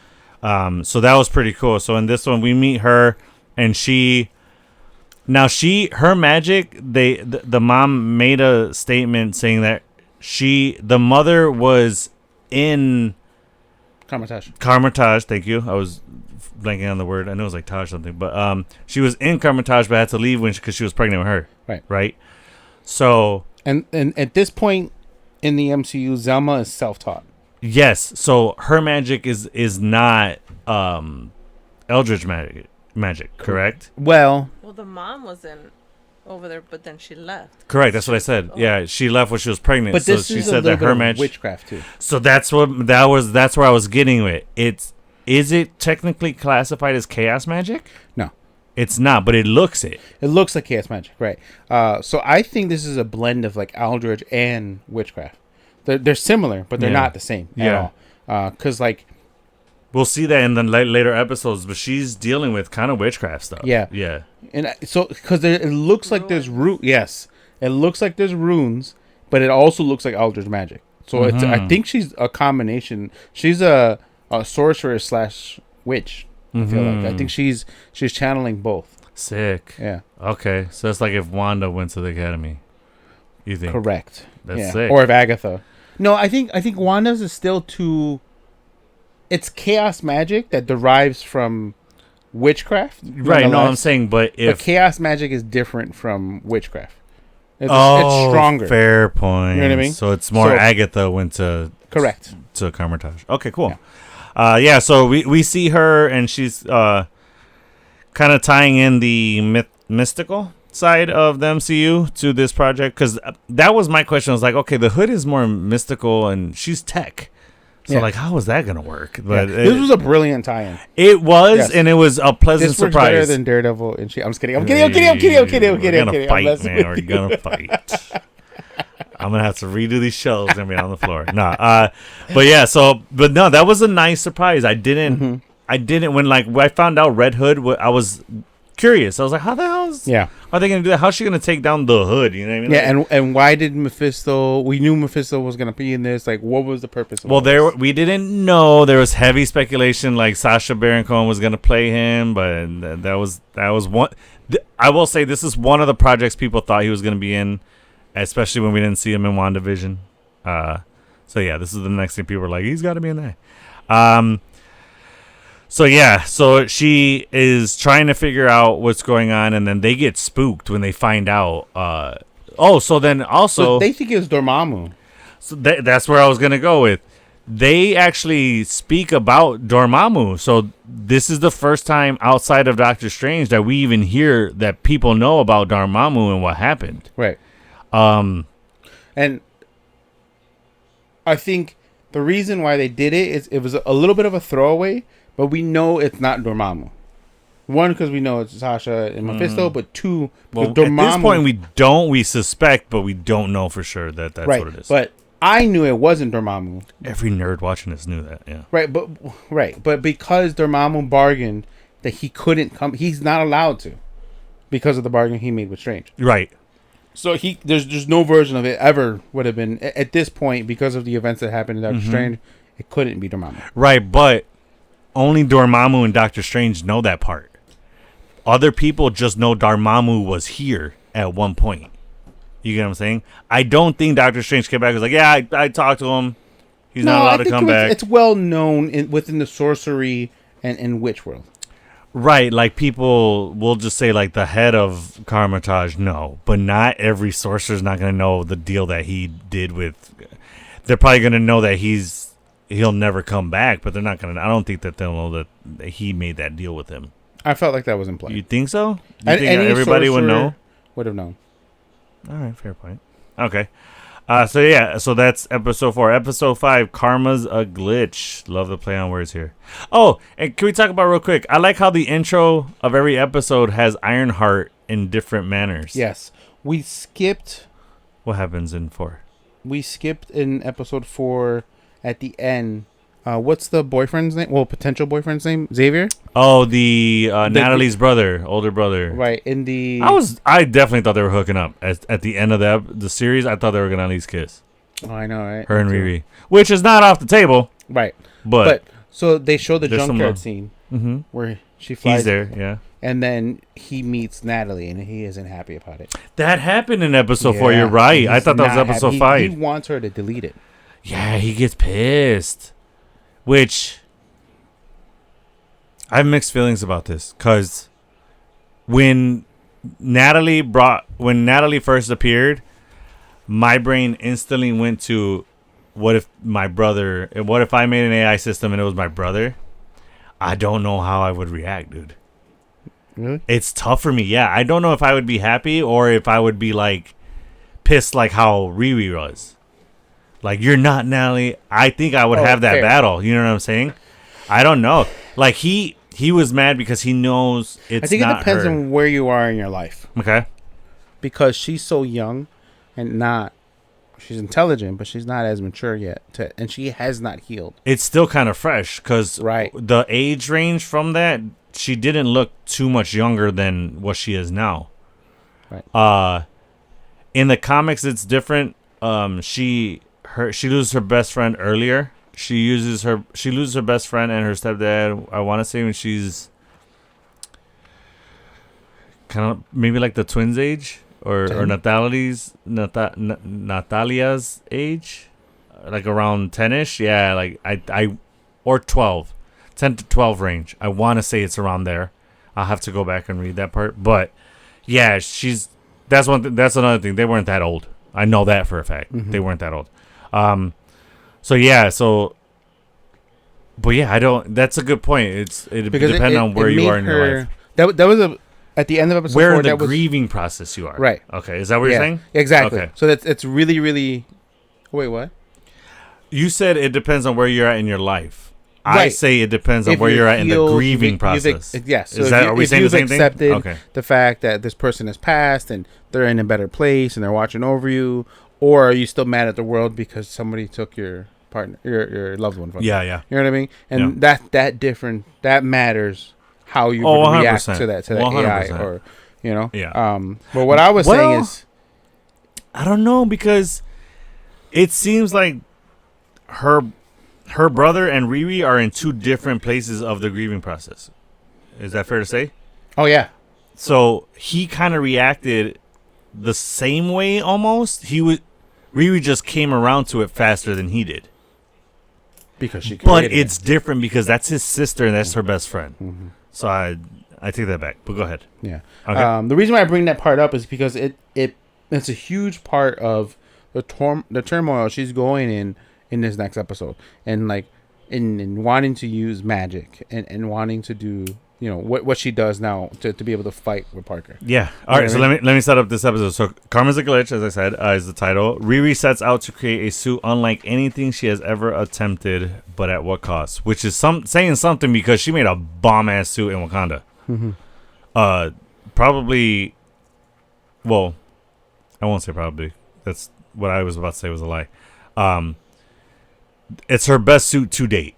So that was pretty cool. So in this one, we meet her, and her magic, the mom made a statement saying that the mother was in Karmitage, thank you. I was blanking on the word. I know it was like Taj something, but she was in Karmitage, but had to leave because she was pregnant with her. Right. So and at this point in the MCU, Zelma is self-taught. Yes. So her magic is not Eldritch magic, correct? Well, the mom was in over there, but then she left. Correct. That's what I said. Oh. Yeah, she left when she was pregnant. But so this she is said a little that her bit magic of witchcraft too. So that's where I was getting with. Is it technically classified as chaos magic? No. It's not, but it looks it. It looks like chaos magic, right? So I think this is a blend of like Aldridge and witchcraft. They're similar, but they're not the same at all. Because like we'll see that in the later episodes, but she's dealing with kind of witchcraft stuff. Yeah. And so because it looks like there's yes, it looks like there's runes, but it also looks like Aldridge magic. So it's I think she's a combination. She's a sorceress / witch. I feel like I think she's channeling both. Sick. Yeah. Okay, so it's like if Wanda went to the academy. You think? Correct. That's sick. Or if Agatha. No, I think Wanda's is still too. It's chaos magic that derives from witchcraft. Right. No, I'm saying, but chaos magic is different from witchcraft. It's stronger. Fair point. You know what I mean? So it's more Agatha went to correct to Carmitage. Okay, cool. Yeah. So we see her and she's kind of tying in the mystical side of the MCU to this project, because that was my question. I was like, okay, the Hood is more mystical and she's tech. So like, how was that gonna work? But this was a brilliant tie-in. It was, and it was a pleasant surprise. This works better than Daredevil and she. I'm just kidding. I'm kidding. We're gonna fight, man. We're gonna fight. I'm gonna have to redo these shows and be on the floor. But yeah. So, but no, that was a nice surprise. I didn't when I found out Red Hood. I was curious. I was like, how the hell are they gonna do that? How's she gonna take down the Hood? You know what I mean? Yeah, and why did Mephisto? We knew Mephisto was gonna be in this. Like, what was the purpose of this? We didn't know. There was heavy speculation like Sacha Baron Cohen was gonna play him, but that was one. I will say this is one of the projects people thought he was gonna be in, especially when we didn't see him in WandaVision. So yeah, this is the next thing people were like, he's got to be in there. So she is trying to figure out what's going on, and then they get spooked when they find out. So they think it's Dormammu. So that's where I was gonna go with. They actually speak about Dormammu. So this is the first time outside of Doctor Strange that we even hear that people know about Dormammu and what happened. Right. And I think the reason why they did it is it was a little bit of a throwaway. But we know it's not Dormammu. One, because we know it's Sasha and Mephisto, but two, because Dormammu... At this point, we suspect, but we don't know for sure that's what it is. But I knew it wasn't Dormammu. Every nerd watching this knew that, yeah. But because Dormammu bargained that he couldn't come, he's not allowed to, because of the bargain he made with Strange. Right. So there's no version of it ever would have been, at this point, because of the events that happened in Doctor Strange, it couldn't be Dormammu. Right, but... only Dormammu and Doctor Strange know that part. Other people just know Dormammu was here at one point. You get what I'm saying? I don't think Doctor Strange came back and was like, yeah, I talked to him. He's not allowed to come back. It's well known within the sorcery and witch world. Right, like people will just say like the head of Carmitage, no. But not every sorcerer's not going to know the deal that he did with... They're probably going to know that he'll never come back, but they're not gonna. I don't think that they'll know that he made that deal with him. I felt like that was implied. You think so? You think everybody would know? Would have known. All right, fair point. Okay. So that's episode 4. Episode 5, Karma's a Glitch. Love the play on words here. Oh, and can we talk about real quick? I like how the intro of every episode has Ironheart in different manners. Yes, we skipped. What happens in 4? We skipped in episode 4. At the end, what's the boyfriend's name? Well, potential boyfriend's name? Xavier? Oh, the Natalie's brother, older brother. Right. I definitely thought they were hooking up. At the end of the series, I thought they were going to at least kiss. Oh, I know, right? Her and Riri. Which is not off the table. Right. But so they show the junkyard scene where she flies. He's there, yeah. And then he meets Natalie, and he isn't happy about it. That happened in episode 4. You're right. I thought that was episode 5. He wants her to delete it. Yeah, he gets pissed. Which I have mixed feelings about this, because when Natalie first appeared, my brain instantly went to what if I made an AI system and it was my brother? I don't know how I would react, dude. Really? It's tough for me. Yeah, I don't know if I would be happy or if I would be like pissed like how Riri was. Like, you're not Natalie. I think I would have that battle. You know what I'm saying? I don't know. Like, he he was mad because he knows it's I think not it depends her. on where you are in your life. Okay. Because she's so young and not... She's intelligent, but she's not as mature yet. And she has not healed. It's still kind of fresh because Right. the age range from that, she didn't look too much younger than what she is now. Right. In the comics, it's different. She loses her best friend earlier. She loses her best friend and her stepdad. I want to say when she's kind of maybe like the twins' age or Natalia's age, like around 10ish. Yeah, like I or 12, 10 to 12 range. I want to say it's around there. I'll have to go back and read that part, but yeah, that's another thing. They weren't that old. I know that for a fact. Mm-hmm. They weren't that old. But yeah, I don't. That's a good point. It depends on where you are in your life. That was at the end of episode Where 4. in the That was grieving process you are. right. Okay, is that what you're saying? Exactly. Okay. So it's really, really. Wait, what? You said it depends on where you're at in your life. I Right. say it depends on If where you're at in the healed, grieving process. Yes. So Are we saying the same thing? accepted Okay. the fact that this person has passed and they're in a better place and they're watching over you, or are you still mad at the world because somebody took your partner, your loved one from you? Yeah. You know what I mean? And that matters how you Oh, would react 100%. to that AI 100%. or you know. Yeah. But what I was saying is, I don't know because it seems like her brother and Riri are in two different places of the grieving process. Is that fair to say? oh yeah, So he kind of reacted the same way almost. Riri just came around to it faster than he did. because she. But created it's different because that's his sister and that's her best friend. Mm-hmm. So I take that back. But go ahead. Yeah. Okay. The reason why I bring that part up is because it's a huge part of the turmoil she's going in this next episode, and like in wanting to use magic and wanting to do what she does now to be able to fight with Parker. Yeah. All right. know So what I let me set up this episode. So Karma's a glitch, as I said, is the title. Riri sets out to create a suit unlike anything she has ever attempted, but at what cost? Which is saying something because she made a bomb ass suit in Wakanda. Mm-hmm. Probably. Well, I won't say probably. That's what I was about to say was a lie. It's her best suit to date.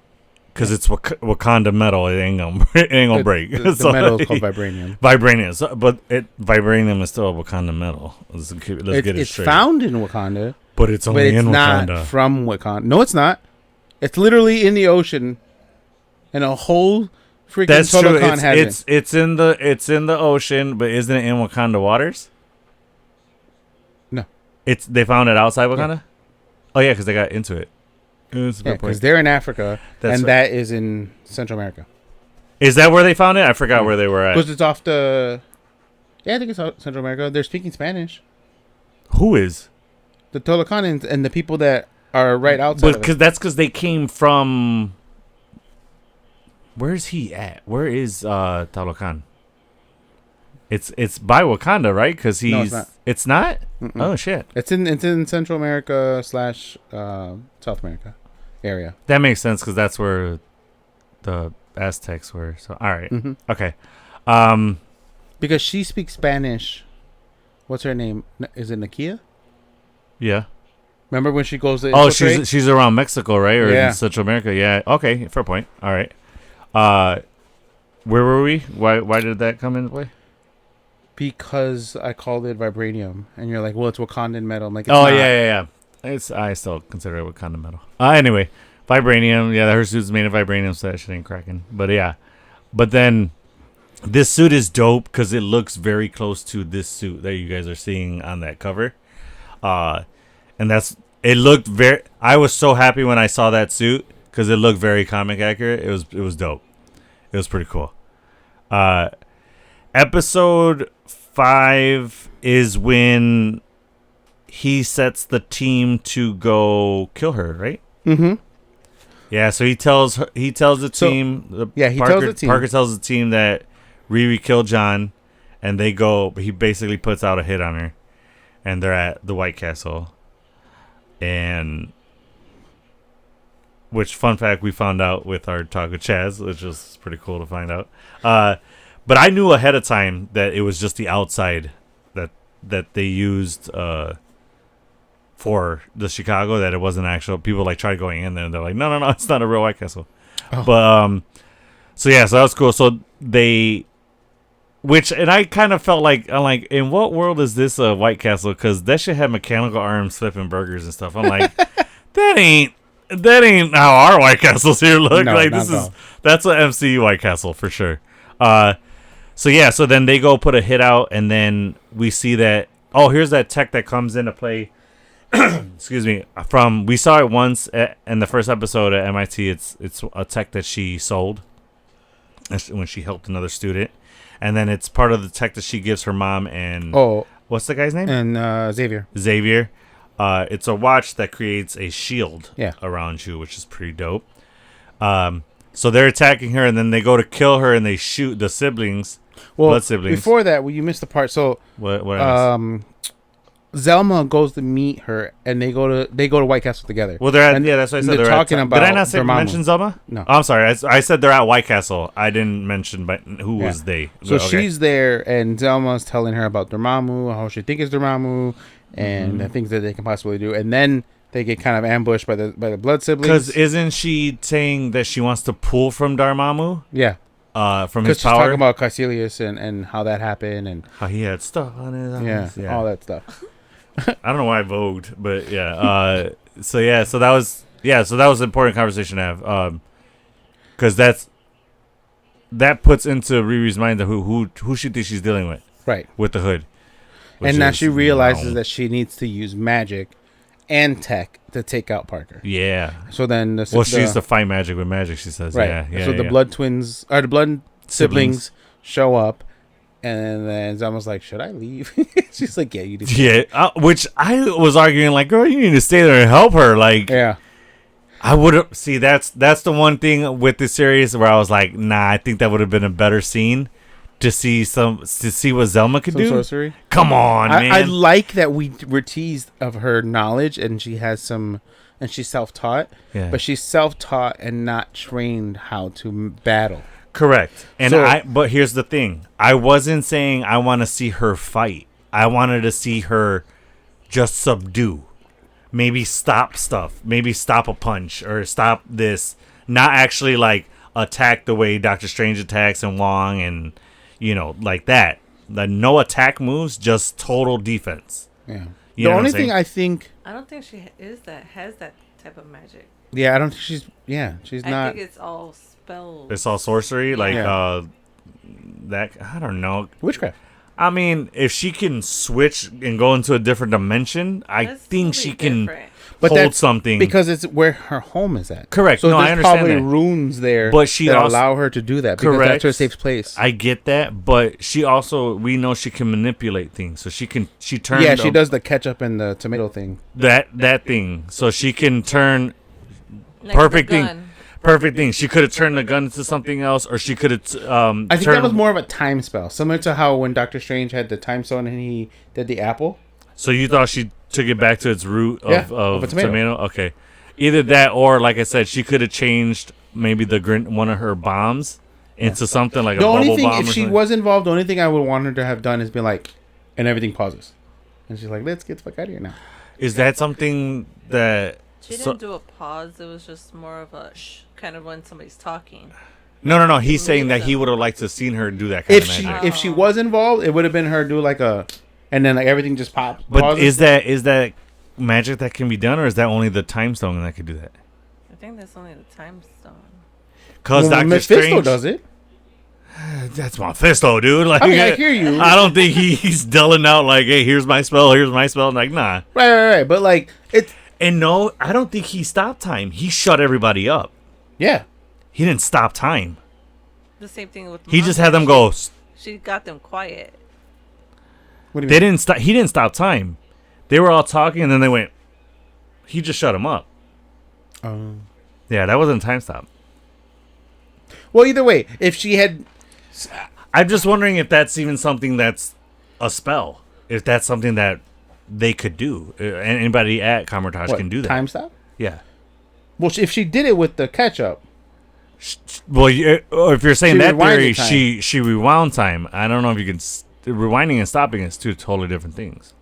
Because it's Wakanda metal, it ain't gonna break. The So, metal is called vibranium. Vibranium, but vibranium is still a Wakanda metal. Let's get it It's straight. found in Wakanda, but it's but only it's in not Wakanda. from Wakanda. No, it's not. It's literally in the ocean, and a whole freaking That's true. Tolokan has it. It's in the ocean, but isn't it in Wakanda waters? No. They found it outside Wakanda. Oh yeah, because they got into it. That's a good Yeah, because point. they're in Africa, That's and right. that is in Central America. Is that where they found it? I forgot where they were at. Because it's off the... Yeah, I think it's out Central America. They're speaking Spanish. Who is? The Tolokanans and the people that are right outside But because they came from. Where's he at? Where is Talokan? It's by Wakanda, right? Because he's. No, it's not. It's not? Mm-mm. Oh shit! It's in Central America / South America area. That makes sense because that's where the Aztecs were. So all right, Mm-hmm. okay. Because she speaks Spanish. What's her name? Is it Nakia? Yeah. Remember when she goes to Oh, infiltrate? she's around Mexico, right? Or Yeah. in Central America? Yeah. Okay, fair point. All right. Where were we? Why did that come into play? Because I called it vibranium, and you're like, well, it's Wakandan metal. I'm like, it's Oh not. yeah. I still consider it Wakanda metal. Anyway, vibranium. Yeah, her suit's made of vibranium, so that shit ain't cracking. But yeah, but then this suit is dope because it looks very close to this suit that you guys are seeing on that cover. And it looked very. I was so happy when I saw that suit because it looked very comic accurate. It was dope. It was pretty cool. Episode 5 is when he sets the team to go kill her, right? Mm-hmm. Yeah, so he tells the So- team. yeah, he tells the team. Parker tells the team that Riri killed John, and they go. He basically puts out a hit on her, and they're at the White Castle, and which fun fact we found out with our talk with Chaz, which was pretty cool to find out. But I knew ahead of time that it was just the outside that they used for the Chicago, that it wasn't actual. People like tried going in there and they're like, no, it's not a real White Castle. Oh. But so that was cool. So and I kind of felt like, I'm like, in what world is this a White Castle? Because that shit had mechanical arms flipping burgers and stuff. I'm like, that ain't how our White Castles here look. No, like that's an MCU White Castle for sure. So then they go put a hit out, and then we see that, here's that tech that comes into play. Excuse me. We saw it once in the first episode at MIT. It's a tech that she sold when she helped another student, and then it's part of the tech that she gives her mom and what's the guy's name? And Xavier. It's a watch that creates a shield around you, which is pretty dope. So they're attacking her, and then they go to kill her, and they shoot the siblings. Blood siblings. Before that, you missed the part. So what Zelma goes to meet her, and they go to White Castle together. Well, that's what I said. They're talking about. Did I not mention Zelma? No. I'm sorry. I said they're at White Castle. I didn't mention, but who was they? So she's there, and Zelma's telling her about Dormammu, how she thinks it's Dormammu, and the things that they can possibly do, and then they get kind of ambushed by the blood siblings. Because isn't she saying that she wants to pull from Dormammu? Yeah. From his power. She's talking about Caecilius and how that happened and how he had stuff on his eyes. Yeah, all that stuff. I don't know why I vogued, but yeah. So that was an important conversation to have. Because that puts into Riri's mind who she thinks she's dealing with. Right. With the hood. And now she realizes that she needs to use magic and tech to take out Parker. Yeah. So then she used to fight magic with magic, she says. Right. Yeah. So the blood twins or the blood siblings show up, and then it's almost like, should I leave? She's like, yeah, you do. Yeah. Which I was arguing, like, girl, you need to stay there and help her. Like, yeah. I would have. See, that's the one thing with this series where I was like, nah, I think that would have been a better scene. To see what Zelma could do. Sorcery. Come on, man. I like that we're teased of her knowledge, and she has some, and she's self-taught. Yeah. But she's self-taught and not trained how to battle. Correct. And but here's the thing. I wasn't saying I want to see her fight. I wanted to see her just subdue. Maybe stop stuff. Maybe stop a punch or stop this. Not actually like attack the way Doctor Strange attacks and Wong and like that. The no attack moves, just total defense. Yeah. The only thing I don't think she has that type of magic. Yeah, I don't think she's not. I think it's all spells. It's all sorcery, that I don't know. Witchcraft. I mean, if she can switch and go into a different dimension, I think she can hold something. Because it's where her home is at. Correct. So I understand probably that. Runes there but she that also, allow her to do that. Because correct. That's her safe place. I get that, but she also, we know she can manipulate things. So she turns. Yeah, she does the ketchup and the tomato thing. That thing. So she can turn like perfect thing. Perfect thing. She could have turned the gun into something else, or she could have. I think that was more of a time spell, similar to how when Doctor Strange had the time stone and he did the apple. So you thought she took it back to its root of a tomato? Okay, either that or, like I said, she could have changed maybe one of her bombs into something like a bubble bomb. The only thing, if she was involved, the only thing I would want her to have done is be like, and everything pauses, and she's like, "Let's get the fuck out of here now." Is that something that? She didn't do a pause. It was just more of a shh, kind of when somebody's talking. No. He's saying that he would have liked to have seen her do that kind of magic. If she was involved, it would have been her do like a, and then like everything just pops. But pauses. is that magic that can be done, or is that only the time stone that could do that? I think that's only the time stone. Because Doctor Mephisto Strange does it. That's Mephisto, dude. Like, I mean, I hear you. I don't think he's dulling out like, "Hey, here's my spell. Like, nah. Right. But like it's. And no, I don't think he stopped time. He shut everybody up. Yeah. He didn't stop time. The same thing with. He just had them go. She got them quiet. What do you mean? Didn't stop. He didn't stop time. They were all talking, and then they went. He just shut them up. Yeah, that wasn't a time stop. Well, either way, if she had. I'm just wondering if that's even something that's a spell. If that's something that they could do. Anybody at Comertage can do that. Time stop? Yeah. Well, if she did it with the ketchup. Well, if you're saying She that rewinded theory, time. she rewound time. I don't know if you can rewinding and stopping is two totally different things.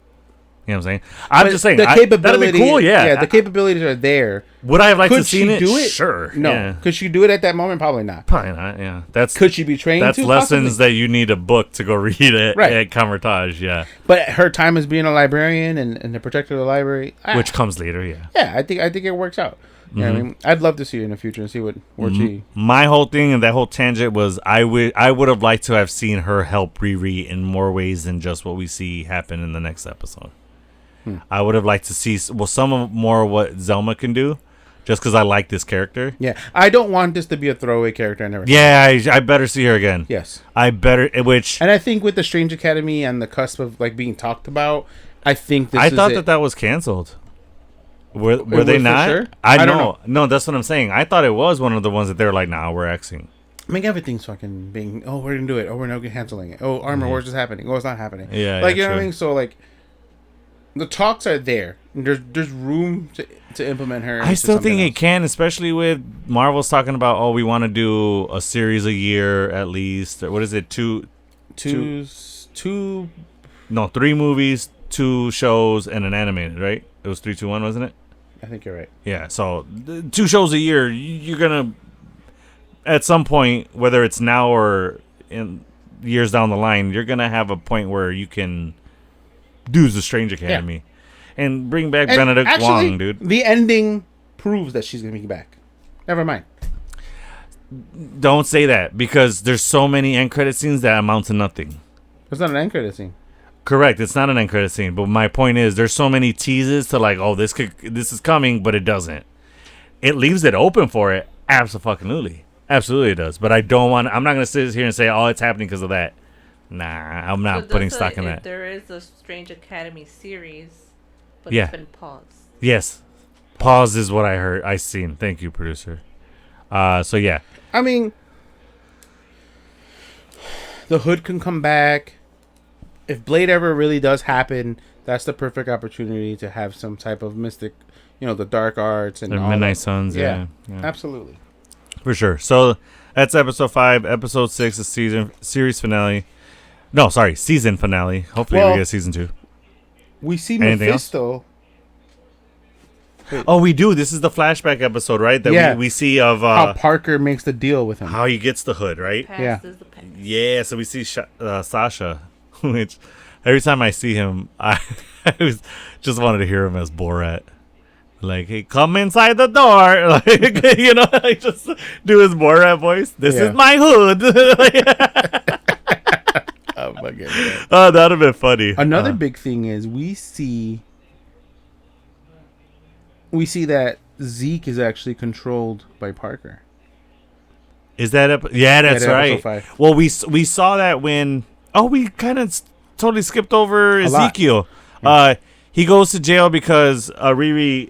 You know what I'm saying? I'm But just saying the capability. that'd be cool. Yeah, the capabilities are there. Would I have liked to Could see she it? do it? Sure. No. Yeah. Could she do it at that moment? Probably not. Probably not. Yeah. That's Could she be trained? That's to? lessons Possibly. that you need a book to go read at Camertage. Yeah. But her time as being a librarian and the protector of the library, Which comes later. Yeah. yeah, I think it works out. You know what I mean? I'd love to see her in the future and see where she. My whole thing and that whole tangent was I would have liked to have seen her help Riri in more ways than just what we see happen in the next episode. I would have liked to see some of more of what Zelma can do, just because I like this character. Yeah, I don't want this to be a throwaway character. I never. Yeah, I better see her again. Yes, I better. Which and I think with the Strange Academy and the cusp of like being talked about, I think this. I is thought it. that was canceled. Were was they for not? sure? I don't know. know. No, that's what I'm saying. I thought it was one of the ones that they were like, "Nah, we're Xing." I mean, everything's fucking being. Oh, we're gonna do it. Oh, we're not canceling it. Oh, Armor Wars is happening. Oh, it's not happening. Yeah, like yeah, you know what I true. mean. So like, the talks are there. There's room to implement her. I into still think something it can, especially with Marvel's talking about, oh, we want to do a series a year at least. What is it? Two, no, 3 movies, 2 shows, and an animated, right? It was 3, 2, 1, wasn't it? I think you're right. Yeah. So 2 shows a year. You're gonna, at some point, whether it's now or in years down the line, you're gonna have a point where you can do the Strange Academy. And bring back And Benedict actually, Wong, dude. The ending proves that she's gonna be back. Never mind. Don't say that, because there's so many end credit scenes that amount to nothing. It's not an end credit scene. Correct, it's not an end credit scene, but my point is there's so many teases to like, oh, this is coming, but it doesn't. It leaves it open for it. Absolutely it does. But I'm not gonna sit here and say, oh, it's happening because of that. Nah, I'm not putting stock in that. There is a Strange Academy series, but Yeah. it's been paused. Yes, pause is what I seen. Thank you, producer. So yeah. I mean, the Hood can come back. If Blade ever really does happen, that's the perfect opportunity to have some type of mystic, the dark arts and The all Midnight that. Suns, yeah. Absolutely. For sure. So that's episode 5. Episode 6 is series finale. No, sorry, season finale. Hopefully we get season 2. We see Anything Mephisto. Oh, we do. This is the flashback episode, right? That we see of how Parker makes the deal with him. how he gets the hood, right? Past Yeah. is the past. Yeah. So we see Sasha, which every time I see him, I just wanted to hear him as Borat. Like, hey, come inside the door. Like, I just do his Borat voice. This is my hood. Oh my goodness. Oh, that would have been funny. Another big thing is we see that Zeke is actually controlled by Parker. Is that yeah, that's episode right. 5. Well, we saw that when we kind of totally skipped over Ezekiel. He goes to jail because Riri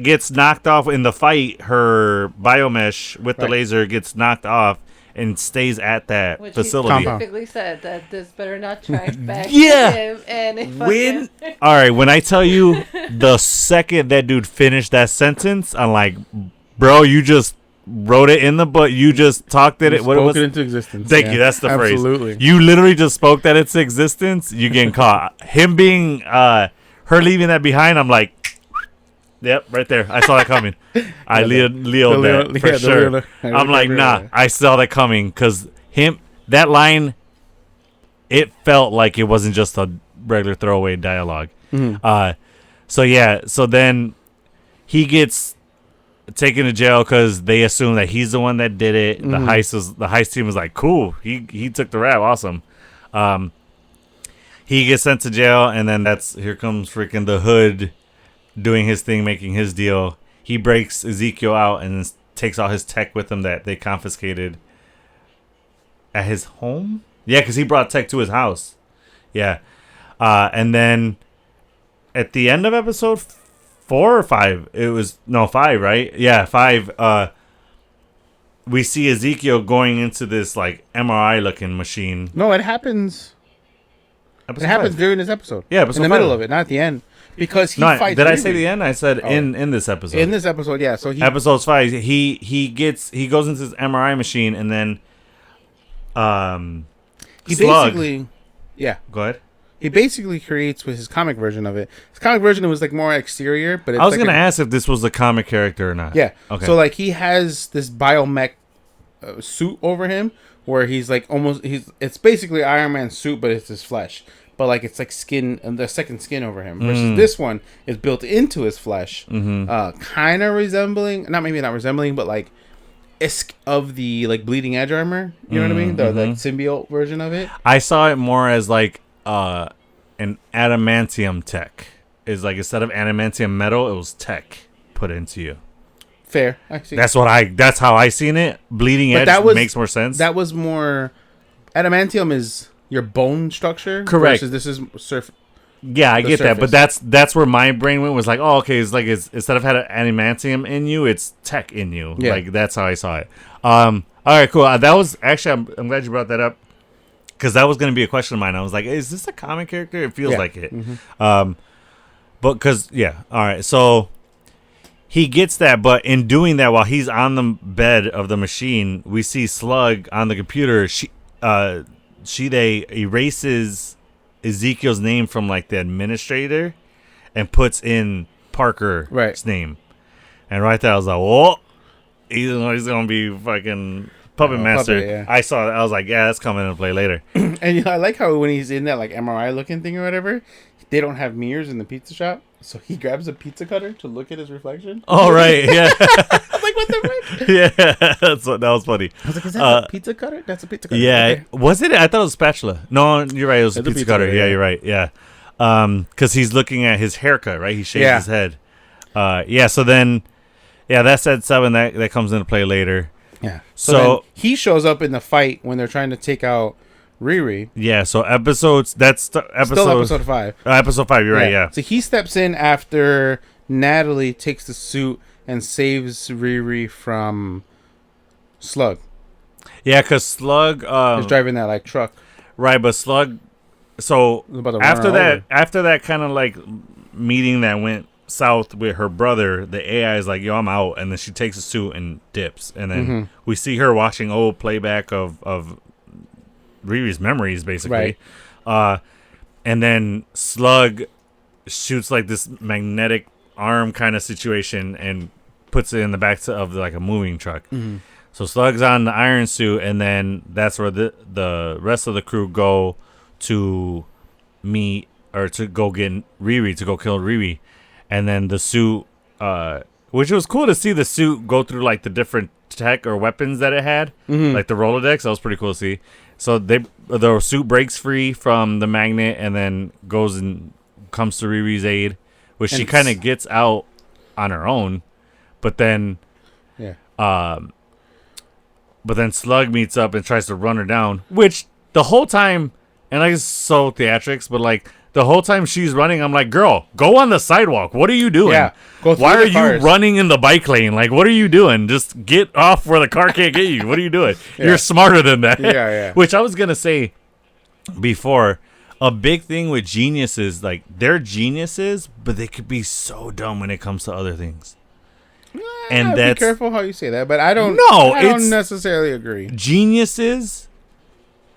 gets knocked off in the fight. Her biomesh with the laser gets knocked off and stays at that Which facility. he specifically said that this better not track back Yeah. to him. And it When all right, when I tell you the second that dude finished that sentence, I'm like, bro, you just wrote it in the book. You just talked it. What it was? Spoke it into existence. Thank you. That's the Absolutely. phrase. You literally just spoke that into existence. You getting caught. Him being her leaving that behind. I'm like, yep, right there. I saw that coming. I Leo'd that for sure. I'm like, nah, I saw that coming because that line, it felt like it wasn't just a regular throwaway dialogue. Mm-hmm. So then he gets taken to jail because they assume that he's the one that did it. Mm-hmm. The heist team was like, cool. He took the rap. Awesome. He gets sent to jail, and then here comes freaking the Hood doing his thing, making his deal. He breaks Ezekiel out and then takes all his tech with him that they confiscated at his home. Yeah, because he brought tech to his house. Yeah. And then at the end of episode 4 or 5, it was 5, right? Yeah, 5. We see Ezekiel going into this like MRI looking machine. No, it happens. Episode It happens 5. during this episode. Yeah, episode in the 5. middle of it, not at the end. because he No, fights. did I Riri. say the end? I said in this episode. In this episode, yeah. So Episode 5, he goes into his MRI machine and then he Slug. basically, yeah. Go ahead. He basically creates with his comic version of it. His comic version it was like more exterior, but it's I was like gonna ask if this was a comic character or not. Yeah. Okay. So like he has this biomech suit over him where he's like it's basically Iron Man's suit, but it's his flesh. But like it's like skin, the second skin over him. Versus this one is built into his flesh, kind of resembling, not resembling, but like isk of the like bleeding edge armor. You know what I mean? The like symbiote version of it. I saw it more as like an adamantium tech. Is like instead of adamantium metal, it was tech put into you. Fair. I see. That's how I seen it. Bleeding edge makes more sense. That was more. Adamantium is your bone structure. Correct. Versus this is Yeah, I get surface. that, but that's where my brain went, was like, oh, okay, it's like instead of having adamantium in you, it's tech in you. Yeah. Like that's how I saw it. All right, cool. That was actually, I'm glad you brought that up, because that was going to be a question of mine. I was like, is this a comic character? It feels like it. But because all right, so he gets that, but in doing that, while he's on the bed of the machine, we see Slug on the computer. They erases Ezekiel's name from like the administrator and puts in Parker's name. And right there I was like, whoa, he's gonna be fucking puppet master. Puppet, yeah. I saw that. I was like, yeah, that's coming into play later. And I like how when he's in that like MRI looking thing or whatever, they don't have mirrors in the pizza shop, so he grabs a pizza cutter to look at his reflection. Oh right, yeah. I'm like, what the fuck? Yeah, that was funny. I was like, is that a pizza cutter? That's a pizza cutter. Yeah, Okay. was it? I thought it was a spatula. No, you're right. It was a It's a pizza pizza cutter. cutter, Yeah, yeah. you're right. Yeah, because he's looking at his haircut. Right, he shaves his head. So then, that said 7 that comes into play later. Yeah. So then he shows up in the fight when they're trying to take out Riri. yeah, so episodes. Still episode 5. Episode 5. You're right. Yeah. So he steps in after Natalie takes the suit and saves Riri from Slug. Yeah, because Slug He's driving that like truck. right, but Slug. So About to run after her over. after that kind of like meeting that went south with her brother, the AI is like, "Yo, I'm out," and then she takes a suit and dips, and then we see her watching old playback of Riri's memories, basically. Right. And then Slug shoots like this magnetic arm kind of situation and puts it in the back of like a moving truck. So Slug's on the iron suit, and then that's where the rest of the crew go to meet or to go get Riri, to go kill Riri. And then the suit, which was cool to see the suit go through like the different tech or weapons that it had, like the Rolodex. That was pretty cool to see. So the suit breaks free from the magnet and then goes and comes to Riri's aid, which she kind of gets out on her own. But then, Slug meets up and tries to run her down, which the whole time, and like it's so theatrics, but like the whole time she's running, I'm like, girl, go on the sidewalk. What are you doing? Yeah. Go through Why the are you cars. running in the bike lane? Like, what are you doing? Just get off where the car can't get you. What are you doing? You're smarter than that. Yeah. Which I was going to say before, a big thing with geniuses, like they're geniuses, but they could be so dumb when it comes to other things. And Be that's careful how you say that, but I don't it's necessarily agree. geniuses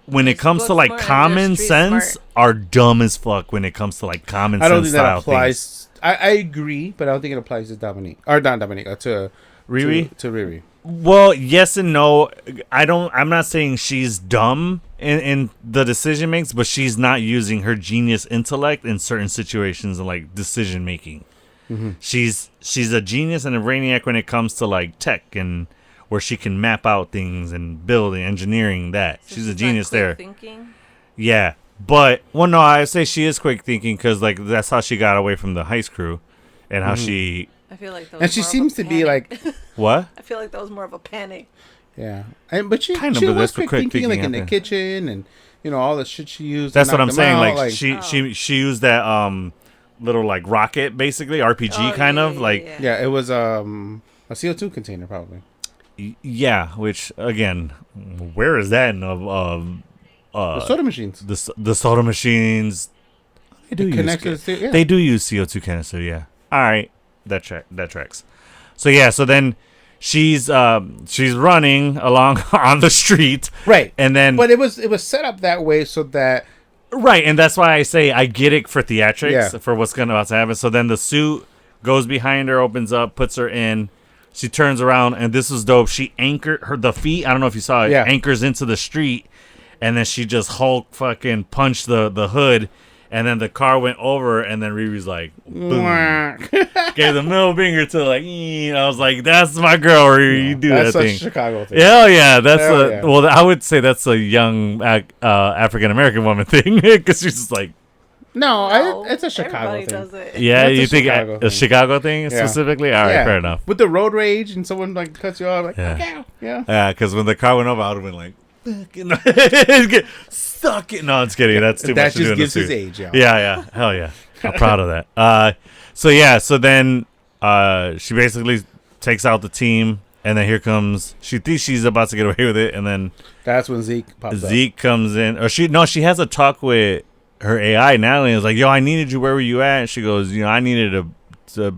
when it comes to book like smart and common they're street sense smart. are dumb as fuck when it comes to like common I don't sense think that style applies. I agree, but I don't think it applies to Dominique or not Dominique to Riri? To Riri. Well, yes and no. I'm not saying she's dumb in the decision makes, but she's not using her genius intellect in certain situations and like decision making. She's a genius and a brainiac when it comes to like tech and where she can map out things and build and engineering that. So she's a not genius quick there. Thinking. Yeah, but no, I say she is quick thinking because like that's how she got away from the heist crew, and how she I feel like that was And she more of a seems to be panic. like, what? I feel like that was more of a panic. yeah, but she Kind of, she but was that's the quick quick thinking, like thinking in the out kitchen and all the shit she used. That's to what I'm knock them saying. out, Like she used that little like rocket basically RPG kind of like Yeah, it was a CO2 container probably. Yeah, which again, where is that in The soda machines. the soda machines? They do connects to the They do use CO2 canister. Yeah. All right. That tracks. So yeah. So then she's running along on the street. Right. And then. But it was set up that way so that. Right, and that's why I say I get it for theatrics, Yeah. for what's about to happen. So then the suit goes behind her, opens up, puts her in. She turns around, and this is dope. She anchored the feet. I don't know if you saw it. Yeah. Anchors into the street, and then she just Hulk fucking punched the hood, and then the car went over, and then Riri's like, boom. Gave the middle finger to like, I was like, that's my girl, Riri. You do That's that such thing. a Chicago thing. Hell yeah, that's Hell yeah. well, I would say that's a young African American woman thing because she's just like, No, it's a Chicago everybody thing. does it. yeah, That's a you think Chicago a thing. Chicago thing Yeah. specifically? All right, Yeah. fair enough. With the road rage and someone like cuts you off, like, Yeah. okay, yeah. Yeah, because when the car went over, I would have been like, suck it. No, I'm just kidding. That's too That much to do just in the gives his suit. age, yeah. Yeah, hell yeah. I'm proud of that. So then she basically takes out the team, and then here comes, she thinks she's about to get away with it, and then That's when Zeke pops up. Zeke comes in, or she has a talk with her AI, Natalie, and is like, yo, I needed you, where were you at? And she goes, I needed to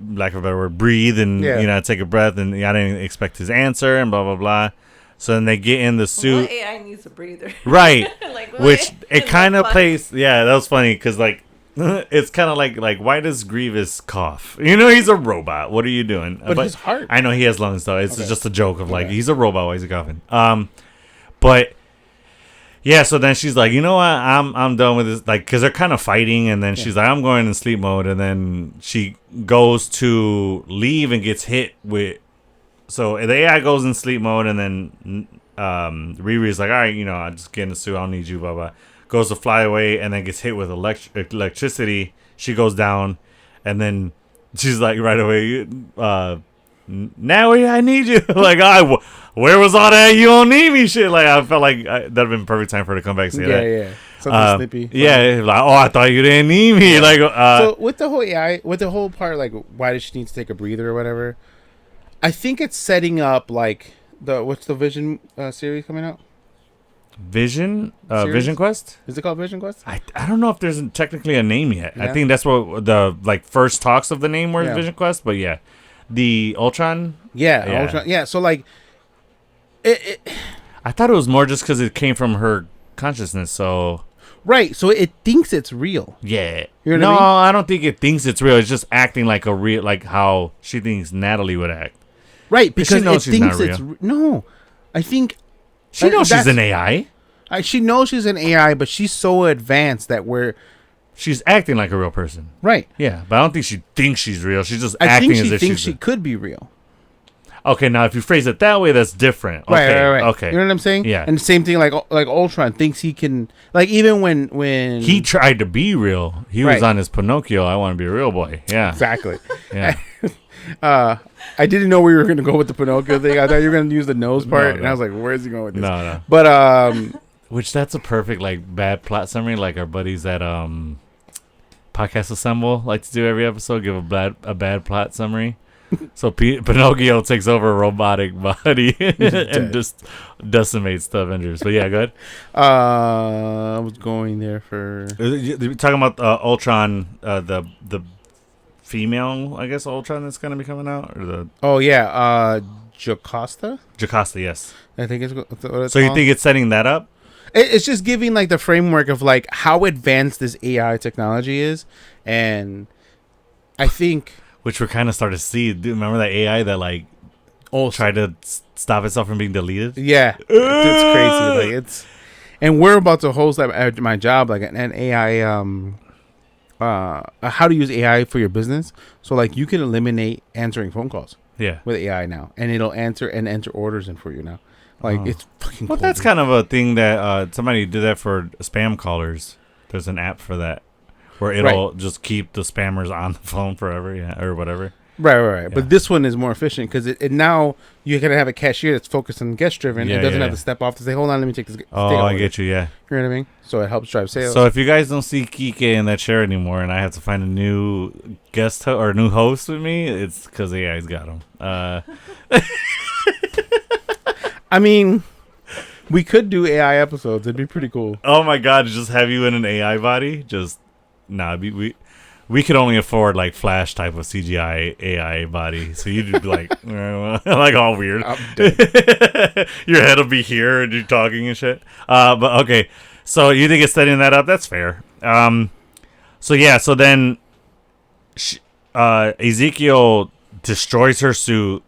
lack of a better word, breathe and take a breath, and I didn't expect his answer, and blah blah blah. So then they get in the suit. What AI needs a breather? Right. Like, Which what? it kind of plays. Yeah, that was funny because like it's kind of like why does Grievous cough? He's a robot. What are you doing? But his heart. I know he has lungs though. It's Okay. just a joke of like Okay. he's a robot. Why is he coughing? But yeah. So then she's like, you know what? I'm done with this. Like, because they're kind of fighting, and then she's like, I'm going in sleep mode, and then she goes to leave and gets hit with. So the AI goes in sleep mode, and then Riri's like, all right, I just get in the suit. I don't need you, blah, blah. Goes to fly away, and then gets hit with electricity. She goes down, and then she's like, right away, now I need you. Like, where was all that you don't need me shit? Like, I felt like that'd have been perfect time for her to come back and say that. Yeah. Something snippy. Yeah, like, I thought you didn't need me. Like, So with the whole AI, with the whole part, like, why does she need to take a breather or whatever? I think it's setting up like what's the Vision series coming out? Vision Series? Vision Quest. Is it called Vision Quest? I don't know if there's technically a name yet. I Yeah. think that's what the first talks of the name were, Yeah. Vision Quest. But yeah, the Ultron. Yeah, Yeah. Ultron. Yeah. So like, I thought it was more just because it came from her consciousness. So right. So it thinks it's real. yeah, You know no, what I mean? I don't think it thinks it's real. It's just acting like a real, like how she thinks Natalie would act. Right, But she because knows it she's thinks not it's real. no. I think She knows she's that's- an AI. she knows she's an AI, but she's so advanced that She's acting like a real person. right. Yeah, but I don't think she thinks she's real. She's just I acting think as she if thinks she's she could be real. Okay, now if you phrase it that way, that's different. Okay, Right. Okay. You know what I'm saying? Yeah. And the same thing, like Ultron thinks he can, like even when He tried to be real. He was Right. on his Pinocchio. I want to be a real boy. Yeah. exactly. Yeah. I didn't know we were gonna go with the Pinocchio thing. I thought you were gonna use the nose part, and no. I was like, "Where's he going with this?" No. But Which that's a perfect bad plot summary, like our buddies at Podcast Assemble like to do every episode, give a bad plot summary. So Pinocchio takes over a robotic body and just decimates the Avengers. But yeah, go ahead. I was going there for You're talking about Ultron, the female, I guess, Ultron that's gonna be coming out, or the Jocasta. Jocasta, yes. I think it's what it's So you called. think it's setting that up? It's just giving like the framework of like how advanced this AI technology is, and I think Which we're kind of starting to see. Do you remember that AI that tried to stop itself from being deleted? yeah, it's crazy. Like and we're about to host at my job like an AI how to use AI for your business. So like you can eliminate answering phone calls Yeah. with AI now, and it'll answer and enter orders in for you now. Like it's fucking. Well, cool, that's dude. kind of a thing that somebody did that for spam callers. There's an app for that where it'll just keep the spammers on the phone forever, or whatever. Right. Yeah. But this one is more efficient because it now you're gonna have a cashier that's focused on guest driven. Yeah, it doesn't yeah, have to step off to say, "Hold on, let me take this." Oh, I get you. Yeah. You know what I mean? So it helps drive sales. So if you guys don't see Kike in that chair anymore, and I have to find a new guest or new host with me, it's because AI's got him. I mean, We could do AI episodes. It'd be pretty cool. Oh my god, to just have you in an AI body? Just we could only afford like Flash type of CGI AI body. So you'd be like like all weird. Your head will be here and you're talking and shit. But okay. So you think it's setting that up? That's fair. So yeah, so then Ezekiel destroys her suit,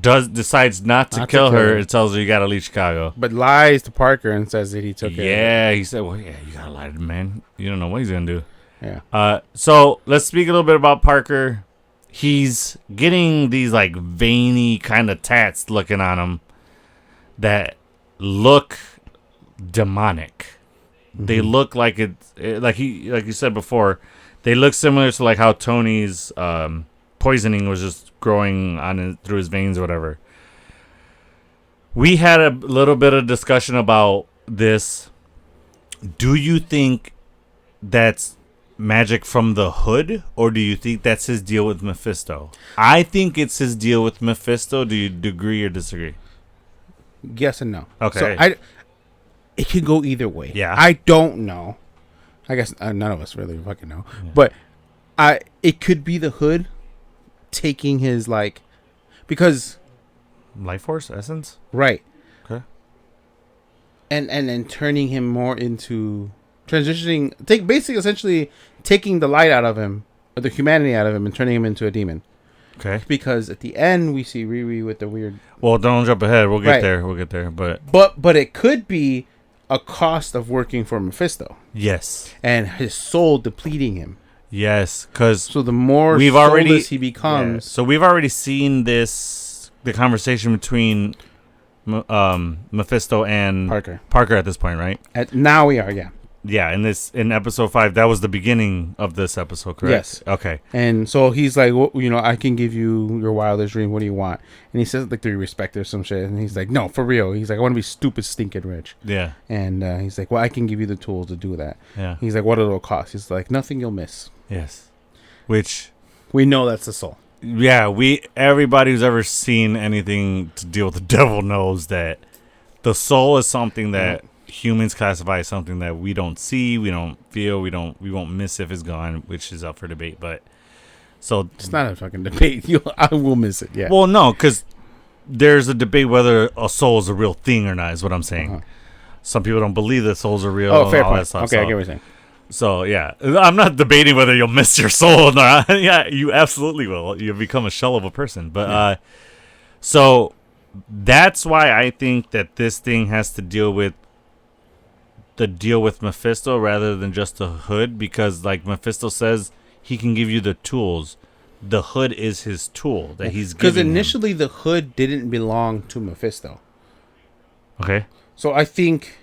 decides not to kill her. It tells her you gotta leave Chicago, but lies to Parker and says that he took it. Yeah, he said, "Well, yeah, you gotta lie to the man. You don't know what he's gonna do." Yeah. So let's speak a little bit about Parker. He's getting these like veiny kind of tats looking on him that look demonic. Mm-hmm. They look like like you said before. They look similar to like how Tony's poisoning was just growing through his veins or whatever. We had a little bit of discussion about this. Do you think that's magic from the Hood, or do you think that's his deal with Mephisto? I think it's his deal with Mephisto. Do you agree or disagree? Yes and no. Okay. So it can go either way. Yeah. I don't know. I guess none of us really fucking know. Yeah. But it could be the Hood taking his because life force essence, right? Okay. And then turning him more into transitioning, essentially taking the light out of him, or the humanity out of him, and turning him into a demon. Okay. Because at the end we see Riri with the weird. Well, don't jump ahead. We'll get there. We'll get there. But it could be a cost of working for Mephisto. Yes. And his soul depleting him. Yes, because so the more soulless he becomes. Yeah. So we've already seen the conversation between Mephisto and Parker at this point, right? Now we are, yeah. Yeah, in episode 5, that was the beginning of this episode, correct? Yes. Okay. And so he's like, well, I can give you your wildest dream. What do you want? And he says like 3 respect or some shit. And he's like, no, for real. He's like, I want to be stupid, stinking rich. Yeah. And he's like, well, I can give you the tools to do that. Yeah. He's like, what it'll cost? He's like, nothing you'll miss. Yes. Which we know that's the soul. Yeah, everybody who's ever seen anything to deal with the devil knows that the soul is something that humans classify as something that we don't see, we don't feel, we won't miss if it's gone, which is up for debate. But so it's not a fucking debate. I will miss it. Yeah. Well, no, because there's a debate whether a soul is a real thing or not. Is what I'm saying. Some people don't believe that souls are real. Oh, fair point. Okay, I get what you're saying. So yeah, I'm not debating whether you'll miss your soul or not. Yeah, you absolutely will. You'll become a shell of a person. But so that's why I think that this thing has to deal with Mephisto rather than just the Hood, because like Mephisto says, he can give you the tools. The Hood is his tool that he's giving. Because initially the Hood didn't belong to Mephisto. Okay. So I think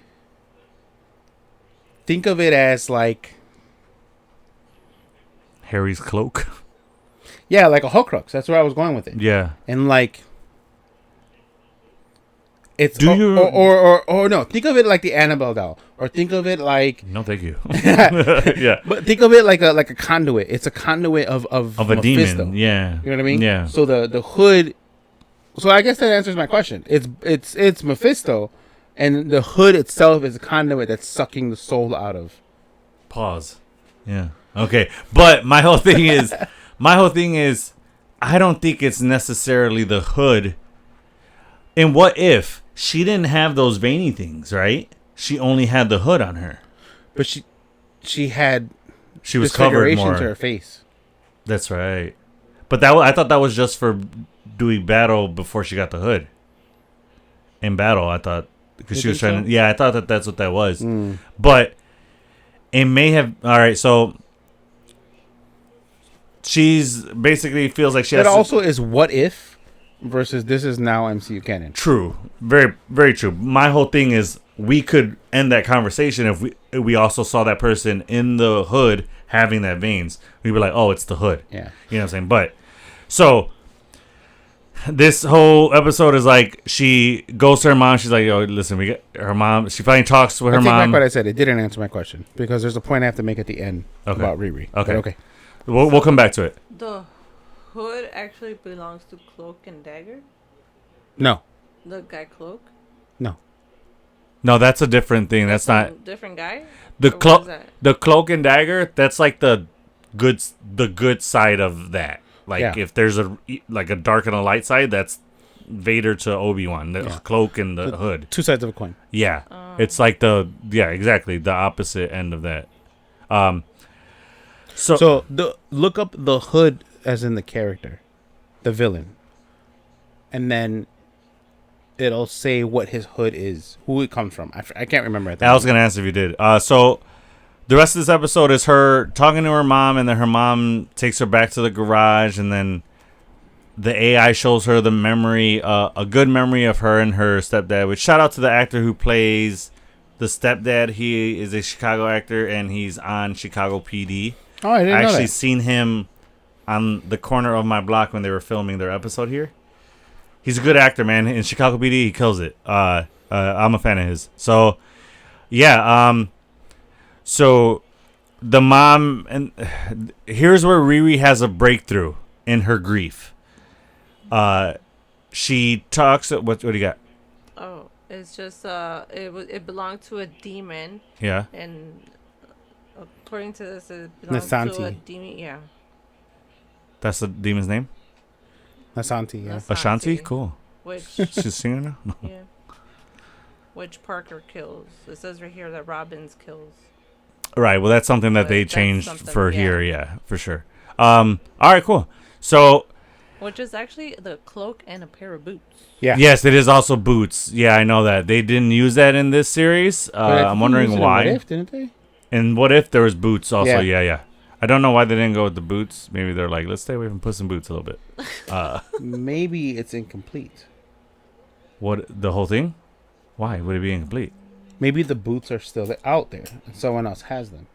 of it as like Harry's cloak. Yeah, like a Horcrux. That's where I was going with it. Yeah. And like it's or no, think of it like the Annabelle doll, or think of it like no, thank you. Yeah, but think of it like a conduit. It's a conduit of a Mephisto. demon. Yeah, you know what I mean. Yeah. So the Hood. So I guess that answers my question. It's Mephisto, and the Hood itself is a conduit that's sucking the soul out of. Pause. Yeah. Okay, but my whole thing is, I don't think it's necessarily the Hood. And what if she didn't have those veiny things, right? She only had the Hood on her. But she was covered more to her face. That's right. But I thought that was just for doing battle before she got the Hood. In battle, I thought, because she was trying to. Yeah, I thought that's what that was. But it may have. All right, so she's basically feels like she has. That also is what if versus this is now MCU canon. True, very very true. My whole thing is we could end that conversation if we also saw that person in the Hood having that veins. We'd be like, oh, it's the Hood. Yeah, you know what I'm saying. But so this whole episode is like she goes to her mom. She's like, yo, listen, we get her mom. She finally talks with her mom. Back what I said. It didn't answer my question because there's a point I have to make at the end about Riri. Okay, okay. We'll come back to it. The Hood actually belongs to Cloak and Dagger? No. The guy Cloak? No. No, that's a different thing. That's not different guy. the Or what is cloak. that? The cloak and dagger. That's like the good side of that. Like Yeah. if there's a dark and a light side, that's Vader to Obi-Wan. The cloak and the hood. Two sides of a coin. Yeah, it's like exactly the opposite end of that. So look up the hood as in the character, the villain, and then it'll say what his hood is, who it comes from. I can't remember. I was gonna ask if you did. So the rest of this episode is her talking to her mom, and then her mom takes her back to the garage, and then the AI shows her the memory, a good memory of her and her stepdad. Which shout out to the actor who plays the stepdad. He is a Chicago actor, and he's on Chicago PD. Oh, I didn't know actually that. seen him on the corner of my block when they were filming their episode here. He's a good actor, man. In Chicago PD, he kills it. I'm a fan of his. So, yeah. So the mom, and here's where Riri has a breakthrough in her grief. She talks. What do you got? Oh, it's just it belonged to a demon, Yeah. and according to this, it belongs to a Nasanti. demon. Yeah. That's the demon's name? Nasanti, yeah. Ashanti? Cool. Which She's a singer now? No. yeah. Which Parker kills. It says right here that Robbins kills. Right. Well, that's something that But they that's changed something, for yeah. here. Yeah, for sure. All right, cool. So, Which is actually the cloak and a pair of boots. Yeah. yes, it is also boots. Yeah, I know that. They didn't use that in this series. But I think I'm they wondering used it in why. What If, didn't they? And what if there was boots also? Yeah. Yeah. I don't know why they didn't go with the boots. Maybe they're like, let's stay away from Puss in Boots a little bit. Maybe it's incomplete. What, the whole thing? Why would it be incomplete? Maybe the boots are still out there and someone else has them.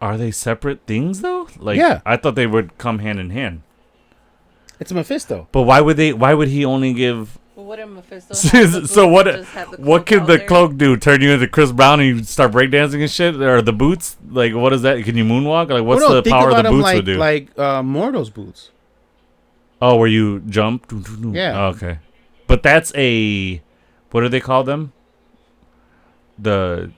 Are they separate things though? Like, Yeah. I thought they would come hand in hand. It's a Mephisto. But why would he only give? Well, what if Mephisto has the So boots and just have the what cloak could out the there? cloak do? Turn you into Chris Brown and you start breakdancing and shit? Or the boots? Like, what is that? Can you moonwalk? Like, what's the think power about the them boots like, would do? Like Mordo's boots. Oh, where you jump? Yeah. Oh, okay. But that's a... What do they call them? The...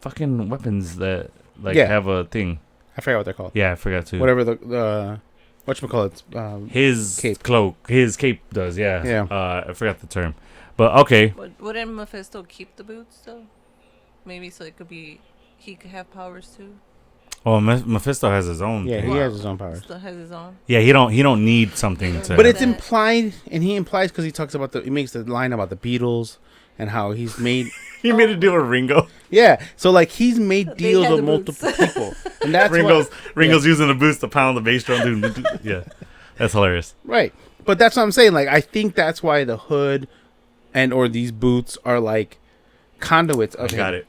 fucking weapons that, like, have a thing. I forgot what they're called. Yeah, I forgot too. Whatever the whatchamacallit, His cape. cloak. His cape does, yeah. Yeah. I forgot the term. But, okay. Wouldn't Mephisto keep the boots though? Maybe so it could be he could have powers too. Well, Mephisto has his own Yeah, thing. he has his own powers. Still has his own. Yeah, he don't need something to... But it's that- implied, and he implies because he talks about he makes the line about the Beatles and how he's made. He made a deal with Ringo. Yeah, so like he's made They deals had with the multiple boots. people, and that's Ringo's using the boots to pound the bass drum. Yeah, that's hilarious. right. But that's what I'm saying. Like I think that's why the hood and or these boots are like conduits of I got it.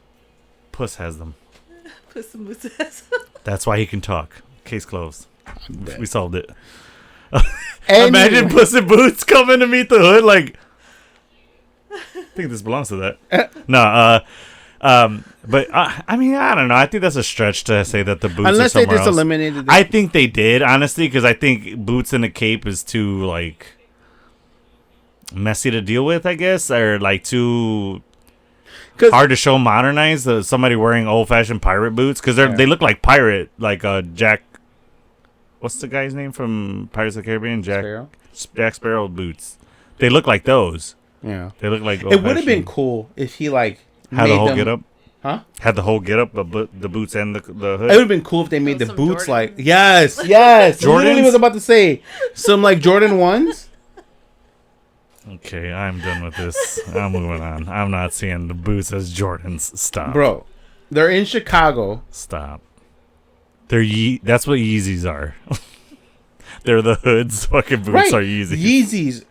Puss has them. Put some boots. That's why he can talk. Case closed. We solved it. Anyway. Imagine Puss in Boots coming to meet the hood. Like, I think this belongs to that. No, but I mean, I don't know. I think that's a stretch to say that the boots are Unless they somewhere just else. eliminated. I think they did, honestly, because I think boots and a cape is too like messy to deal with, I guess, or like too hard to show modernized. Somebody wearing old-fashioned pirate boots because they look like pirate, like Jack. What's the guy's name from Pirates of the Caribbean? Jack Sparrow boots. They look like those. Yeah, They look like. it would have been cool if he like had made the whole them, get up. Huh? Had the whole get up, the boots and the hood. It would have been cool if they made the some boots Jordans. like yes. Literally Jordans? was about to say some like Jordan ones. Okay, I'm done with this. I'm moving on. I'm not seeing the boots as Jordans. Stop, Bro, they're in Chicago. Stop. They're That's what Yeezys are. They're the hoods. Fucking boots are Yeezys. Yeezys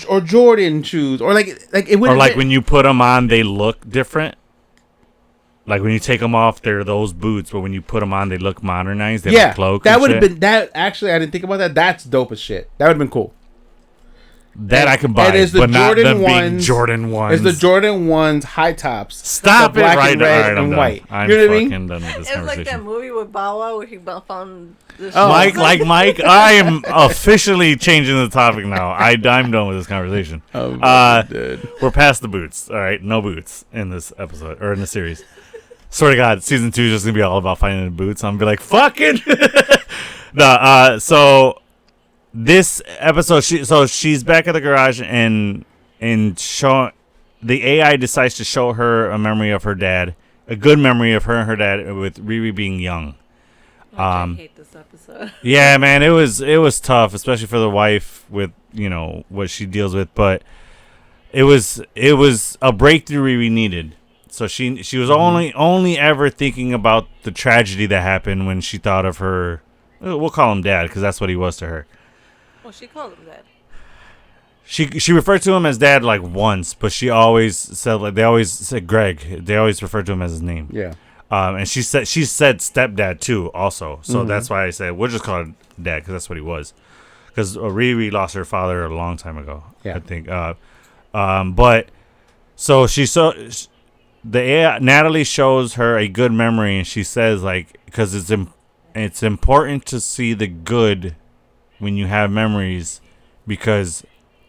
or Jordan shoes or like it would. Or like when you put them on, they look different. Like when you take them off, they're those boots, but when you put them on, they look modernized. They look cloak. That would have been that. Actually, I didn't think about that. That's dope as shit. That would have been cool. That I can buy, and it's the but not Jordan the big ones- Jordan ones. It's the Jordan 1s high tops. Stop the it black right and now. red All right, I'm and done. white. I'm You know what I fucking mean? done with this It's like that conversation. movie with Bow Wow where he found the Mike, I am officially changing the topic now. I'm done with this conversation. We're past the boots. All right, no boots in this episode or in the series. Swear to God, season 2 is just gonna be all about finding the boots. I'm gonna be like, fuck it. No, so this episode, she's back at the garage and show the AI decides to show her a memory of her dad, a good memory of her and her dad with Riri being young. I hate this episode. Yeah, man, it was tough, especially for the wife with what she deals with. But it was a breakthrough Riri needed. So she was only ever thinking about the tragedy that happened when she thought of her. We'll call him dad because that's what he was to her. Well, she called him that. She referred to him as dad like once, but she always said they always said Greg. They always referred to him as his name. Yeah. And she said stepdad too also. So that's why I said we'll just call him dad because that's what he was. Because Riri lost her father a long time ago. Yeah. I think. But so the AI, Natalie shows her a good memory, and she says because it's important to see the good when you have memories because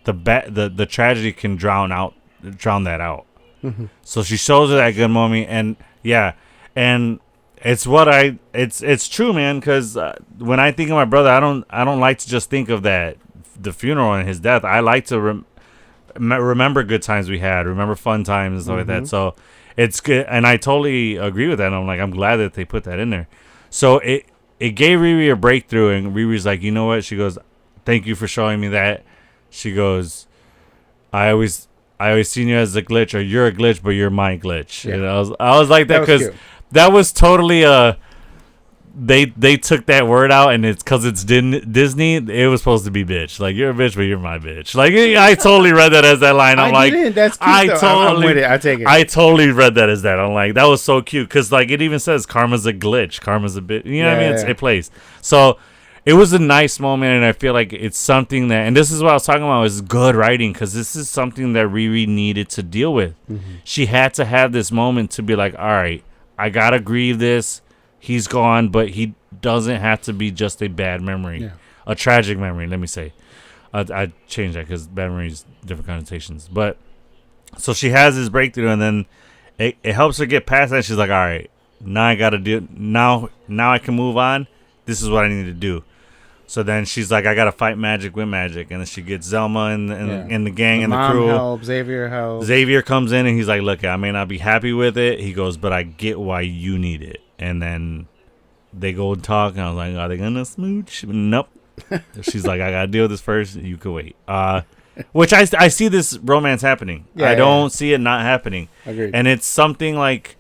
the tragedy can drown that out. So she shows her that good moment, and and it's true, man. Because when I think of my brother, I don't like to just think of the funeral and his death. I like to remember good times we had, remember fun times and stuff like that. So it's good, and I totally agree with that. And I'm glad that they put that in there. So it gave Riri a breakthrough, and Riri's like, you know what? She goes, thank you for showing me that. She goes, I always seen you as a glitch, or you're a glitch, but you're my glitch. Yeah. And I was like that because that was totally they took that word out, and it's because it's Disney. It was supposed to be bitch. Like, you're a bitch, but you're my bitch. Like, I totally read that as that line. I'm like, that's cute, I'm with it. I take it. I totally read that as that. I'm like, that was so cute because it even says karma's a glitch, karma's a bitch. You know what I mean? It plays. So it was a nice moment, and I feel like it's something that, and this is what I was talking about, is good writing, because this is something that Riri needed to deal with. She had to have this moment to be like, all right, I gotta grieve this. He's gone, but he doesn't have to be just a bad memory, a tragic memory. Let me say, I changed that because bad memories different connotations. But so she has this breakthrough, and then it helps her get past that. She's like, all right, now I gotta do now I can move on. This is what I need to do. So then she's like, I gotta fight magic with magic, and then she gets Zelma and the gang and the crew. Helps, Xavier helps. Xavier comes in and he's like, look, I may not be happy with it. He goes, but I get why you need it. And then they go and talk, and I was like, are they gonna smooch? Nope. She's like, I gotta deal with this first. You can wait. Which I see this romance happening. I don't see it not happening. Agreed. And it's something like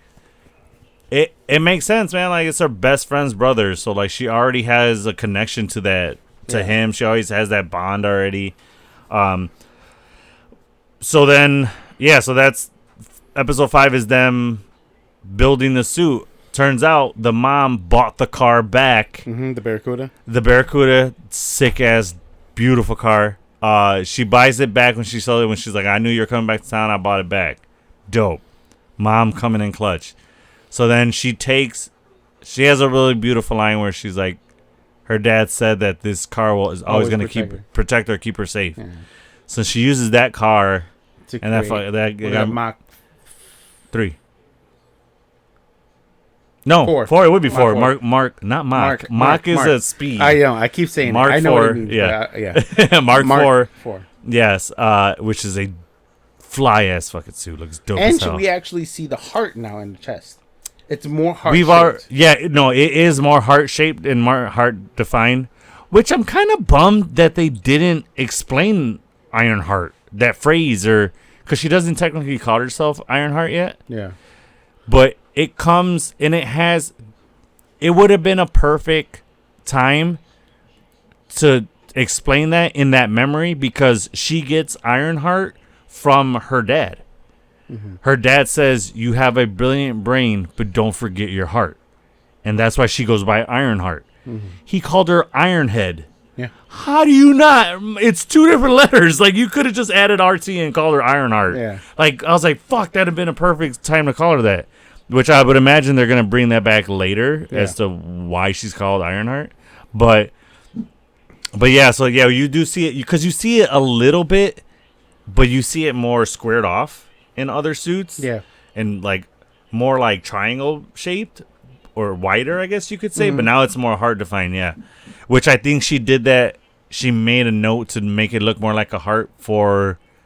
it makes sense, man. Like, it's her best friend's brother, so like she already has a connection to that him. She always has that bond already. So then so that's episode 5 is them building the suit. Turns out the mom bought the car back. The Barracuda. The Barracuda, sick ass, beautiful car. She buys it back when she sold it. When she's like, I knew you were coming back to town. I bought it back. Dope. Mom coming in clutch. So then she has a really beautiful line where she's like, her dad said that this car is always going to protect her, keep her safe. Yeah. So she uses that car to and that Mach 3. No, 4. It would be 4. Mark, not Mach. Mach is a speed. I know. I keep saying Mark it. I know 4. What it means, yeah. Mark 4. 4. Yes. Which is a fly ass fucking suit. Looks dope. And as hell. we actually see the heart now in the chest. It's more heart. It is more heart shaped and more heart defined. Which I'm kind of bummed that they didn't explain Ironheart, that phrase, or because she doesn't technically call herself Ironheart yet. Yeah. But it comes and it would have been a perfect time to explain that in that memory, because she gets Ironheart from her dad. Her dad says, you have a brilliant brain, but don't forget your heart. And that's why she goes by Ironheart. He called her Ironhead. Yeah. How do you not? It's 2 different letters. Like, you could have just added RT and called her Ironheart. Yeah. Like, I was like, fuck, that'd have been a perfect time to call her that. Which I would imagine they're going to bring that back later as to why she's called Ironheart. But yeah, so yeah, you do see it because you see it a little bit, but you see it more squared off in other suits. Yeah. And like more like triangle shaped or wider, I guess you could say. But now it's more hard to find. Yeah. Which I think she did that. She made a note to make it look more like a heart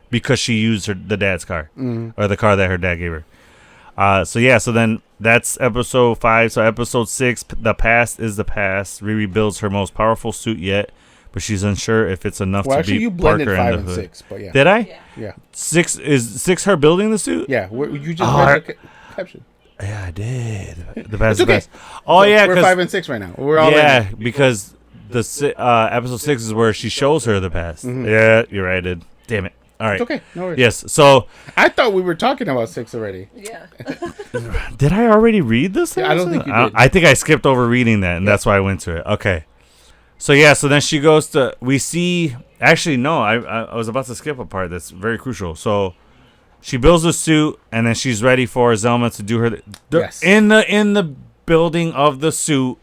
because she used the dad's car or the car that her dad gave her. So then that's episode 5. So episode 6, the past is the past. Riri builds her most powerful suit yet, but she's unsure if it's enough to actually, beat you blended Parker 5 in and the hood. 6, but yeah. Did I? Yeah. 6 is 6 her building the suit? Yeah. You just read the caption. Yeah, I did. The past, It's okay. Oh yeah, we're 5 and 6 right now. We're all in. because the episode 6 is where she shows her the past. Yeah, you're right. I did. Damn it. All right. It's okay. No worries. Yes. So I thought we were talking about 6 already. Yeah. did I already read this? Yeah, I don't think you did. I think I skipped over reading that, and that's why I went to it. Okay. So yeah. So then she goes to. We see. Actually, no. I was about to skip a part that's very crucial. So she builds a suit, and then she's ready for Zelma to do her. Yes. In the building of the suit,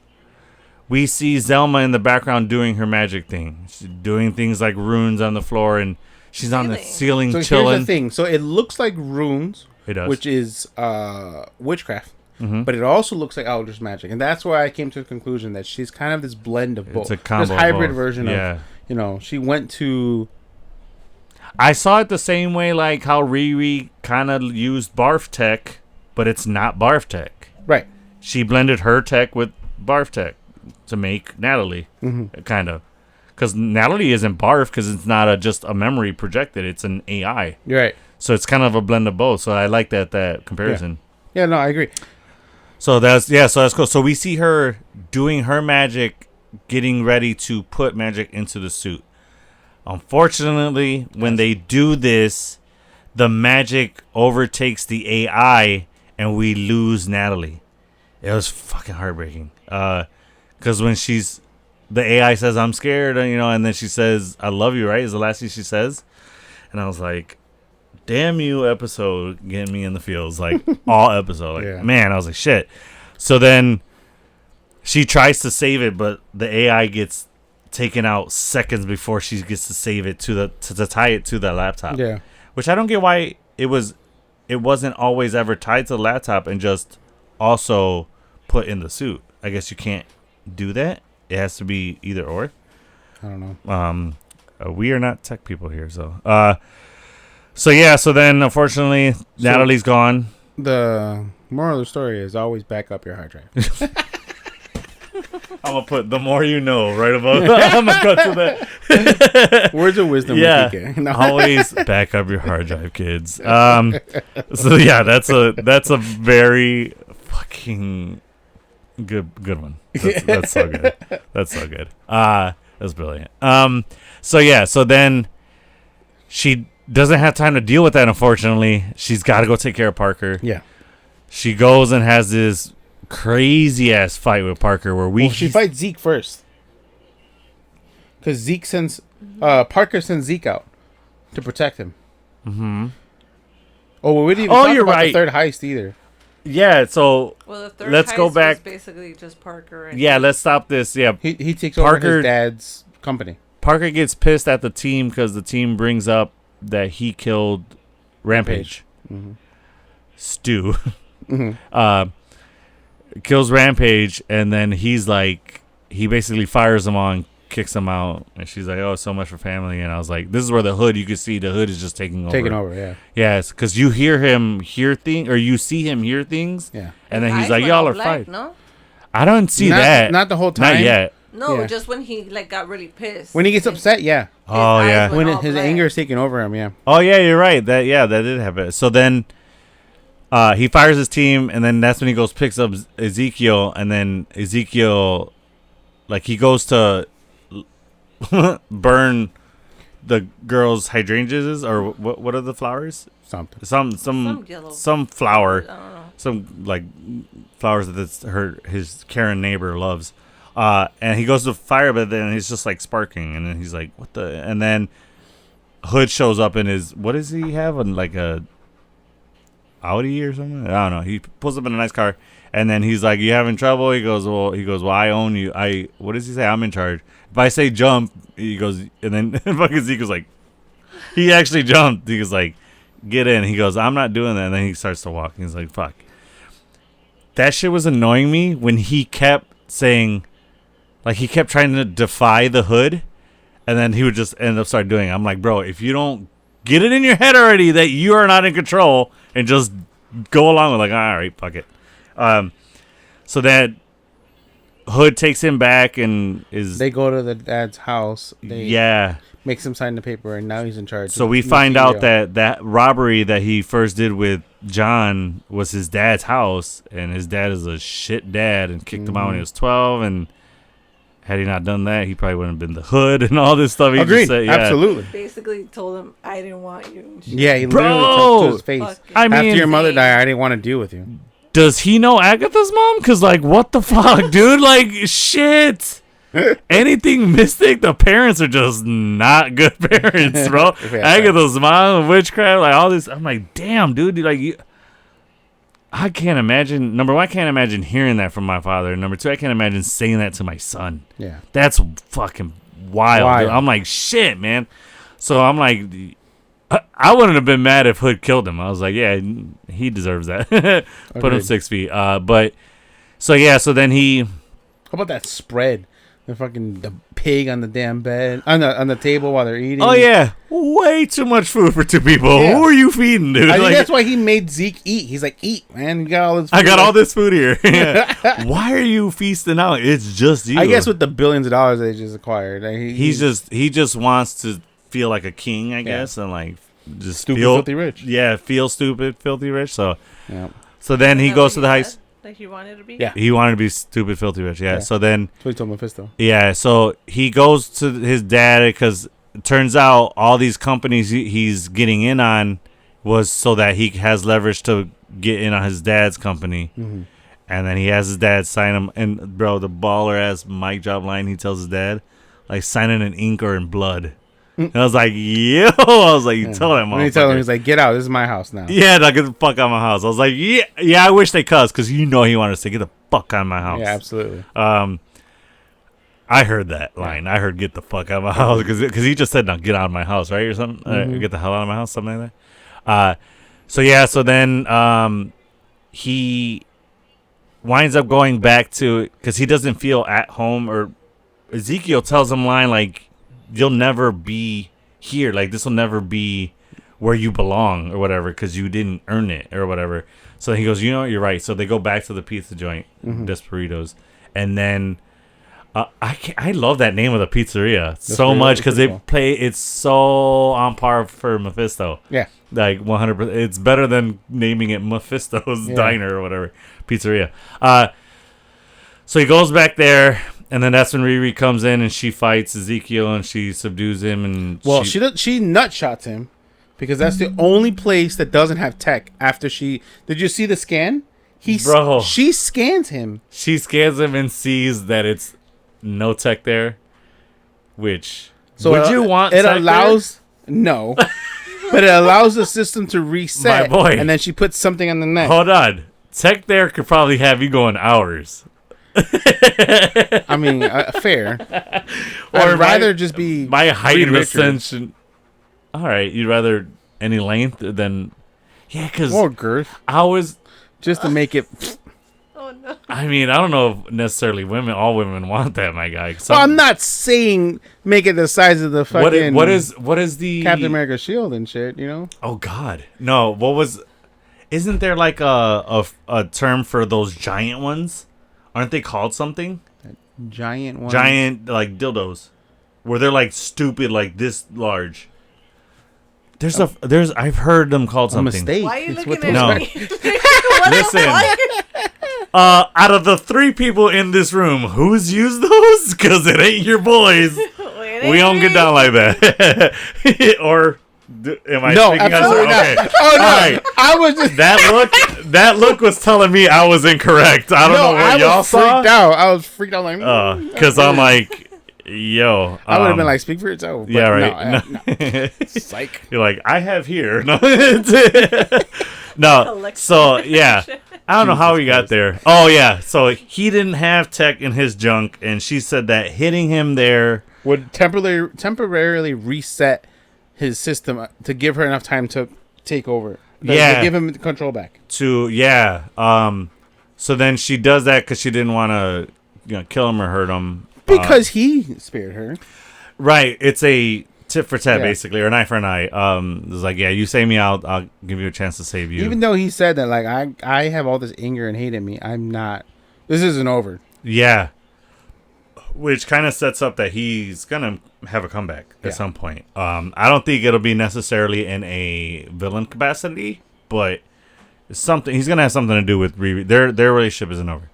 we see Zelma in the background doing her magic thing. She's doing things like runes on the floor, and she's on the ceiling So chilling. here's the thing. So it looks like runes, It does. which is witchcraft, but it also looks like Eldritch magic, and that's why I came to the conclusion that she's kind of this blend of both. It's a combo this of hybrid both. version of, she went to. I saw it the same way, like how Riri kind of used Barf Tech, but it's not Barf Tech. Right. She blended her tech with Barf Tech to make Natalie, kind of. Because Natalie isn't Barf because it's not just a memory projected. It's an AI. You're right. So it's kind of a blend of both. So I like that comparison. Yeah, no, I agree. So that's cool. So we see her doing her magic, getting ready to put magic into the suit. Unfortunately, when they do this, the magic overtakes the AI and we lose Natalie. It was fucking heartbreaking. Because when the AI says, "I'm scared," and then she says, "I love you," right? Is the last thing she says. And I was like, damn you, episode, getting me in the feels. Like, all episode. Like, man, I was like, shit. So then she tries to save it, but the AI gets taken out seconds before she gets to save it to tie it to the laptop. Yeah. Which I don't get why it wasn't always ever tied to the laptop and just also put in the suit. I guess you can't do that. It has to be either or. I don't know. We are not tech people here, so so then unfortunately Natalie's gone. The moral of the story is always back up your hard drive. I'm gonna put the more you know right above. I'm gonna go to that. Words of wisdom. Yeah, with PK. No. always back up your hard drive, kids. So yeah, that's a very fucking good one. That's so good. That's so good. That's brilliant. So then she doesn't have time to deal with that. Unfortunately, she's got to go take care of Parker. Yeah. She goes and has this crazy ass fight with Parker where she fights Zeke first, because Zeke sends Parker sends Zeke out to protect him. Mm-hmm. Oh, we didn't even talk about the third heist either. Yeah, so the third let's heist go back. Was basically just Parker. And let's stop this. Yeah, he takes over his dad's company. Parker gets pissed at the team because the team brings up that he killed Rampage. Mm-hmm. Stu. Kills Rampage, and then he basically fires him on, kicks him out, and she's like, "Oh, so much for family." And I was like, "This is where the hood. You can see the hood is just taking over. Yeah. Yes, because you hear him hear things, or you see him hear things. Yeah. And then he's like, "Y'all are fighting." No, I don't see that. Not the whole time. Not yet. No, just when he got really pissed. When he gets upset, yeah. Oh yeah. When his anger is taking over him, yeah. Oh yeah, you're right. That did happen. So then. He fires his team, and then that's when he picks up Ezekiel, and then Ezekiel, he goes to burn the girl's hydrangeas, or what are the flowers? Something. Some flower, I don't know. some flowers that his Karen neighbor loves. And he goes to fire, but then he's just like sparking, and then he's like, "What the?" And then Hood shows up in his, what does he have? Like a Audi or something? I don't know. He pulls up in a nice car, and then he's like, "You having trouble?" He goes, "Well, I own you. What does he say? I'm in charge. If I say jump," he goes, and then fucking Zeke was like, he actually jumped. He was like, "Get in." He goes, "I'm not doing that." And then he starts to walk. He's like, "Fuck." That shit was annoying me when he kept saying, like, he kept trying to defy the Hood, and then he would just end up start doing it. I'm like, bro, if you don't get it in your head already that you are not in control and just go along with, like, all right, fuck it. So that Hood takes him back and is... They go to the dad's house. Yeah. Makes him sign the paper, and now he's in charge. So we find out that robbery that he first did with John was his dad's house, and his dad is a shit dad and kicked him out when he was 12, and had he not done that, he probably wouldn't have been the Hood and all this stuff. He Agreed. Just said, yeah. Absolutely. Basically told him, I didn't want you. Yeah, he literally told to his face. I mean, after your mother died, I didn't want to deal with you. Does he know Agatha's mom? Because, like, what the fuck, dude? Like, shit. Anything mystic, the parents are just not good parents, bro. Agatha's mom, witchcraft, like, all this. I'm like, damn, dude. Like, I can't imagine. Number one, I can't imagine hearing that from my father. Number two, I can't imagine saying that to my son. Yeah. That's fucking wild. Dude. I'm like, shit, man. So I'm like, I wouldn't have been mad if Hood killed him. I was like, yeah, he deserves that. Put him 6 feet. But, so yeah, so then he... How about that spread? The pig on the damn bed, on the table while they're eating. Oh, yeah. Way too much food for two people. Yeah. Who are you feeding, dude? I think that's why he made Zeke eat. He's like, eat, man. You got all this food. I got all this food here. Why are you feasting out? It's just you. I guess with the billions of dollars they just acquired. Like, he just wants to feel like a king, I guess, and like just stupid, filthy rich. Yeah, feel stupid, filthy rich. So, yeah. So then he goes to the heist. Like he wanted to be? Yeah. He wanted to be stupid, filthy rich. Yeah. So then... That's what he told Mephisto. Yeah. So he goes to his dad because it turns out all these companies he's getting in on was so that he has leverage to get in on his dad's company. Mm-hmm. And then he has his dad sign him. And, bro, the baller-ass mic drop line he tells his dad, like, sign it in ink or in blood. And I was like, yo. I was like, you tell that motherfucker. When he told him, he's like, get out. This is my house now. Yeah, like, get the fuck out of my house. I was like, yeah, I wish they cussed because he wanted to say, get the fuck out of my house. Yeah, absolutely. I heard that line. I heard get the fuck out of my house because he just said, no, get out of my house, right? Or something. Mm-hmm. Get the hell out of my house, something like that. So then he winds up going back to, because he doesn't feel at home, or Ezekiel tells him line like, you'll never be here. Like, this will never be where you belong or whatever because you didn't earn it or whatever. So he goes, you know what? You're right. So they go back to the pizza joint, Desperitos. And then I love that name of the pizzeria so much because it's so on par for Mephisto. Yeah. Like 100%. It's better than naming it Mephisto's Diner or whatever. Pizzeria. So he goes back there. And then that's when Riri comes in and she fights Ezekiel and she subdues him. And she nut shots him because that's the only place that doesn't have tech. After did you see the scan? She scans him. She scans him and sees that it's no tech there. Which would you want? It allows no, but it allows the system to reset. My boy. And then she puts something on the neck. Hold on, tech there could probably have you going hours. I mean, fair. Or I'd rather just be my height and ascension. All right, you'd rather any length than because more girth. I was just to make it. Oh no! I mean, I don't know if necessarily all women want that, my guy. Well, I'm not saying make it the size of the fucking. What is the Captain America shield and shit? You know? Oh God, no! Isn't there like a term for those giant ones? Aren't they called something? Giant ones? Giant, like, dildos. Where they're, like, stupid, like, this large. I've heard them called something. A mistake. Why are you it's looking at me? Listen. Out of the 3 people in this room, who's used those? Because it ain't your boys. We don't get down like that. Or... Am I no, speaking absolutely on not. okay. Oh no! Right. I was just that look. That look was telling me I was incorrect. I don't know what y'all saw. I was freaked out like, because I'm like, yo. I would have been like, speak for yourself. But yeah, right. No. Psych. You're like, I have here. No. No. So, yeah. I don't know how he got there. Oh, yeah. So he didn't have tech in his junk, and she said that hitting him there would temporarily reset his system to give her enough time to take over. To give him control back. So then she does that because she didn't want to kill him or hurt him. Because he spared her. Right. It's a tit for tat, basically, or an eye for an eye. It's like, yeah, you save me, I'll give you a chance to save you. Even though he said that, like, I have all this anger and hate in me, this isn't over. Yeah. Which kind of sets up that he's going to have a comeback at some point. I don't think it'll be necessarily in a villain capacity, but something he's going to have something to do with Riri. Their relationship isn't over.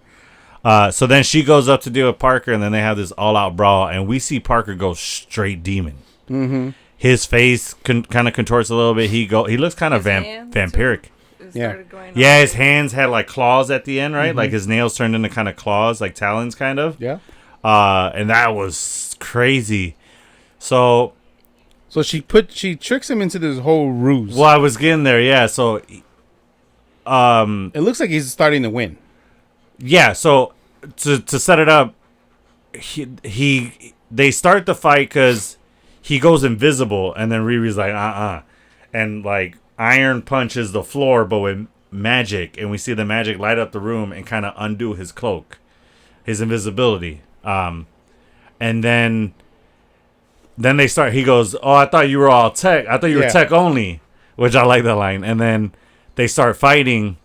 So then she goes up to deal with Parker, and then they have this all-out brawl, and we see Parker go straight demon. Mm-hmm. His face kind of contorts a little bit. He looks kind of vampiric. Yeah, his hands had like claws at the end, right? Mm-hmm. Like his nails turned into kind of claws, like talons, kind of. Yeah. And that was crazy. So she tricks him into this whole ruse. Well, I was getting there, yeah. So, it looks like he's starting to win. Yeah. So to set it up, they start the fight because he goes invisible, and then Riri's like, and like Iron punches the floor, but with magic, and we see the magic light up the room and kind of undo his cloak, his invisibility. And then they start. He goes, "Oh, I thought you were all tech. I thought you were tech only," which I like that line. And then they start fighting,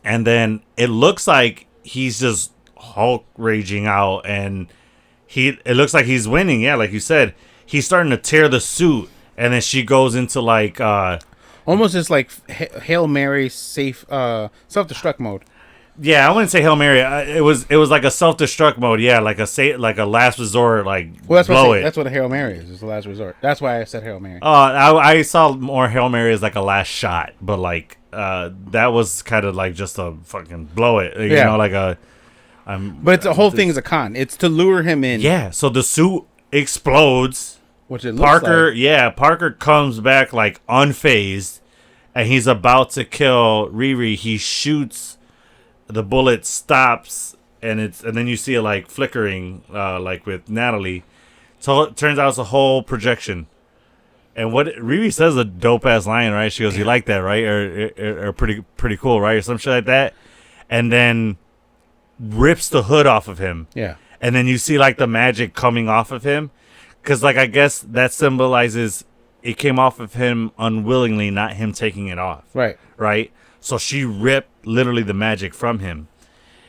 and then it looks like he's just Hulk raging out, and it looks like he's winning. Yeah, like you said, he's starting to tear the suit, and then she goes into like almost just like Hail Mary safe self-destruct mode. Yeah, I wouldn't say Hail Mary. It was like a self-destruct mode. Yeah, like a last resort. Like that's blow it. That's what a Hail Mary is. It's a last resort. That's why I said Hail Mary. I saw more Hail Mary as like a last shot, but like that was kind of like just a fucking blow it. You know, like a. But the whole thing is a con. It's to lure him in. Yeah. So the suit explodes. Which it looks like. Parker comes back like unfazed, and he's about to kill Riri. He shoots. The bullet stops, and then you see it like flickering, like with Natalie. So it turns out it's a whole projection. And what Riri says a dope ass line, right? She goes, "You like that, right?" Or pretty cool, right? Or some shit like that. And then rips the hood off of him. Yeah. And then you see like the magic coming off of him, because like I guess that symbolizes it came off of him unwillingly, not him taking it off. Right. Right. So she ripped literally the magic from him,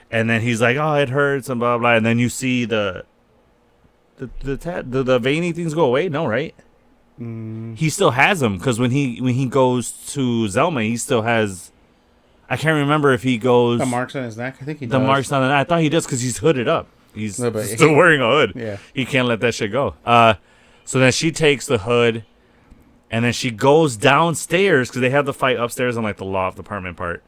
and then he's like, "Oh, it hurts," and blah blah. And then you see the veiny things go away. No, right? He still has them, because when he goes to Zelma, he still has. I can't remember if he goes the marks on his neck. I think he does. The marks on the neck. I thought he does because he's hooded up. He's still wearing a hood. Yeah, he can't let that shit go. So then she takes the hood. And then she goes downstairs, because they have the fight upstairs on like the loft apartment part.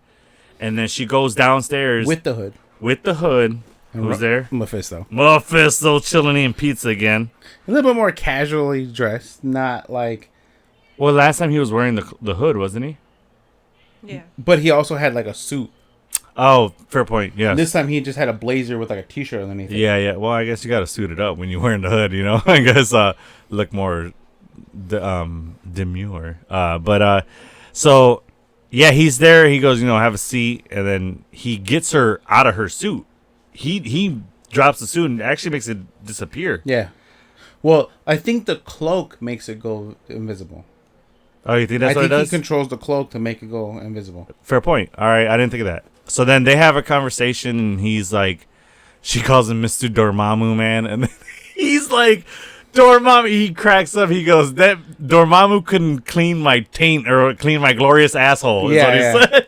And then she goes downstairs with the hood. And who's there? Mephisto chilling eating pizza again. A little bit more casually dressed, not like. Well, last time he was wearing the hood, wasn't he? Yeah. But he also had like a suit. Oh, fair point. Yeah. This time he just had a blazer with like a t-shirt underneath. Yeah. Well, I guess you got to suit it up when you're wearing the hood. You know, I guess look more. Demure. So yeah, he's there. He goes, have a seat, and then he gets her out of her suit. He drops the suit and actually makes it disappear. Yeah. Well, I think the cloak makes it go invisible. Oh, you think that's what it does? I think he controls the cloak to make it go invisible. Fair point. All right, I didn't think of that. So then they have a conversation, and he's like, she calls him Mr. Dormammu, man, and then he's like. Dormammu, he cracks up. He goes, "That Dormammu couldn't clean my taint or clean my glorious asshole." Is what he said.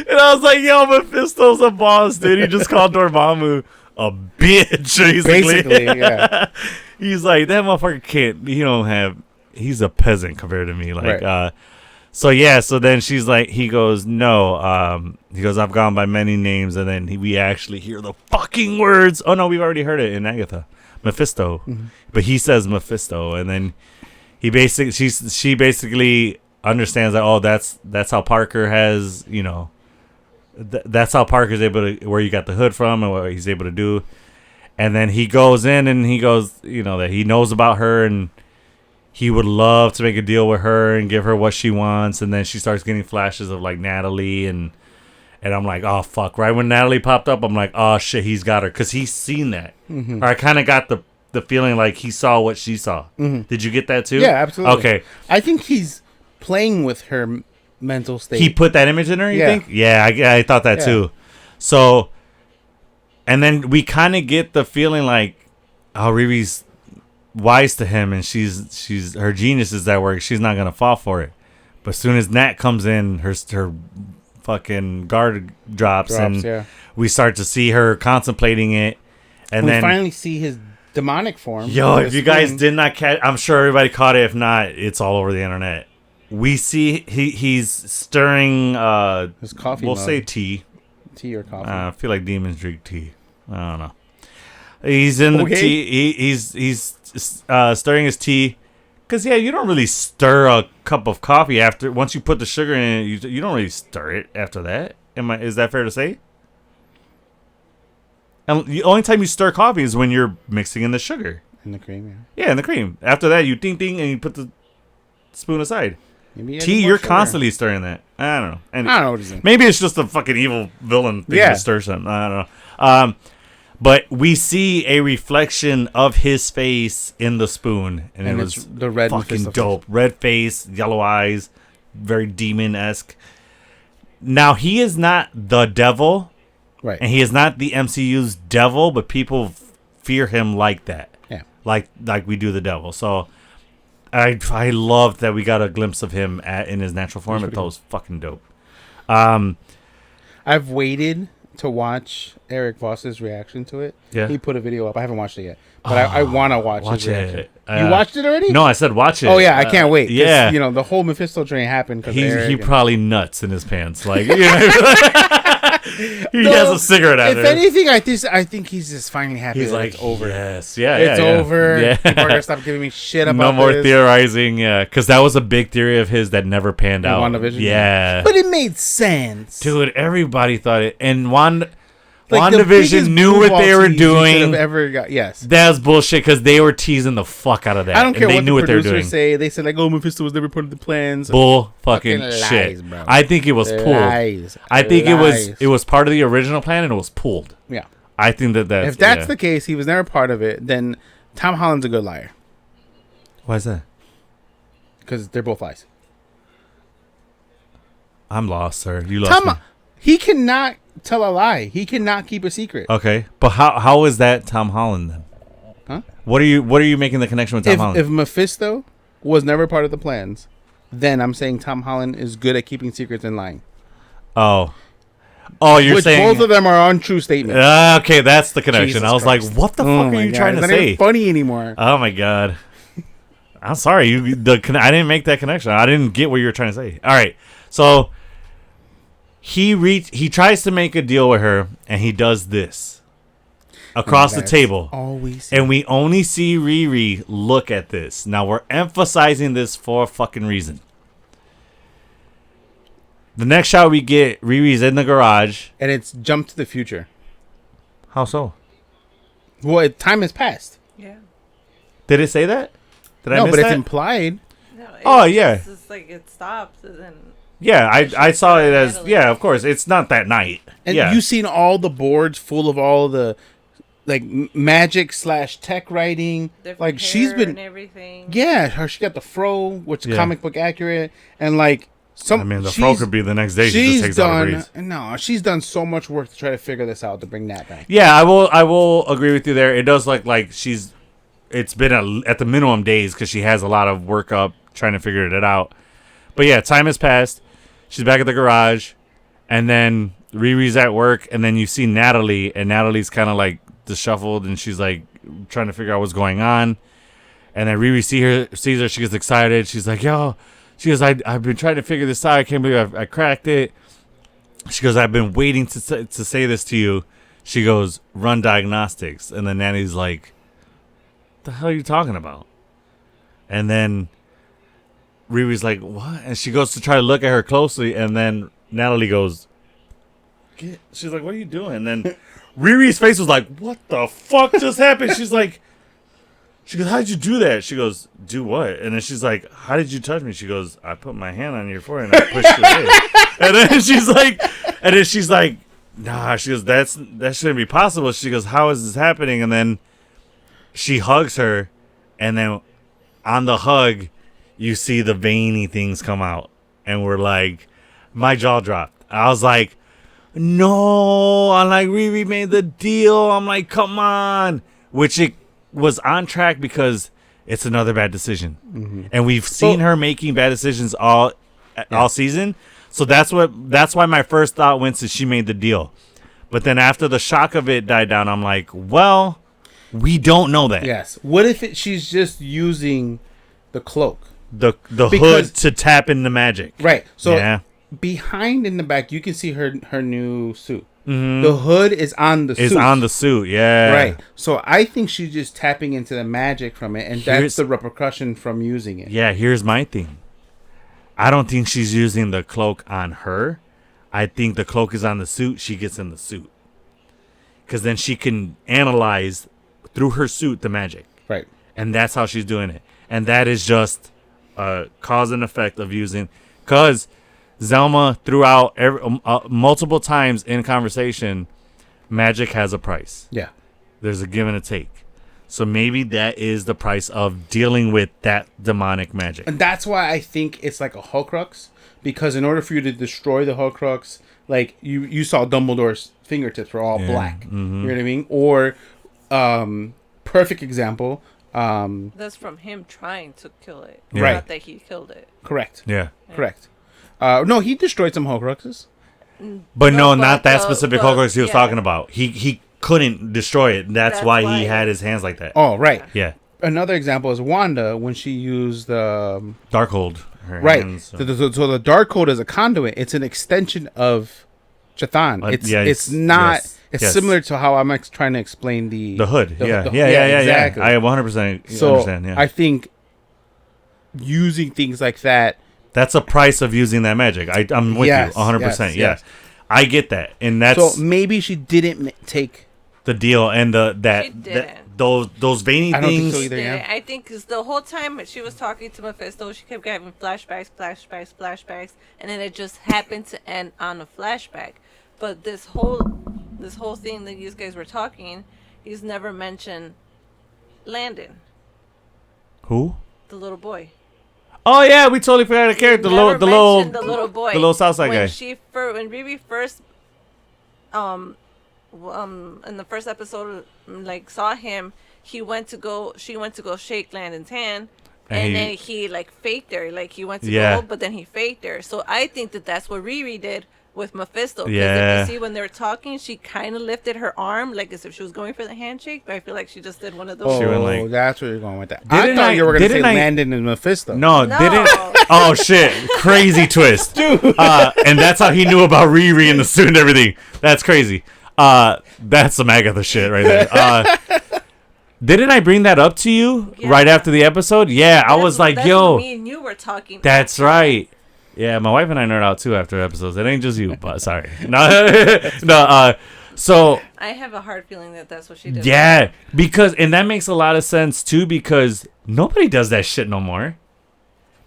And I was like, "Yo, Mephisto's a boss, dude. He just called Dormammu a bitch." Basically, yeah. He's like, that motherfucker can't. He's a peasant compared to me. Like, right. So then she's like, he goes, no. He goes, I've gone by many names, and then we actually hear the fucking words. Oh no, we've already heard it in Agatha, Mephisto, but he says Mephisto, and then she basically understands that. Oh, that's how Parker has, that's how Parker's able to, where you got the hood from, and what he's able to do. And then he goes in and he goes, that he knows about her and he would love to make a deal with her and give her what she wants. And then she starts getting flashes of like Natalie and I'm like, oh fuck! Right when Natalie popped up, I'm like, oh shit, he's got her, because he's seen that. Or I kind of got the feeling like he saw what she saw. Did you get that too? Yeah, absolutely. Okay, I think he's playing with her mental state. he put that image in her. You think? Yeah, I thought that too. So, and then we kind of get the feeling like, oh, Riri's wise to him, and she's her genius is that work. She's not gonna fall for it. But as soon as Nat comes in, her fucking guard drops and we start to see her contemplating it, and then we finally see his demonic form. Yo, if you guys did not catch, I'm sure everybody caught it. If not, it's all over the internet. We see he's stirring his coffee. We'll mug. say tea or coffee. I feel like demons drink tea. I don't know. He's in the tea. He's stirring his tea. Because, you don't really stir a cup of coffee once you put the sugar in it. You don't really stir it after that. Is that fair to say? And the only time you stir coffee is when you're mixing in the sugar. And the cream, Yeah, and the cream. After that, you ding ding and you put the spoon aside. Maybe tea, you're constantly stirring that. I don't know. And I don't know what he's saying. Maybe it's just a fucking evil villain thing to stir something. I don't know. But we see a reflection of his face in the spoon, and it was the red fucking dope. Red face, yellow eyes, very demon-esque. Now, he is not the devil, right? And he is not the MCU's devil, but people fear him like that, like we do the devil. So I loved that we got a glimpse of him in his natural form. I thought it was fucking dope. I've waited to watch Eric Voss's reaction to it. Yeah. He put a video up. I haven't watched it yet. But I want to watch his reaction. it. You watched it already? No, I said watch it. Oh, yeah. I can't wait. Yeah. The whole Mephisto train happened. He probably nuts in his pants. Like, he has a cigarette out there. If anything, I think he's just finally happy he's that like, it's over. Yes. It's over. Yeah. People are going to stop giving me shit about No more this. theorizing. Yeah. Because that was a big theory of his that never panned out. WandaVision? Yeah. But it made sense. Dude, everybody thought it. And Like WandaVision knew what they were doing. Yes. That's bullshit because they were teasing the fuck out of that. I don't care they what knew the what they were producers doing. say. They said like, "Oh, Mephisto was never part of the plans." Bull fucking shit. lies, bro. I think it was pulled. Lies. I think Lies. it was part of the original plan and it was pulled. Yeah. I think that's If that's the case, he was never part of it. Then Tom Holland's a good liar Why is that? because they're both lies. I'm lost, sir. You lost me. He cannot tell a lie. He cannot keep a secret. Okay, but how is that Tom Holland then? Huh? What are you making the connection with Tom Holland? If Mephisto was never part of the plans, then I'm saying Tom Holland is good at keeping secrets and lying. Oh, you're Which saying both of them are untrue statements. Okay, that's the connection. Jesus I was Christ. like, what the fuck are you trying to it's say? not even funny anymore. Oh my god. I'm sorry. I didn't make that connection. I didn't get what you were trying to say. All right. So he tries to make a deal with her and he does this across the table. And we only see Riri look at this. Now we're emphasizing this for a fucking reason. The next shot we get, Riri's in the garage. And it's jumped to the future. How so? Well, time has passed. Yeah. Did it say that? Did I No, miss but that? it's implied. No, yeah. It's like it stops and then. Yeah, I saw it as, yeah, of course. It's not that night. And yeah. you've seen all the boards full of all the like magic / tech writing. Different like she's been and everything. Yeah, she got the fro, which is comic book accurate, and like the fro could be the next day. She just takes out a breeze. No, she's done so much work to try to figure this out to bring Nat back. Yeah, I will agree with you there. It does look like it's been at the minimum days because she has a lot of work up trying to figure it out. But yeah, time has passed. She's back at the garage, and then Riri's at work, and then you see Natalie, and Natalie's kind of like disheveled, and she's like trying to figure out what's going on. And then Riri sees her, she gets excited. She's like, "Yo, She goes, I've been trying to figure this out. I can't believe I cracked it. She goes, I've been waiting to say this to you. She goes, run diagnostics. And then Nanny's like, the hell are you talking about? And then Riri's like, what? And she goes to try to look at her closely. And then Natalie goes, she's like, what are you doing? And then Riri's face was like, what the fuck just happened? She goes, how did you do that? She goes, do what? And then she's like, how did you touch me? She goes, I put my hand on your forehead and I pushed you away. And then she's like, nah. She goes, that shouldn't be possible. She goes, how is this happening? And then she hugs her, and then on the hug, you see the veiny things come out. And we're like, my jaw dropped. I was like, no. I'm like, Riri made the deal. I'm like, come on. Which it was on track because it's another bad decision. Mm-hmm. And we've seen her making bad decisions all season. So that's why my first thought went to she made the deal. But then after the shock of it died down, I'm like, well, we don't know that. Yes. What if she's just using the cloak? The hood to tap into magic. Right. So behind in the back, you can see her new suit. Mm-hmm. The hood is on the suit. Is on the suit, yeah. Right. So I think she's just tapping into the magic from it, and that's the repercussion from using it. Yeah, here's my thing. I don't think she's using the cloak on her. I think the cloak is on the suit. She gets in the suit. Because then she can analyze through her suit the magic. Right. And that's how she's doing it. And that is just a cause and effect of using... Because Zelma, throughout multiple times in conversation, magic has a price. Yeah. There's a give and a take. So maybe that is the price of dealing with that demonic magic. And that's why I think it's like a Horcrux. Because in order for you to destroy the Horcrux, like you saw Dumbledore's fingertips were all black. Mm-hmm. You know what I mean? Or, perfect example. That's from him trying to kill it. Right. Not that he killed it. Correct. Yeah. Correct. No, he destroyed some Horcruxes. But not that specific Horcrux he was talking about. He couldn't destroy it. That's why he had his hands like that. Oh, right. Yeah. Another example is Wanda when she used the Darkhold. Right. Hands, so the Darkhold is a conduit. It's an extension of Chathan. It's not. It's similar to how I'm trying to explain the hood. Yeah, exactly. I 100% understand. Yeah. I think using things like that. That's a price of using that magic. I'm with you 100%. Yes. I get that, and that's so maybe she didn't take the deal and those veiny I don't things. Think so either, yeah. I think because the whole time she was talking to Mephisto, she kept having flashbacks, and then it just happened to end on a flashback. But this whole thing that you guys were talking, he's never mentioned Landon. Who? The little boy. Oh yeah, we totally forgot the character. The little boy. The little Southside guy. When Riri first, in the first episode, like saw him, she went to go shake Landon's hand, and then he like faked her, like he went to go, but then he faked her. So I think that's what Riri did with Mephisto. Because if you see when they were talking, she kind of lifted her arm like as if she was going for the handshake, but I feel like she just did one of those. Oh, that's where you're going with that. I thought you were going to say Landon and Mephisto. No. Didn't. Oh shit! Crazy twist, dude. And that's how he knew about Riri and the suit and everything. That's crazy. That's some Agatha shit right there. Didn't I bring that up to you right after the episode? Yeah, I was like, yo. Me and you were talking. That's right. Yeah, my wife and I nerd out too after episodes. It ain't just you, but sorry. No. So I have a hard feeling that's what she did. Yeah, and that makes a lot of sense too because nobody does that shit no more.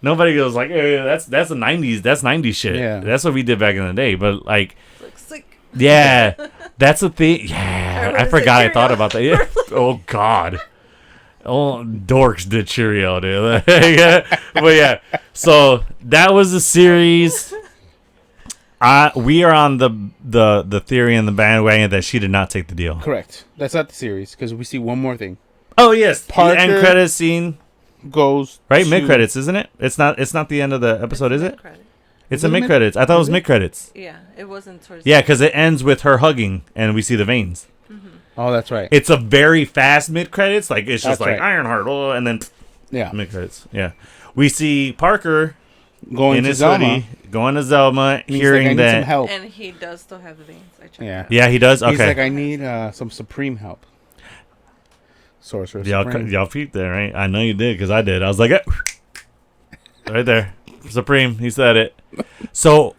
Nobody goes like, hey, that's the 90s. That's 90s shit. Yeah. That's what we did back in the day. But like, yeah, that's the thing. Yeah, I forgot I thought about that. Yeah. Oh God. Oh, dorks did Cheerio, dude. But yeah, so that was the series. We are on the theory and the bandwagon that she did not take the deal. Correct. That's not the series because we see one more thing. Oh yes, Parker the end credits scene goes right mid credits, isn't it? It's not the end of the episode, is it? It's a mid credits. I thought it was mid credits. Yeah, it wasn't towards. Yeah, because it ends with her hugging and we see the veins. Mm-hmm. Oh, that's right. It's a very fast mid credits, like it's just like Ironheart, and then yeah, mid credits. Yeah, we see Parker Going in to his Zelma. hoodie, going to Zelma, He's hearing like, I need some that. help. And he does still have the veins. I checked. Yeah. Yeah, he does. Okay. He's like, I need some Supreme help. Sorcerer Supreme. Y'all peeped there, right? I know you did because I did. I was like, right there, Supreme. He said it. So,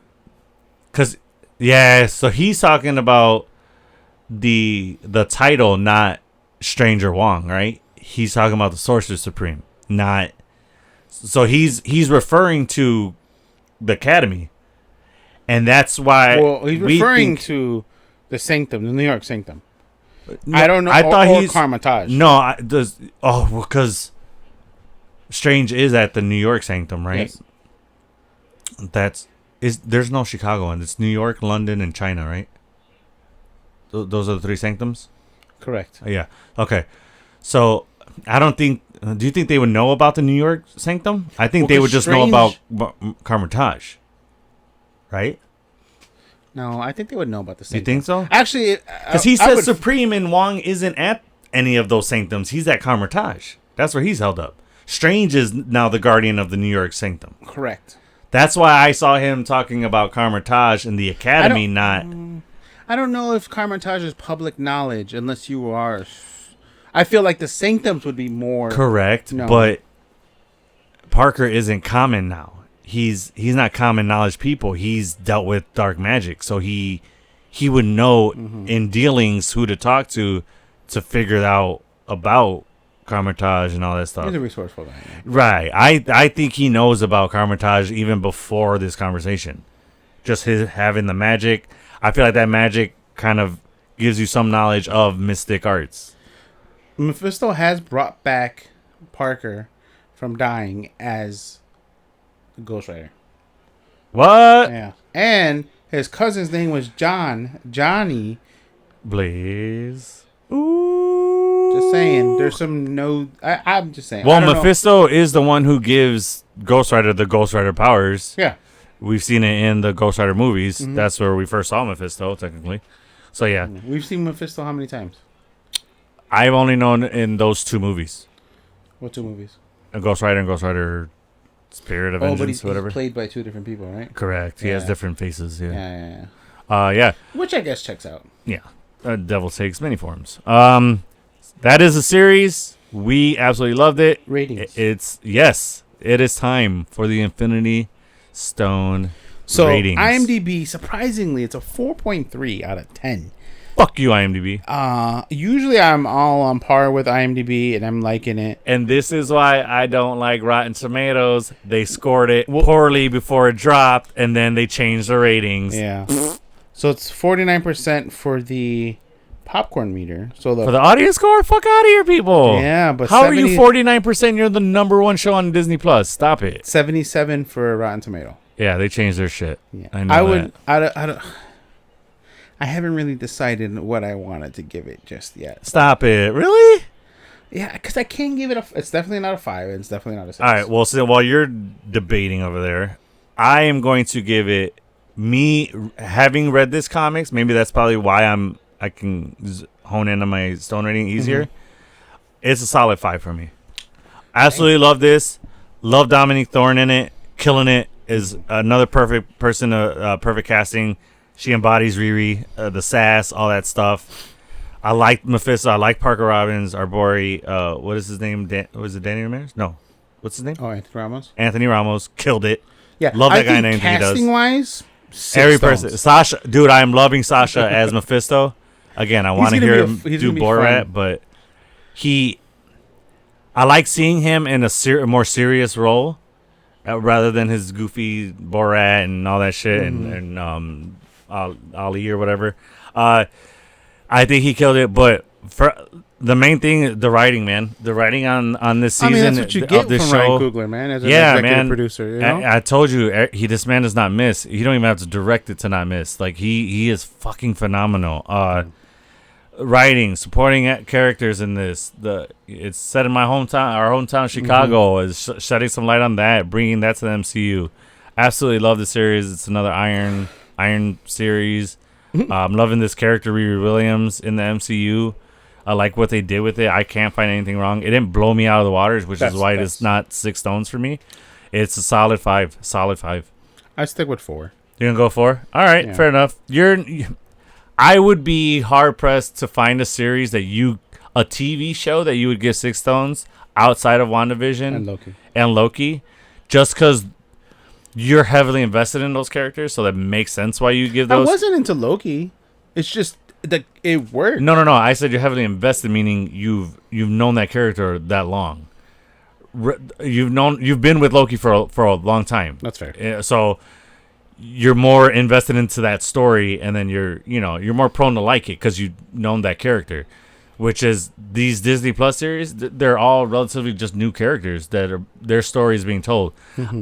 so he's talking about the title, not Stranger Wong, right? He's talking about the Sorcerer Supreme, not. So he's referring to the Academy, and that's why. Well, he's referring to the Sanctum, the New York Sanctum. No, I don't know. I thought or he's Carmitage. No, because Strange is at the New York Sanctum, right? Yes. There's no Chicago one. It's New York, London, and China, right? Those are the three sanctums. Correct. Yeah. Okay. So I don't think. Do you think they would know about the New York sanctum? I think they would just know about Carmitage, right? No, I think they would know about the Sanctum. You think so? Actually, because he says Supreme and Wong isn't at any of those sanctums. He's at Carmitage. That's where he's held up. Strange is now the guardian of the New York sanctum. Correct. That's why I saw him talking about Carmitage and the Academy, not. I don't know if Carmitage is public knowledge unless you are. I feel like the Sanctums would be more Correct, but Parker isn't common now. He's not common knowledge people. He's dealt with dark magic, so he would know in dealings who to talk to figure out about Carmitage and all that stuff. He's a resourceful guy. Right. I think he knows about Carmitage even before this conversation. Just his having the magic. I feel like that magic kind of gives you some knowledge of mystic arts. Mephisto has brought back Parker from dying as the Ghost Rider. What? Yeah. And his cousin's name was Johnny. Blaze. Ooh. Just saying. There's some I'm just saying. Well, Mephisto is the one who gives Ghost Rider the Ghost Rider powers. Yeah. We've seen it in the Ghost Rider movies. Mm-hmm. That's where we first saw Mephisto, technically. So, yeah. We've seen Mephisto how many times? I've only known in those two movies. What two movies? Ghost Rider and Ghost Rider Spirit of Vengeance, whatever. He's played by two different people, right? Correct. He has different faces. Yeah. Yeah. Which I guess checks out. Yeah. Devil takes many forms. That is a series. We absolutely loved it. Ratings. It is time for the Infinity Stone ratings. IMDb, surprisingly, it's a 4.3 out of 10. Fuck you, IMDb. Usually I'm all on par with IMDb, and I'm liking it. And this is why I don't like Rotten Tomatoes. They scored it poorly before it dropped, and then they changed the ratings. Yeah. So it's 49% for the popcorn meter. So for the audience score? Fuck out of here, people. Yeah, but how are you 49%? You're the number one show on Disney Plus. Stop it. 77 for Rotten Tomato. Yeah, they changed their shit. Yeah. I haven't really decided what I wanted to give it just yet. Stop it. Really? Yeah, because I can't give it it's definitely not a 5. It's definitely not a 6. All right, well, so while you're debating over there, I am going to give it, me having read this comics, maybe that's probably why I can hone in on my stone rating easier. It's a solid 5 for me. Absolutely love this. Love Dominique Thorne in it. Killing it. Is another perfect person, perfect casting. She embodies Riri, the sass, all that stuff. I like Mephisto. I like Parker Robbins, Arbori. What is his name? Was it Danny Ramirez? No. What's his name? Oh, Anthony Ramos. Anthony Ramos killed it. Yeah, love that guy in anything he does. Casting wise, every person. Sasha, dude, I am loving Sasha as Mephisto. Again, I want to hear him do Borat, but I like seeing him in a more serious role rather than his goofy Borat and all that shit and Ali or whatever. I think he killed it, but for the main thing, the writing, man. The writing on this season. I mean, that's what you get from Ryan Coogler, man, as an executive producer. You know? I told you, this man does not miss. He don't even have to direct it to not miss. Like, he is fucking phenomenal. Writing, supporting characters in this. It's set in our hometown, Chicago. Is shedding some light on that, bringing that to the MCU. Absolutely love the series. It's another Iron series. I'm loving this character, Riri Williams, in the MCU. I like what they did with it. I can't find anything wrong. It didn't blow me out of the waters, which is why it is not 6 stones for me. It's a solid 5. Solid 5. I stick with 4. You're gonna go 4? All right, Yeah. fair enough. I would be hard pressed to find a series a TV show that you would give 6 stones outside of WandaVision And Loki. just because you're heavily invested in those characters, so that makes sense why you give those. I wasn't into Loki. It's just that it worked. No. I said you're heavily invested, meaning you've known that character that long. You've been with Loki for a long time. That's fair. So you're more invested into that story, and then you're more prone to like it because you've known that character. Which is these Disney Plus series, they're all relatively just new characters that are their story is being told. Mm-hmm.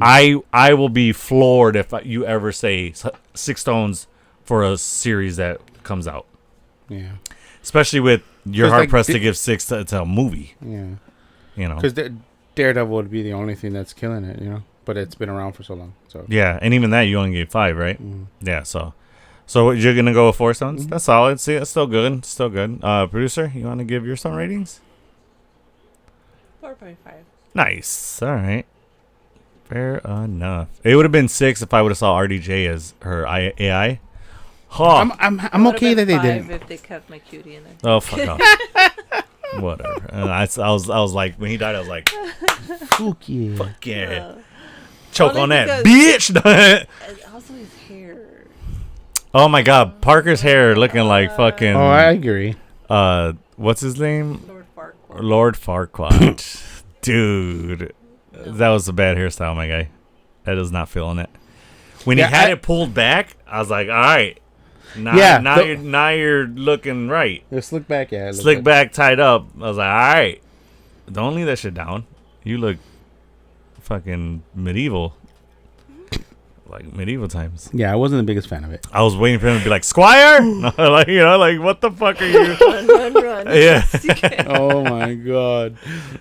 I will be floored if you ever say 6 stones for a series that comes out. Yeah, especially with you're hard pressed to give 6 to a movie. Yeah, because Daredevil would be the only thing that's killing it. But it's been around for so long. So yeah, and even that you only gave 5, right? Mm-hmm. Yeah, So you're gonna go with 4 stones? Mm-hmm. That's solid. See, that's still good. Still good. Producer, you want to give your stone ratings? 4.5. Nice. All right. Fair enough. It would have been 6 if I would have saw RDJ as her AI. Huh. I'm okay that they didn't. If they kept my cutie in there. Oh, fuck off. Whatever. I was like, when he died, I was like, fuck yeah. Fuck yeah. Choke on that bitch. Also his hair. Oh my God, Parker's hair looking like fucking. Oh, I agree. What's his name? Lord Farquaad. Dude, that was a bad hairstyle, my guy. That is not feeling it. When he had it pulled back, I was like, all right. Now you're looking right. The slick back, yeah. Slick back, tied up. I was like, all right. Don't leave that shit down. You look fucking medieval. Like medieval times. Yeah, I wasn't the biggest fan of it. I was waiting for him to be like, Squire? Like what the fuck are you? run. Yeah. Oh my God.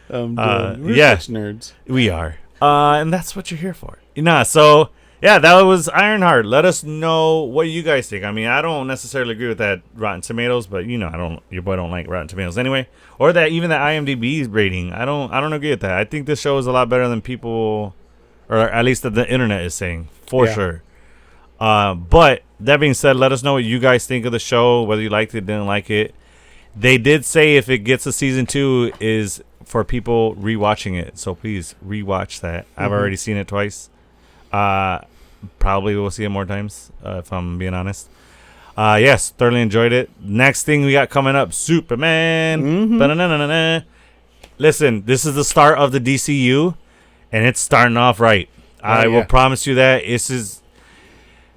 We're such nerds. We are. And that's what you're here for. So yeah, that was Ironheart. Let us know what you guys think. I mean, I don't necessarily agree with that Rotten Tomatoes, but your boy don't like Rotten Tomatoes anyway. Or that even the IMDb rating. I don't agree with that. I think this show is a lot better than people, or at least that the internet is saying. For sure. But that being said, let us know what you guys think of the show, whether you liked it, didn't like it. They did say if it gets a season 2 is for people rewatching it. So please rewatch that. Mm-hmm. I've already seen it twice. Probably will see it more times, if I'm being honest. Yes, thoroughly enjoyed it. Next thing we got coming up, Superman. Mm-hmm. Listen, this is the start of the DCU, and it's starting off right. I will promise you that.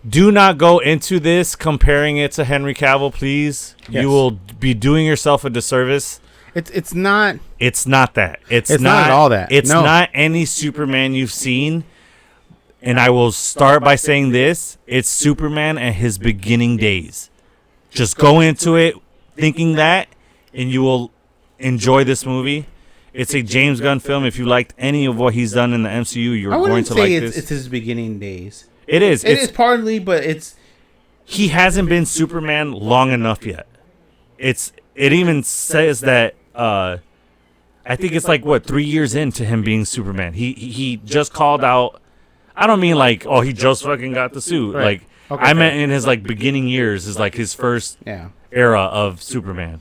Do not go into this comparing it to Henry Cavill, please. Yes. You will be doing yourself a disservice. It's not. It's not that. It's not all that. It's not any Superman you've seen. And I will start by saying this. It's Superman at his beginning days. Just go into it thinking that, and you will enjoy this movie. It's a James Gunn film. If you liked any of what he's done in the MCU, you're going to like this. It's his beginning days. It is. It is partly, but it's... He hasn't been Superman long enough yet. It even says that... I think it's like, 3 years into him being Superman. He just called out... I don't mean like, he just fucking got the suit. Right. Like, I meant in his beginning years is like his first era of Superman.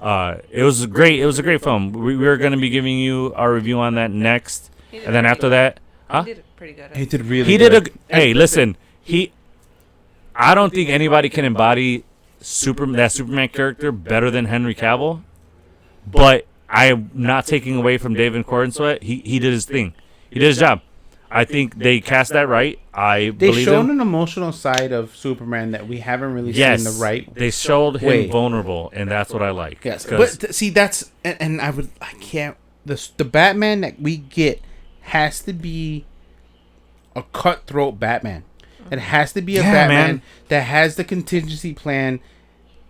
It was a great film. We're going to be giving you our review on that next, and then after that, he did pretty good. He did really. He good. Hey, listen, I don't think anybody can embody that Superman character better than Henry Cavill, but I'm not taking away from David Corenswet. He did his thing. He did his job. I think they cast that right. They showed an emotional side of Superman that we haven't really seen the right. They showed him vulnerable, and that's what I like. Yes, but see, that's and I can't. The Batman that we get has to be a cutthroat Batman. It has to be a Batman that has the contingency plan.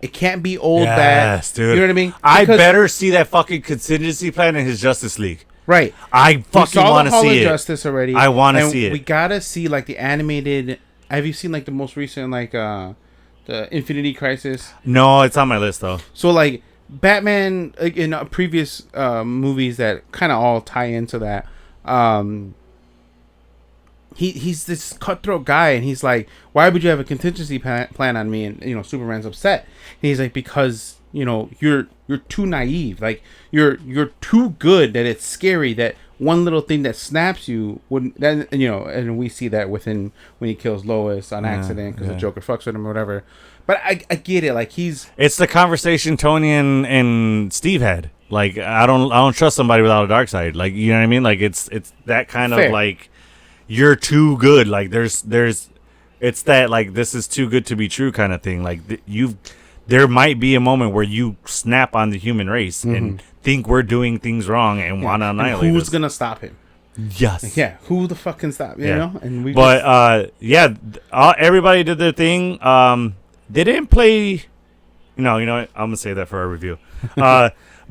It can't be old Bat. Dude. You know what I mean? I better see that fucking contingency plan in his Justice League. Right. I fucking want to see it. Justice already. I want to see it. We gotta see the animated. Have you seen the most recent the Infinity Crisis? No, it's on my list though. So Batman in previous movies that kind of all tie into that. he's this cutthroat guy, and he's like, why would you have a contingency plan on me? And Superman's upset, and he's like, because you're too naive, like you're too good that it's scary that one little thing that snaps you wouldn't. Then and we see that when he kills Lois on accident because the Joker fucks with him or whatever. But I get it, like it's the conversation Tony and Steve had. Like I don't trust somebody without a dark side. Like you know what I mean? Like it's that kind fair. Of like you're too good. Like there's it's that like this is too good to be true kind of thing. Like there might be a moment where you snap on the human race and think we're doing things wrong and want to annihilate and who's us. gonna stop him? Yes. Yeah. Who the fuck can stop? You know? And we. But everybody did their thing. They didn't play. No, you know what? I'm gonna say that for our review.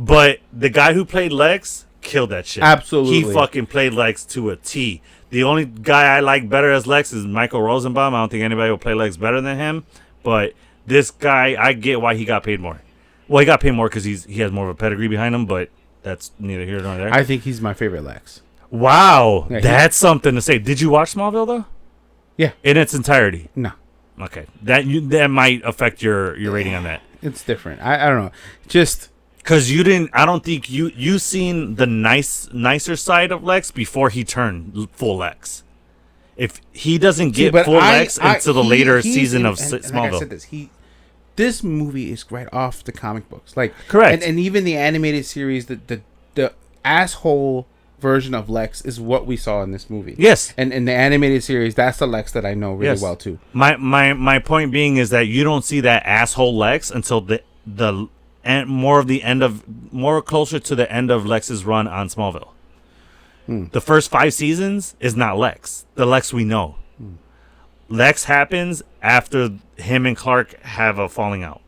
But the guy who played Lex killed that shit. Absolutely. He fucking played Lex to a T. The only guy I like better as Lex is Michael Rosenbaum. I don't think anybody will play Lex better than him. But this guy, I get why he got paid more. Well, he got paid more because he has more of a pedigree behind him, but that's neither here nor there. I think he's my favorite Lex. Wow. Yeah, that's something to say. Did you watch Smallville, though? Yeah. In its entirety? No. Okay. That might affect your rating on that. It's different. I don't know. Just... Because I don't think you seen the nicer side of Lex before he turned full Lex. If he doesn't get full Lex until the later season of Smallville. Like I said this movie is right off the comic books. Like correct. And even the animated series, the asshole version of Lex is what we saw in this movie. Yes. And in the animated series, that's the Lex that I know really well too. My point being is that you don't see that asshole Lex until the and more closer to the end of Lex's run on Smallville. The first 5 seasons is not Lex. The Lex we know. Lex happens after him and Clark have a falling out.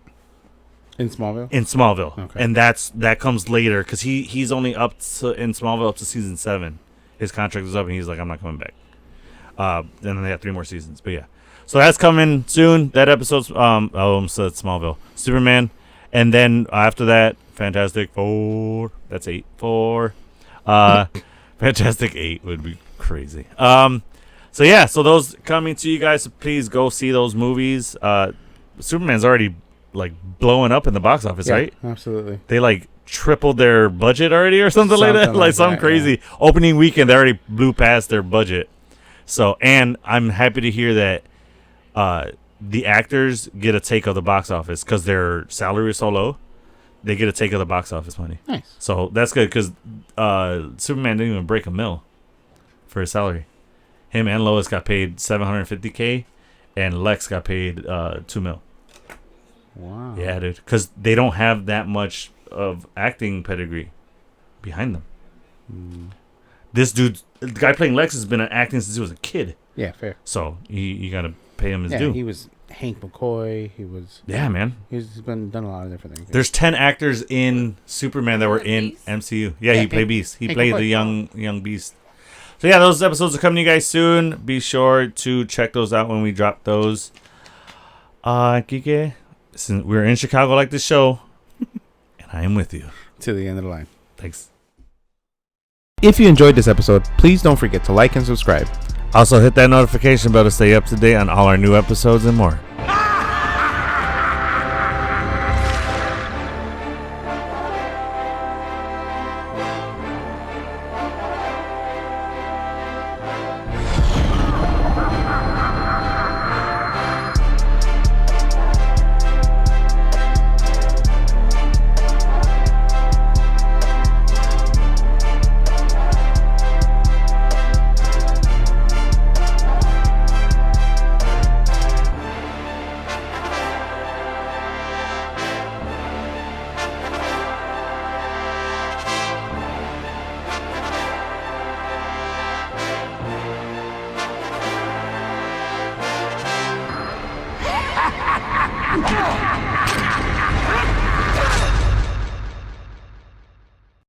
In Smallville? In Smallville. Okay. And that comes later because he's only in Smallville up to season 7. His contract is up and he's like, I'm not coming back. And then they have 3 more seasons. But yeah. So that's coming soon. That episode's so it's Smallville. Superman. And then after that, Fantastic Four. That's 8. 4. Fantastic 8 would be crazy. So yeah, so those coming to you guys. So please go see those movies. Superman's already like blowing up in the box office, right? Absolutely. They like tripled their budget already or something like that. Like something crazy. Yeah. Opening weekend, they already blew past their budget. So, and I'm happy to hear that the actors get a take of the box office because their salary is so low. They get a take of the box office money. Nice. So that's good because Superman didn't even break $1 million for his salary. Him and Lois got paid $750K, and Lex got paid $2 million. Wow. Yeah, dude. Because they don't have that much of acting pedigree behind them. This dude, the guy playing Lex, has been acting since he was a kid. Yeah, fair. So you got to pay him his due. He was Hank McCoy. He was. Yeah, man. He's done a lot of different things. There's 10 actors in Superman that were in MCU. Yeah, he played Beast. He played the young Beast. So yeah, those episodes are coming to you guys soon. Be sure to check those out when we drop those. Kike, since we're in Chicago like this show, and I am with you to the end of the line. Thanks. If you enjoyed this episode, please don't forget to like and subscribe. Also, hit that notification bell to stay up to date on all our new episodes and more.